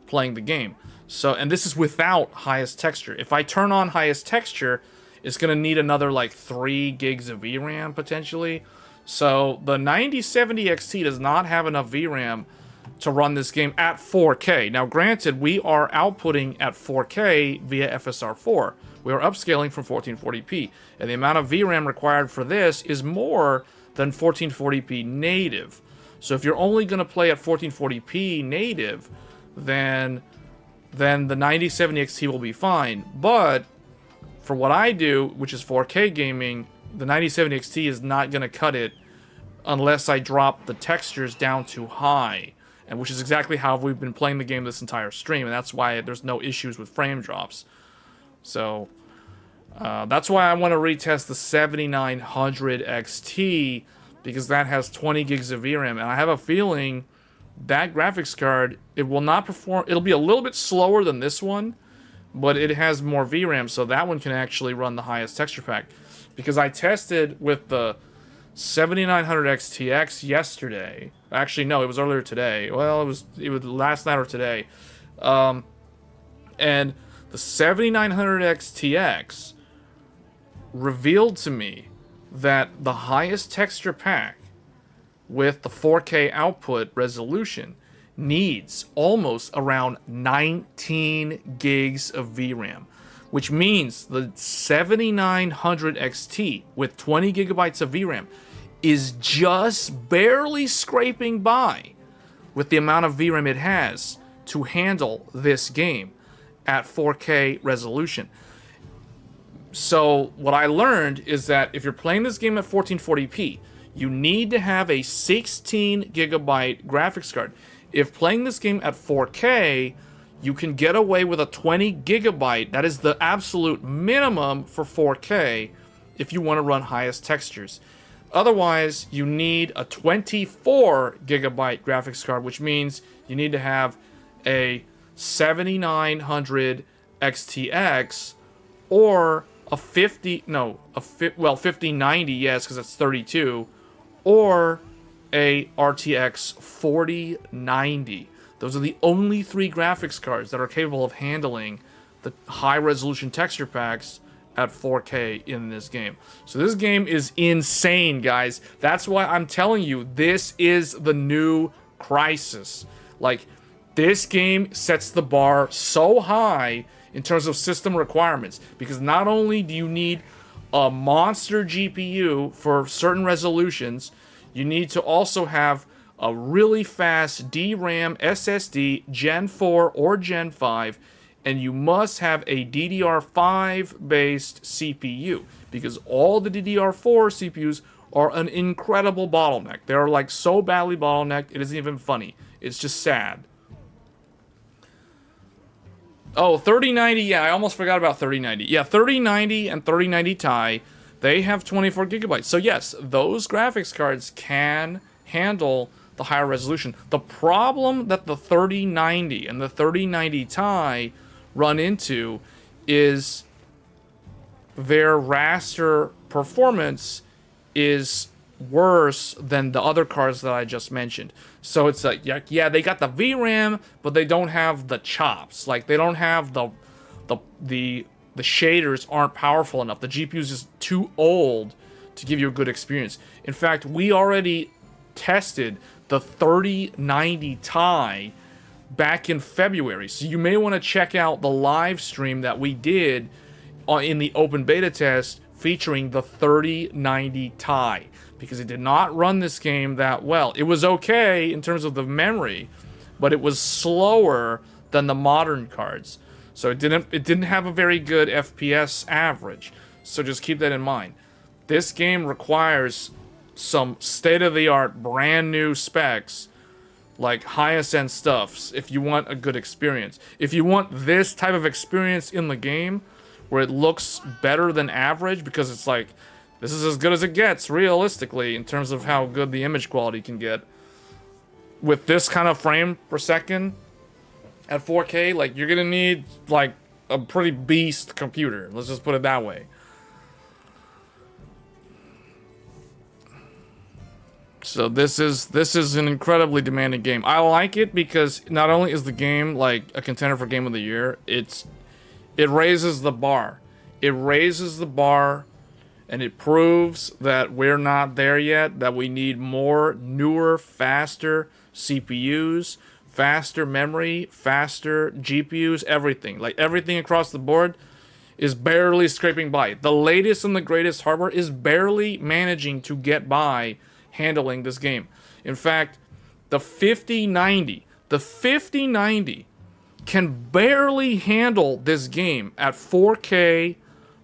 playing the game. So, and this is without highest texture. If I turn on highest texture, it's going to need another, like, 3 gigs of VRAM, potentially. So the 9070 XT does not have enough VRAM to run this game at 4K. Now granted, we are outputting at 4K via FSR4. We are upscaling from 1440p. And the amount of VRAM required for this is more than 1440p native. So if you're only going to play at 1440p native, then the 9070 XT will be fine. But for what I do, which is 4K gaming, the 9070 XT is not going to cut it unless I drop the textures down too high, and which is exactly how we've been playing the game this entire stream, and that's why there's no issues with frame drops. So that's why I want to retest the 7900 XT, because that has 20 gigs of VRAM, and I have a feeling that graphics card, it will not perform. It'll be a little bit slower than this one, but it has more VRAM, so that one can actually run the highest texture pack. Because I tested with the 7900 XTX yesterday. Actually, no, it was earlier today. Well, it was last night or today. And the 7900 XTX revealed to me that the highest texture pack with the 4K output resolution needs almost around 19 gigs of VRAM. Which means the 7900 XT with 20 gigabytes of VRAM is just barely scraping by with the amount of VRAM it has to handle this game at 4K resolution. So what I learned is that if you're playing this game at 1440p, you need to have a 16 gigabyte graphics card. If playing this game at 4K, you can get away with a 20 gigabyte. That is the absolute minimum for 4K if you want to run highest textures. Otherwise, you need a 24 gigabyte graphics card, which means you need to have a 7900 XTX or a 5090, yes, because it's 32, or a RTX 4090. Those are the only 3 graphics cards that are capable of handling the high-resolution texture packs at 4K in this game. So this game is insane, guys. That's why I'm telling you, this is the new Crysis. Like, this game sets the bar so high in terms of system requirements, because not only do you need a monster GPU for certain resolutions, you need to also have a really fast DRAM SSD Gen 4 or Gen 5, and you must have a DDR5 based CPU, because all the DDR4 CPUs are an incredible bottleneck. They're like so badly bottlenecked, it isn't even funny. It's just sad. Oh, 3090, yeah, I almost forgot about 3090. Yeah, 3090 and 3090 Ti, they have 24 gigabytes. So yes, those graphics cards can handle the higher resolution. The problem that the 3090 and the 3090 Ti run into is their raster performance is worse than the other cards that I just mentioned. So it's like, yeah, they got the VRAM, but they don't have the chops. Like, they don't have the shaders aren't powerful enough. The GPU is just too old to give you a good experience. In fact, we already tested the 3090 Ti back in February. So you may want to check out the live stream that we did in the open beta test featuring the 3090 Ti, because it did not run this game that well. It was okay in terms of the memory, but it was slower than the modern cards. So it didn't have a very good FPS average. So just keep that in mind. This game requires some state-of-the-art, brand new specs, like highest end stuff, if you want a good experience. If you want this type of experience in the game, where it looks better than average, because it's like, this is as good as it gets, realistically, in terms of how good the image quality can get. With this kind of frame per second at 4K, like, you're gonna need, like, a pretty beast computer. Let's just put it that way. So this is an incredibly demanding game. I like it because not only is the game like a contender for Game of the Year, it raises the bar. It raises the bar, and it proves that we're not there yet, that we need more, newer, faster CPUs, faster memory, faster GPUs, everything. Like, everything across the board is barely scraping by. The latest and the greatest hardware is barely managing to get by handling this game. In fact, the 5090 can barely handle this game at 4K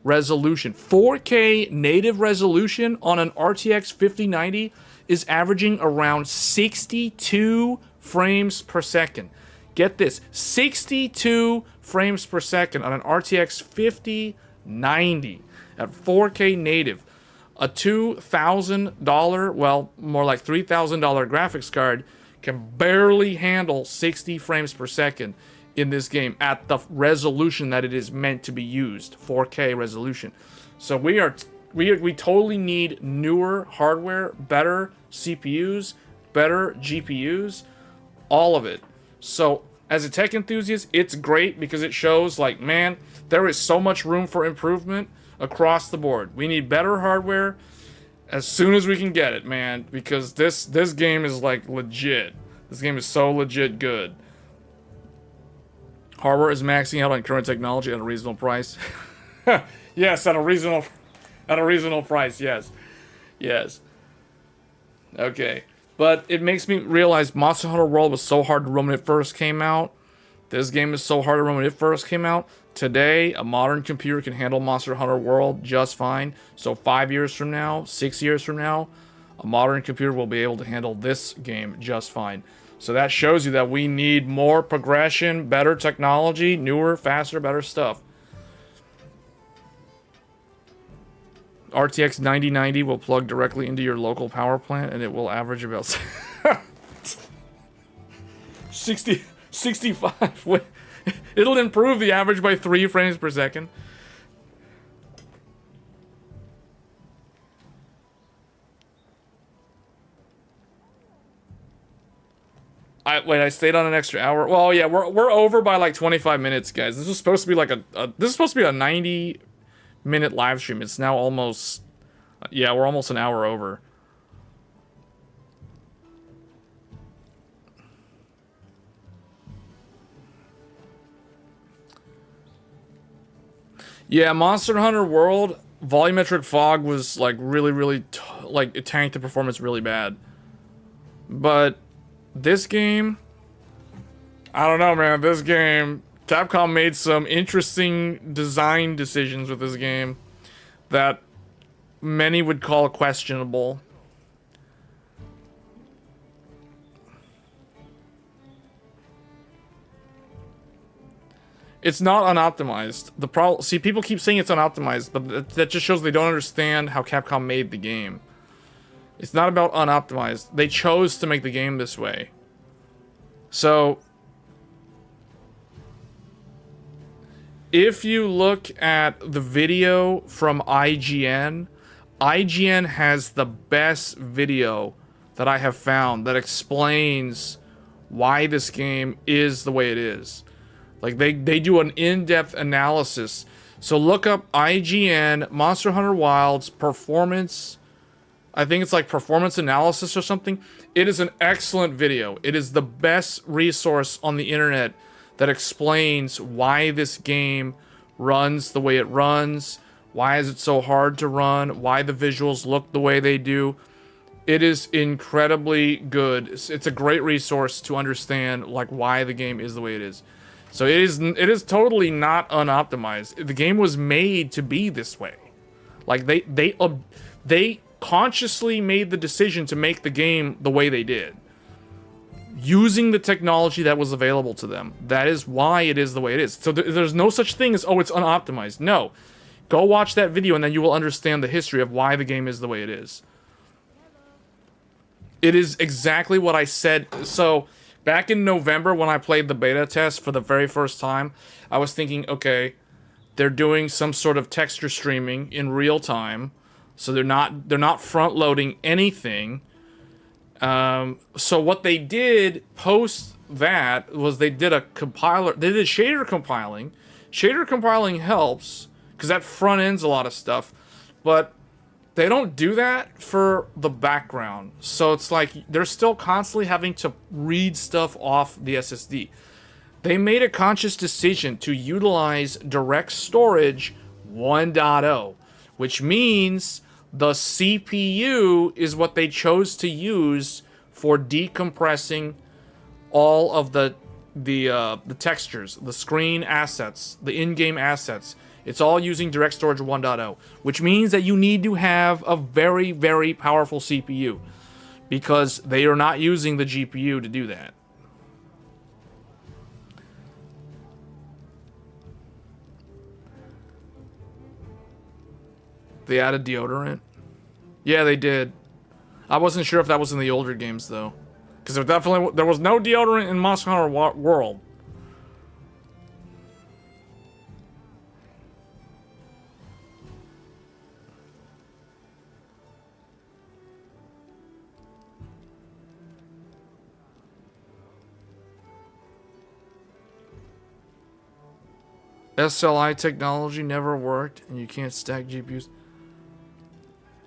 resolution. 4K native resolution on an RTX 5090 is averaging around 62 frames per second. Get this, 62 frames per second on an RTX 5090 at 4K native. A $2,000, well, more like $3,000 graphics card can barely handle 60 frames per second in this game at the resolution that it is meant to be used, 4K resolution. So we totally need newer hardware, better CPUs, better GPUs, all of it. So as a tech enthusiast, it's great because it shows, like, man, there is so much room for improvement across the board. We need better hardware as soon as we can get it, man, because this game is, like, legit. This game is so legit good. Hardware is maxing out on current technology at a reasonable price. Yes, at a reasonable price. Yes. Okay. But it makes me realize Monster Hunter World was so hard to run when it first came out. This game is so hard to run when it first came out. Today, a modern computer can handle Monster Hunter World just fine. So 5 years from now, 6 years from now, a modern computer will be able to handle this game just fine. So that shows you that we need more progression, better technology, newer, faster, better stuff. RTX 9090 will plug directly into your local power plant, and it will average about 65. It'll improve the average by 3 frames per second. I stayed on an extra hour. Well, yeah, we're over by like 25 minutes, guys. This was supposed to be like a 90-minute live stream. It's now almost, yeah, we're almost an hour over. Yeah, Monster Hunter World volumetric fog was like really like it tanked the performance really bad. But this game, I don't know, man. This game, Capcom made some interesting design decisions with this game that many would call questionable. It's not unoptimized. The problem, see, people keep saying it's unoptimized, but that just shows they don't understand how Capcom made the game. It's not about unoptimized. They chose to make the game this way. So, if you look at the video from IGN, IGN has the best video that I have found that explains why this game is the way it is. Like, they do an in-depth analysis. So look up IGN Monster Hunter Wilds performance I think it's like performance analysis or something. It is an excellent video. It is the best resource on the internet that explains why this game runs the way it runs, why is it so hard to run, why the visuals look the way they do. It is incredibly good. It's a great resource to understand like why the game is the way it is. So it is totally not unoptimized. The game was made to be this way. Like they consciously made the decision to make the game the way they did, using the technology that was available to them. That is why it is the way it is. So there's no such thing as, oh, it's unoptimized. No. Go watch that video and then you will understand the history of why the game is the way it is. It is exactly what I said. So back in November when I played the beta test for the very first time, I was thinking, okay, they're doing some sort of texture streaming in real time. So they're not front loading anything. So what they did post that was they did a compiler. They did shader compiling. Shader compiling helps because that front ends a lot of stuff, but they don't do that for the background. So it's like they're still constantly having to read stuff off the SSD. They made a conscious decision to utilize direct storage 1.0, which means the CPU is what they chose to use for decompressing all of the textures, the screen assets, the in-game assets. It's all using direct storage 1.0, which means that you need to have a very, very powerful CPU because they are not using the GPU to do that. They added deodorant? Yeah, they did. I wasn't sure if that was in the older games, though. Because there was no deodorant in Monster Hunter World. SLI technology never worked, and you can't stack GPUs.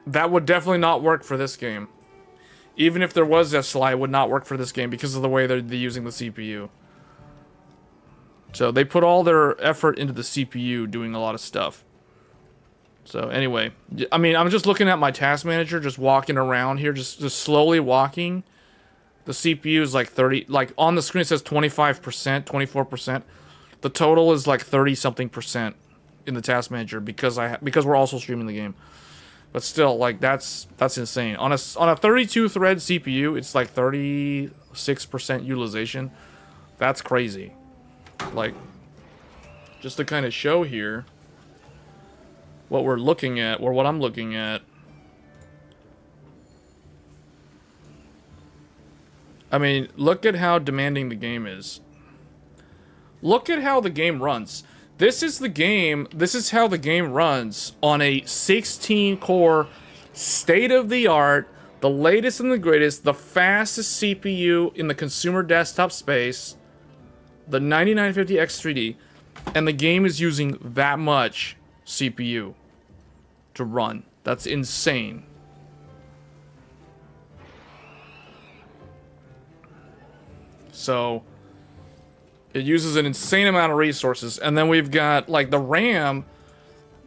That would definitely not work for this game. Even if there was SLI, it would not work for this game because of the way they're using the CPU. So they put all their effort into the CPU doing a lot of stuff. So anyway, I mean, I'm just looking at my task manager, just walking around here, just slowly walking. The CPU is like 30, like on the screen it says 25%, 24%. The total is like 30-something% in the task manager because we're also streaming the game. But still, like that's insane. On a 32-thread CPU, it's like 36% utilization. That's crazy. Like, just to kind of show here what we're looking at, or what I'm looking at. I mean, look at how demanding the game is. Look at how the game runs. This is the game, this is how the game runs on a 16-core, state-of-the-art, the latest and the greatest, the fastest CPU in the consumer desktop space, the 9950X3D, and the game is using that much CPU to run. That's insane. So it uses an insane amount of resources. And then we've got, like, the RAM.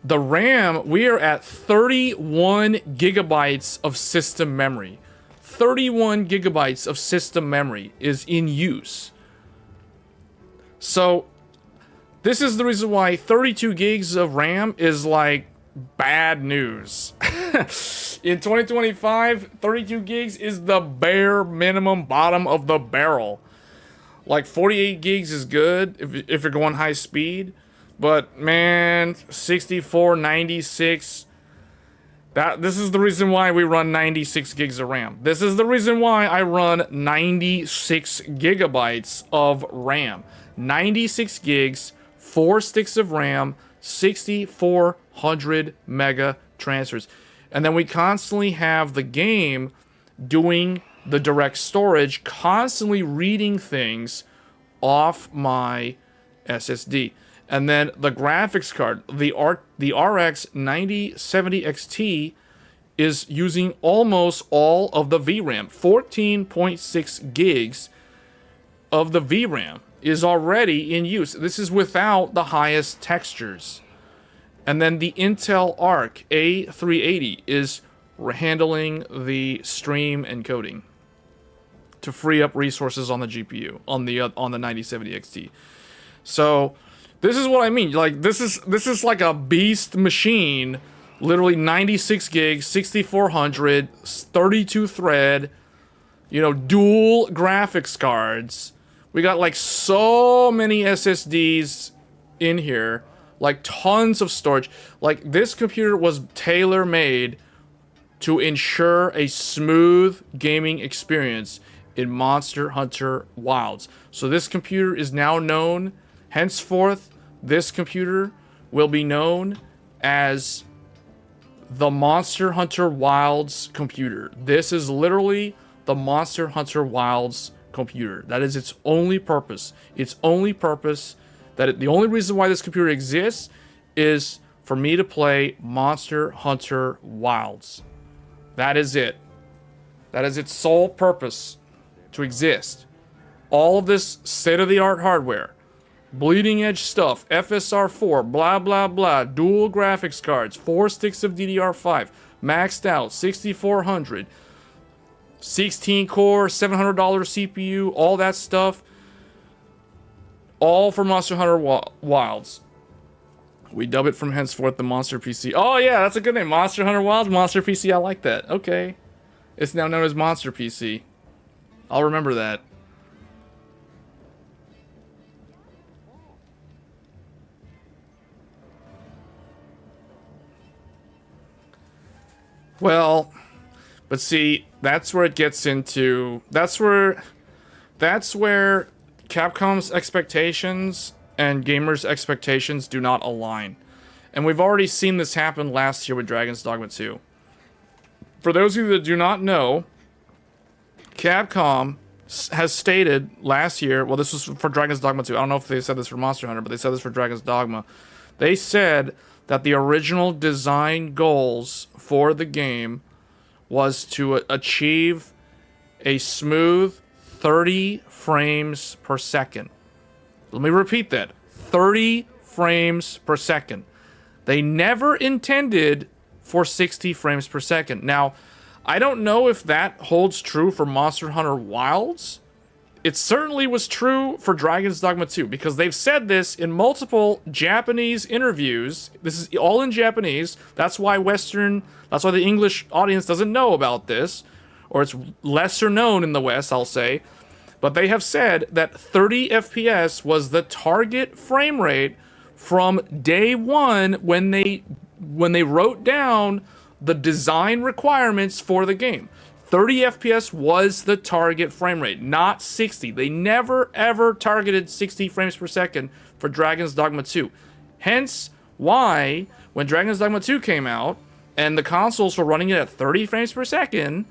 The RAM, we are at 31 gigabytes of system memory. 31 gigabytes of system memory is in use. So, this is the reason why 32 gigs of RAM is, like, bad news. In 2025, 32 gigs is the bare minimum bottom of the barrel. Like 48 gigs is good if you're going high speed, but man, 64, 96. This is the reason why we run 96 gigs of RAM. This is the reason why I run 96 gigabytes of RAM. 96 gigs, 4 sticks of RAM, 6,400 mega transfers. And then we constantly have the game doing the direct storage, constantly reading things off my SSD. And then the graphics card, the RX 9070 XT, is using almost all of the VRAM. 14.6 gigs of the VRAM is already in use. This is without the highest textures. And then the Intel Arc A380 is handling the stream encoding to free up resources on the GPU on the 9070 XT. So this is what I mean. Like this is like a beast machine. Literally 96 gigs, 6400, 32 thread, you know, dual graphics cards. We got like so many SSDs in here, like tons of storage. Like this computer was tailor-made to ensure a smooth gaming experience in Monster Hunter Wilds. So this computer is now known, henceforth, this computer will be known as the Monster Hunter Wilds computer. This is literally the Monster Hunter Wilds computer. That is its only purpose. Its only purpose, the only reason why this computer exists is for me to play Monster Hunter Wilds. That is it. That is its sole purpose to exist. All of this state-of-the-art hardware, bleeding edge stuff, FSR4, blah blah blah, dual graphics cards, 4 sticks of DDR5, maxed out, 6400, 16 core, $700 CPU, all that stuff, all for Monster Hunter Wilds. We dub it from henceforth the Monster PC. Oh yeah, that's a good name, Monster Hunter Wilds, Monster PC, I like that. Okay. It's now known as Monster PC. I'll remember that. Well, but see, that's where it gets into, that's where Capcom's expectations and gamers' expectations do not align. And we've already seen this happen last year with Dragon's Dogma 2. For those of you that do not know, Capcom has stated last year, well, this was for Dragon's Dogma 2. I don't know if they said this for Monster Hunter, but they said this for Dragon's Dogma. They said that the original design goals for the game was to achieve a smooth 30 frames per second. Let me repeat that. 30 frames per second. They never intended for 60 frames per second. Now, I don't know if that holds true for Monster Hunter Wilds. It certainly was true for Dragon's Dogma 2, because they've said this in multiple Japanese interviews. This is all in Japanese. That's why the English audience doesn't know about this, or it's lesser known in the West, I'll say. But they have said that 30 FPS was the target frame rate from day one when they wrote down the design requirements for the game. 30 FPS was the target frame rate, not 60. They never ever targeted 60 frames per second for Dragon's Dogma 2. Hence why when Dragon's Dogma 2 came out and the consoles were running it at 30 frames per second,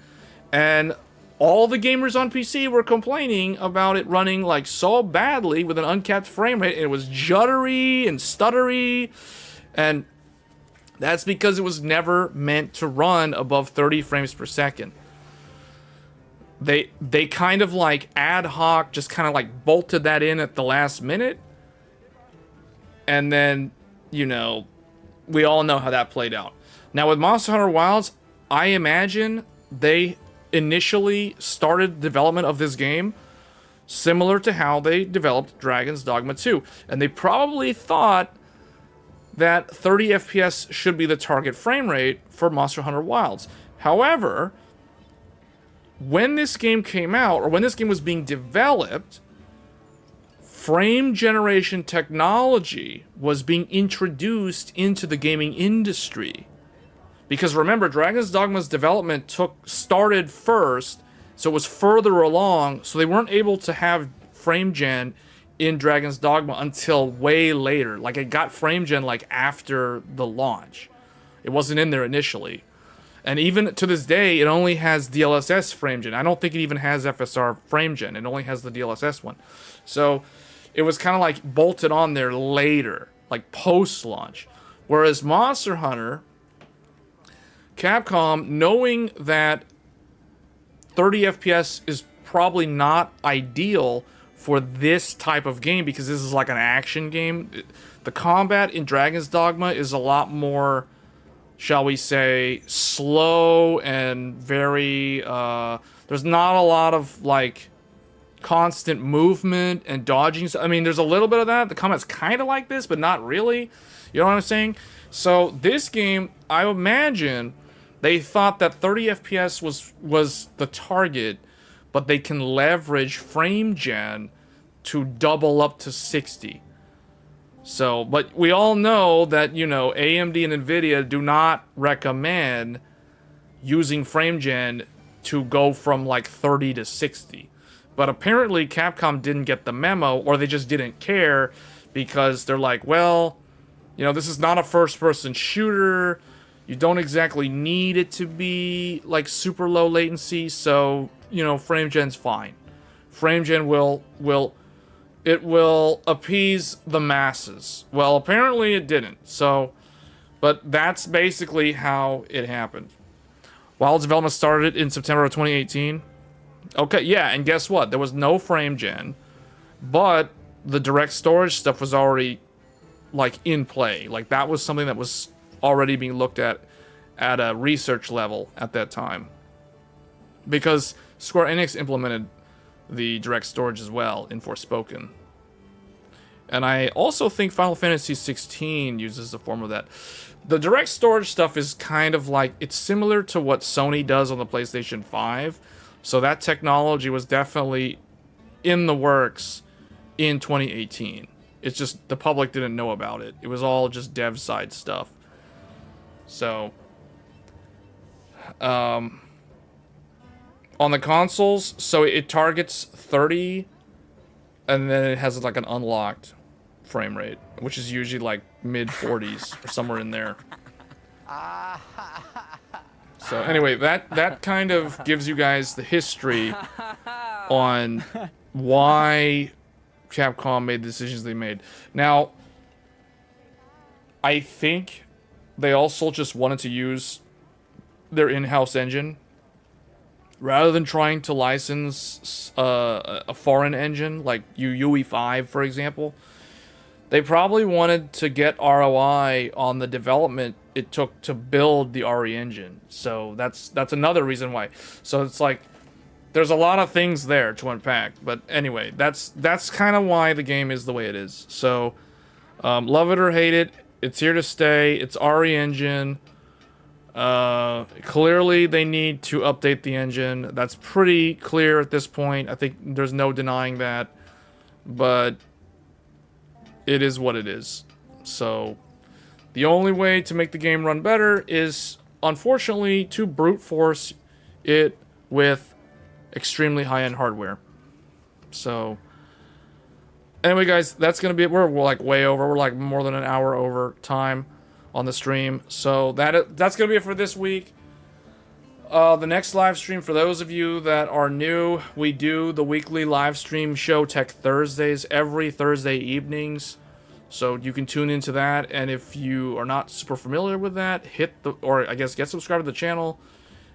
and all the gamers on PC were complaining about it running like so badly with an uncapped frame rate. It was juddery and stuttery, and that's because it was never meant to run above 30 frames per second. They kind of like ad hoc just kind of like bolted that in at the last minute. And then, you know, we all know how that played out. Now with Monster Hunter Wilds, I imagine they initially started development of this game similar to how they developed Dragon's Dogma 2. And they probably thought that 30 FPS should be the target frame rate for Monster Hunter Wilds. However, when this game came out, or when this game was being developed, frame generation technology was being introduced into the gaming industry. Because remember, Dragon's Dogma's development started first, so it was further along, so they weren't able to have frame gen in Dragon's Dogma until way later. Like, it got frame gen like after the launch. It wasn't in there initially. And even to this day, it only has DLSS frame gen. I don't think it even has FSR frame gen. It only has the DLSS one. So it was kind of like bolted on there later, like post-launch. Whereas Monster Hunter Capcom, knowing that 30 FPS is probably not ideal for this type of game because this is like an action game. The combat in Dragon's Dogma is a lot more, shall we say, slow and very, there's not a lot of, like, constant movement and dodging. I mean, there's a little bit of that. The combat's kind of like this, but not really. You know what I'm saying? So this game, I imagine they thought that 30 FPS was the target, but they can leverage frame gen to double up to 60. So, but we all know that, you know, AMD and NVIDIA do not recommend using frame gen to go from like 30 to 60. But apparently Capcom didn't get the memo, or they just didn't care, because they're like, well, you know, this is not a first-person shooter. You don't exactly need it to be like super low latency, so, you know, frame gen's fine. Frame gen will appease the masses. Well, apparently it didn't. So, but that's basically how it happened. While development started in September of 2018. Okay, yeah, and guess what? There was no frame gen, but the direct storage stuff was already, like, in play. Like, that was something that was already being looked at a research level at that time. Because Square Enix implemented the direct storage as well in Forspoken. And I also think Final Fantasy 16 uses a form of that. The direct storage stuff is kind of like, it's similar to what Sony does on the PlayStation 5. So that technology was definitely in the works in 2018. It's just the public didn't know about it. It was all just dev side stuff. So, on the consoles, so it targets 30, and then it has like an unlocked frame rate, which is usually like mid 40s or somewhere in there. So anyway, that kind of gives you guys the history on why Capcom made the decisions they made. Now, I think they also just wanted to use their in-house engine rather than trying to license a foreign engine like UE5, for example. They probably wanted to get ROI on the development it took to build the RE engine. So that's another reason why. So it's like, there's a lot of things there to unpack. But anyway, that's kind of why the game is the way it is. So, love it or hate it, it's here to stay. It's RE engine. Clearly they need to update the engine. That's pretty clear at this point. I think there's no denying that. But it is what it is. So the only way to make the game run better is, unfortunately, to brute force it with extremely high-end hardware. So anyway, guys, that's gonna be it. We're like way over. We're like more than an hour over time on the stream. So that's gonna be it for this week. The next live stream, for those of you that are new, we do the weekly live stream show Tech Thursdays every Thursday evenings. So you can tune into that, and if you are not super familiar with that, get subscribed to the channel.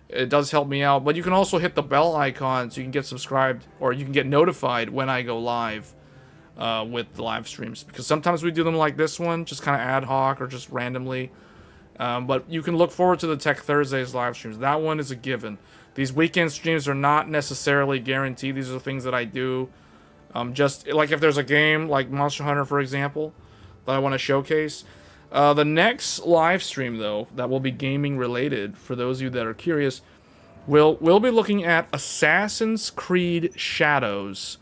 It does help me out, but you can also hit the bell icon so you can get subscribed, or you can get notified when I go live with the live streams. Because sometimes we do them like this one, just kind of ad hoc or just randomly. But you can look forward to the Tech Thursdays live streams. That one is a given. These weekend streams are not necessarily guaranteed. These are things that I do. Just like if there's a game like Monster Hunter, for example, that I want to showcase. The next live stream, though, that will be gaming related, for those of you that are curious, we'll be looking at Assassin's Creed Shadows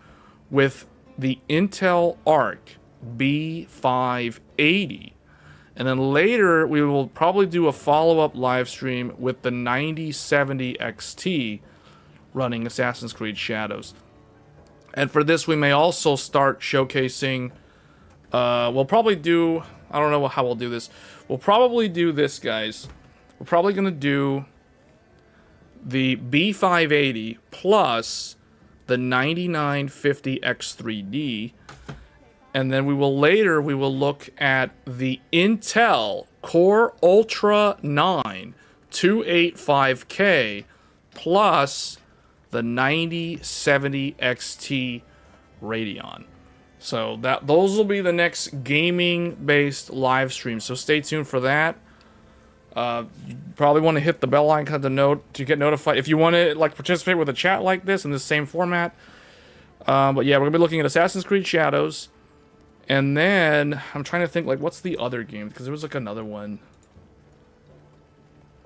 with the Intel Arc B580. And then later, we will probably do a follow-up live stream with the 9070 XT running Assassin's Creed Shadows. And for this, we may also start showcasing, we'll probably do, I don't know how we'll do this. We'll probably do this, guys. We're probably going to do the B580 plus the 9950 X3D. And then we will look at the Intel Core Ultra 9 285K plus the 9070 XT Radeon. So those will be the next gaming-based live stream. So stay tuned for that. You probably want to hit the bell icon to get notified if you want to like participate with a chat like this in the same format. But yeah, we're gonna be looking at Assassin's Creed Shadows, and then I'm trying to think like what's the other game, because there was like another one.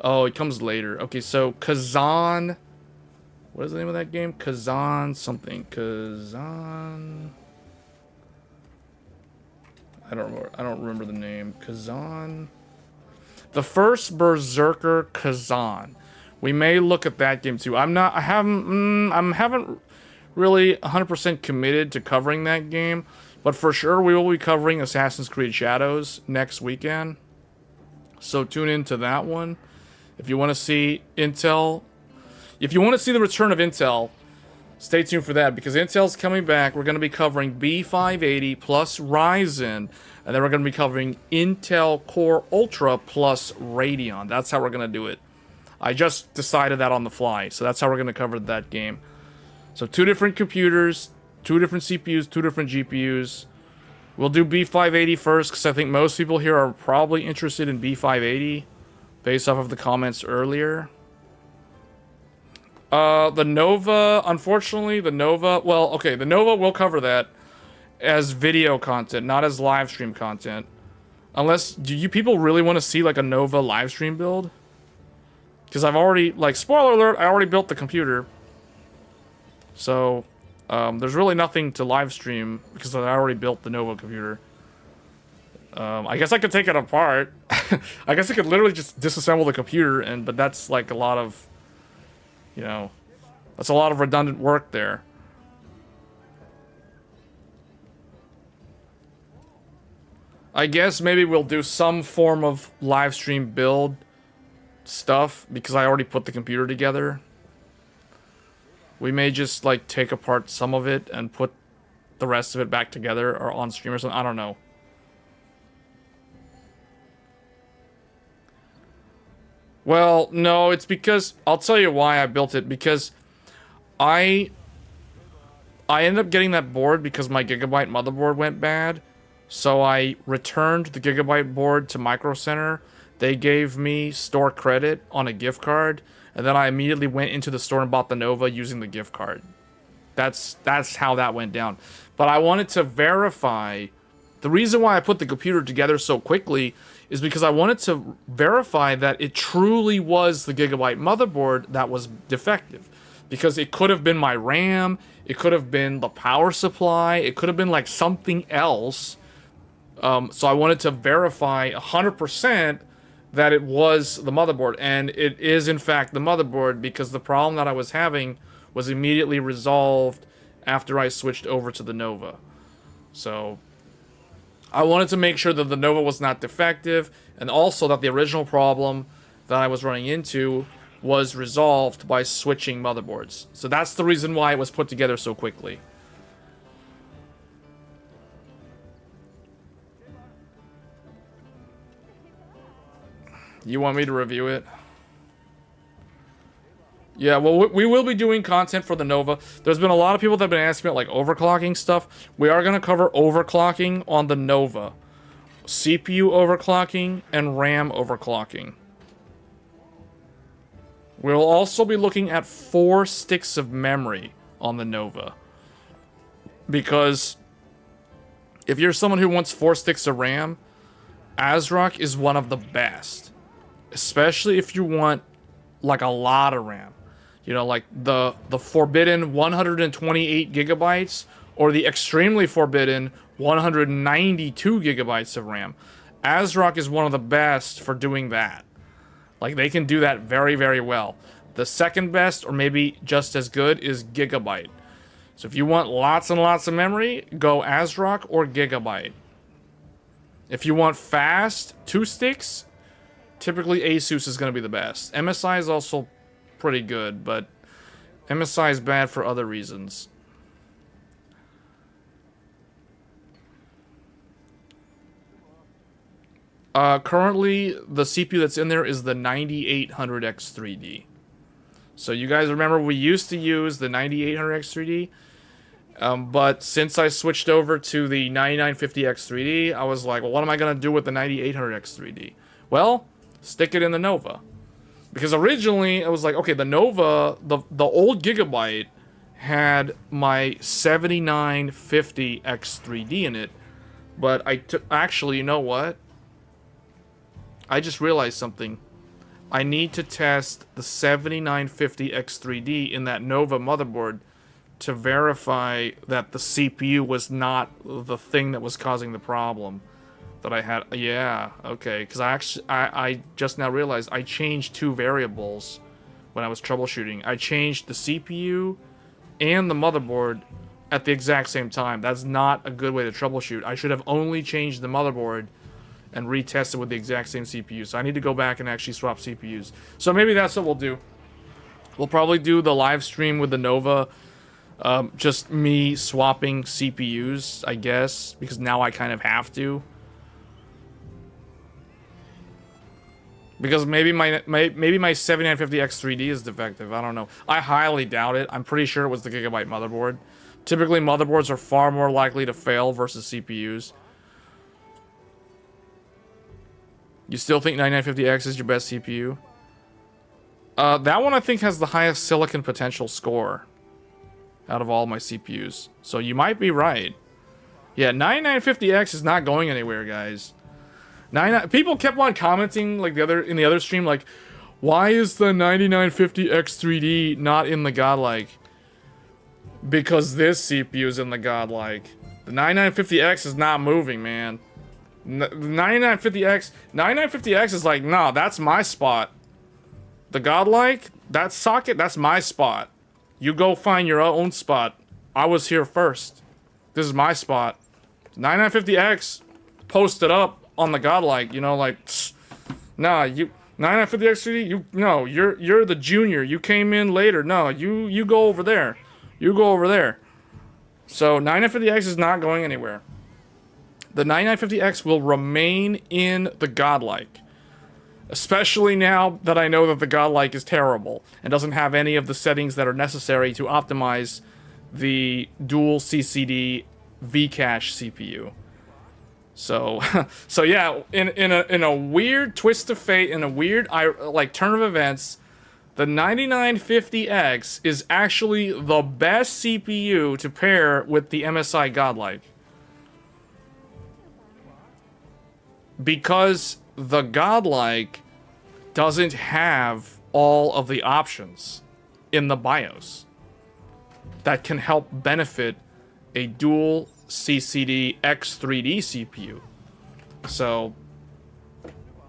Oh, it comes later. Okay, so Kazan. What is the name of that game? Kazan something. Kazan. I don't remember the name. Kazan. The first Berserker Kazan. We may look at that game too. I haven't really 100% committed to covering that game, but for sure we will be covering Assassin's Creed Shadows next weekend. So tune into that one. If you want to see Intel, if you want to see the return of Intel, stay tuned for that, because Intel's coming back. We're going to be covering B580 plus Ryzen, and then we're going to be covering Intel Core Ultra plus Radeon. That's how we're going to do it. I just decided that on the fly, so that's how we're going to cover that game. So 2 different computers, 2 different CPUs, 2 different GPUs. We'll do B580 first, because I think most people here are probably interested in B580, based off of the comments earlier. The Nova, unfortunately, the Nova, well, okay, the Nova, we'll cover that as video content, not as live stream content. Unless, do you people really want to see, like, a Nova live stream build? Because I've already, like, spoiler alert, I already built the computer. So, there's really nothing to live stream, because I already built the Nova computer. I guess I could take it apart. I guess I could literally just disassemble the computer, but that's, like, a lot of... You know, that's a lot of redundant work there. I guess maybe we'll do some form of live stream build stuff, because I already put the computer together. We may just, like, take apart some of it and put the rest of it back together or on stream or something. I don't know. Well, no, it's because... I'll tell you why I built it. Because I ended up getting that board because my Gigabyte motherboard went bad. So I returned the Gigabyte board to Micro Center. They gave me store credit on a gift card. And then I immediately went into the store and bought the Nova using the gift card. That's how that went down. But I wanted to verify... The reason why I put the computer together so quickly is because I wanted to verify that it truly was the Gigabyte motherboard that was defective. Because it could have been my RAM, it could have been the power supply, it could have been like something else. So I wanted to verify 100% that it was the motherboard. And it is in fact the motherboard, because the problem that I was having was immediately resolved after I switched over to the Nova. So... I wanted to make sure that the Nova was not defective, and also that the original problem that I was running into was resolved by switching motherboards. So that's the reason why it was put together so quickly. You want me to review it? Yeah, well, we will be doing content for the Nova. There's been a lot of people that have been asking about, like, overclocking stuff. We are going to cover overclocking on the Nova. CPU overclocking and RAM overclocking. We'll also be looking at 4 sticks of memory on the Nova. Because if you're someone who wants 4 sticks of RAM, ASRock is one of the best. Especially if you want, like, a lot of RAM. You know, like the forbidden 128 gigabytes or the extremely forbidden 192 gigabytes of RAM. ASRock is one of the best for doing that. Like, they can do that very, very well. The second best, or maybe just as good, is Gigabyte. So if you want lots and lots of memory, go ASRock or Gigabyte. If you want fast 2 sticks, typically Asus is going to be the best. MSI is also pretty good, but MSI is bad for other reasons. Currently, the CPU that's in there is the 9800X3D. So you guys remember we used to use the 9800X3D, but since I switched over to the 9950X3D, I was like, well, what am I going to do with the 9800X3D? Well, stick it in the Nova. Because originally, it was like, okay, the Nova, the old Gigabyte had my 7950X3D in it, but actually, you know what? I just realized something. I need to test the 7950X3D in that Nova motherboard to verify that the CPU was not the thing that was causing the problem that I had. Yeah, okay, because I just now realized I changed two variables when I was troubleshooting. I changed the CPU and the motherboard at the exact same time. That's not a good way to troubleshoot. I should have only changed the motherboard and retest it with the exact same CPU. So I need to go back and actually swap CPUs. So maybe that's what we'll do. We'll probably do the live stream with the Nova. Just me swapping CPUs, I guess. Because now I kind of have to. Because maybe my 7950X3D is defective. I don't know. I highly doubt it. I'm pretty sure it was the Gigabyte motherboard. Typically, motherboards are far more likely to fail versus CPUs. You still think 9950X is your best CPU? That one I think has the highest silicon potential score out of all my CPUs. So you might be right. Yeah, 9950X is not going anywhere, guys. People kept on commenting like in the other stream, like, why is the 9950X3D not in the godlike? Because this CPU is in the godlike. The 9950X is not moving, man. 9950X is like, no, that's my spot. The godlike, that socket, that's my spot. You go find your own spot. I was here first. This is my spot. 9950X posted up on the godlike, you know, like, nah, you 9950X3D, you're the junior. You came in later. No, you go over there. You go over there. So 9950X is not going anywhere. The 9950X will remain in the godlike. Especially now that I know that the godlike is terrible and doesn't have any of the settings that are necessary to optimize the dual CCD Vcache CPU. So, yeah, in a weird twist of fate, in a weird turn of events, the 9950X is actually the best CPU to pair with the MSI godlike. Because the godlike doesn't have all of the options in the BIOS that can help benefit a dual CCD X3D CPU. So,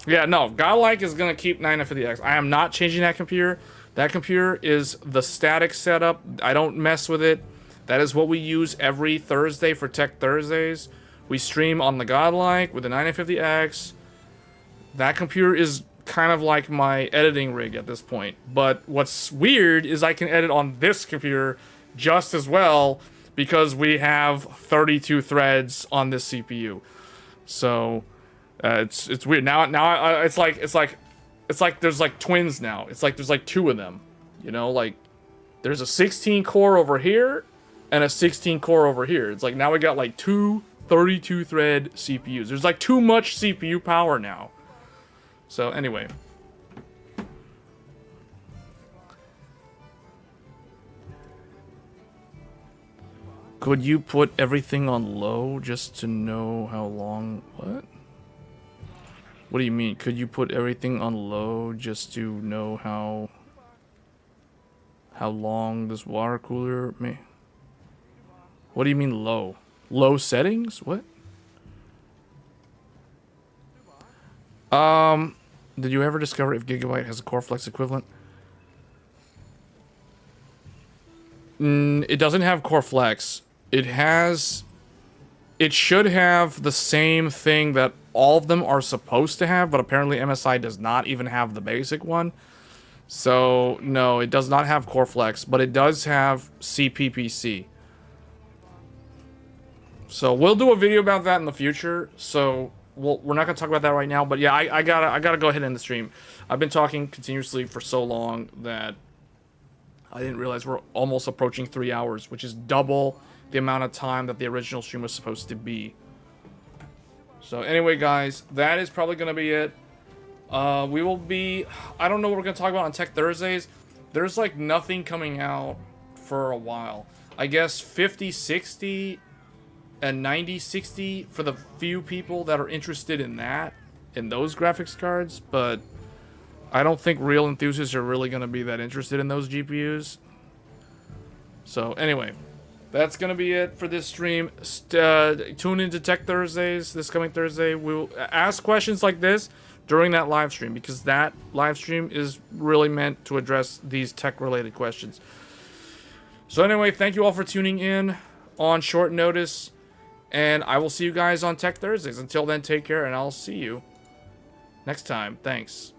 yeah, no, godlike is going to keep 9950X. I am not changing that computer. That computer is the static setup. I don't mess with it. That is what we use every Thursday for Tech Thursdays. We stream on the godlike with the 9950X. That computer is kind of like my editing rig at this point. But what's weird is I can edit on this computer just as well because we have 32 threads on this CPU. So it's weird. Now it's like there's like twins now. It's like there's like two of them. You know, like there's a 16 core over here and a 16 core over here. It's like now we got like two 32 thread CPUs. There's like too much CPU power now. So anyway. Could you put everything on low just to know how long... What? What do you mean? Could you put everything on low just to know how long this water cooler may... What do you mean low? Low settings? What? Did you ever discover if Gigabyte has a Core Flex equivalent? It doesn't have Core Flex. It should have the same thing that all of them are supposed to have, but apparently MSI does not even have the basic one. So, no, it does not have Core Flex, but it does have CPPC. So, we'll do a video about that in the future. So, well, we're not gonna talk about that right now. But yeah, I gotta go ahead and end the stream. I've been talking continuously for so long that I didn't realize we're almost approaching 3 hours, which is double the amount of time that the original stream was supposed to be. So anyway, guys, that is probably gonna be it. We will be, I don't know what we're gonna talk about on Tech Thursdays. There's like nothing coming out for a while. I guess 5060 and 9060 for the few people that are interested in that, in those graphics cards, but I don't think real enthusiasts are really going to be that interested in those GPUs. So anyway, that's going to be it for this stream. Tune into Tech Thursdays this coming Thursday. We'll ask questions like this during that live stream, because that live stream is really meant to address these tech related questions. So anyway, thank you all for tuning in on short notice, and I will see you guys on Tech Thursdays. Until then, take care, and I'll see you next time. Thanks.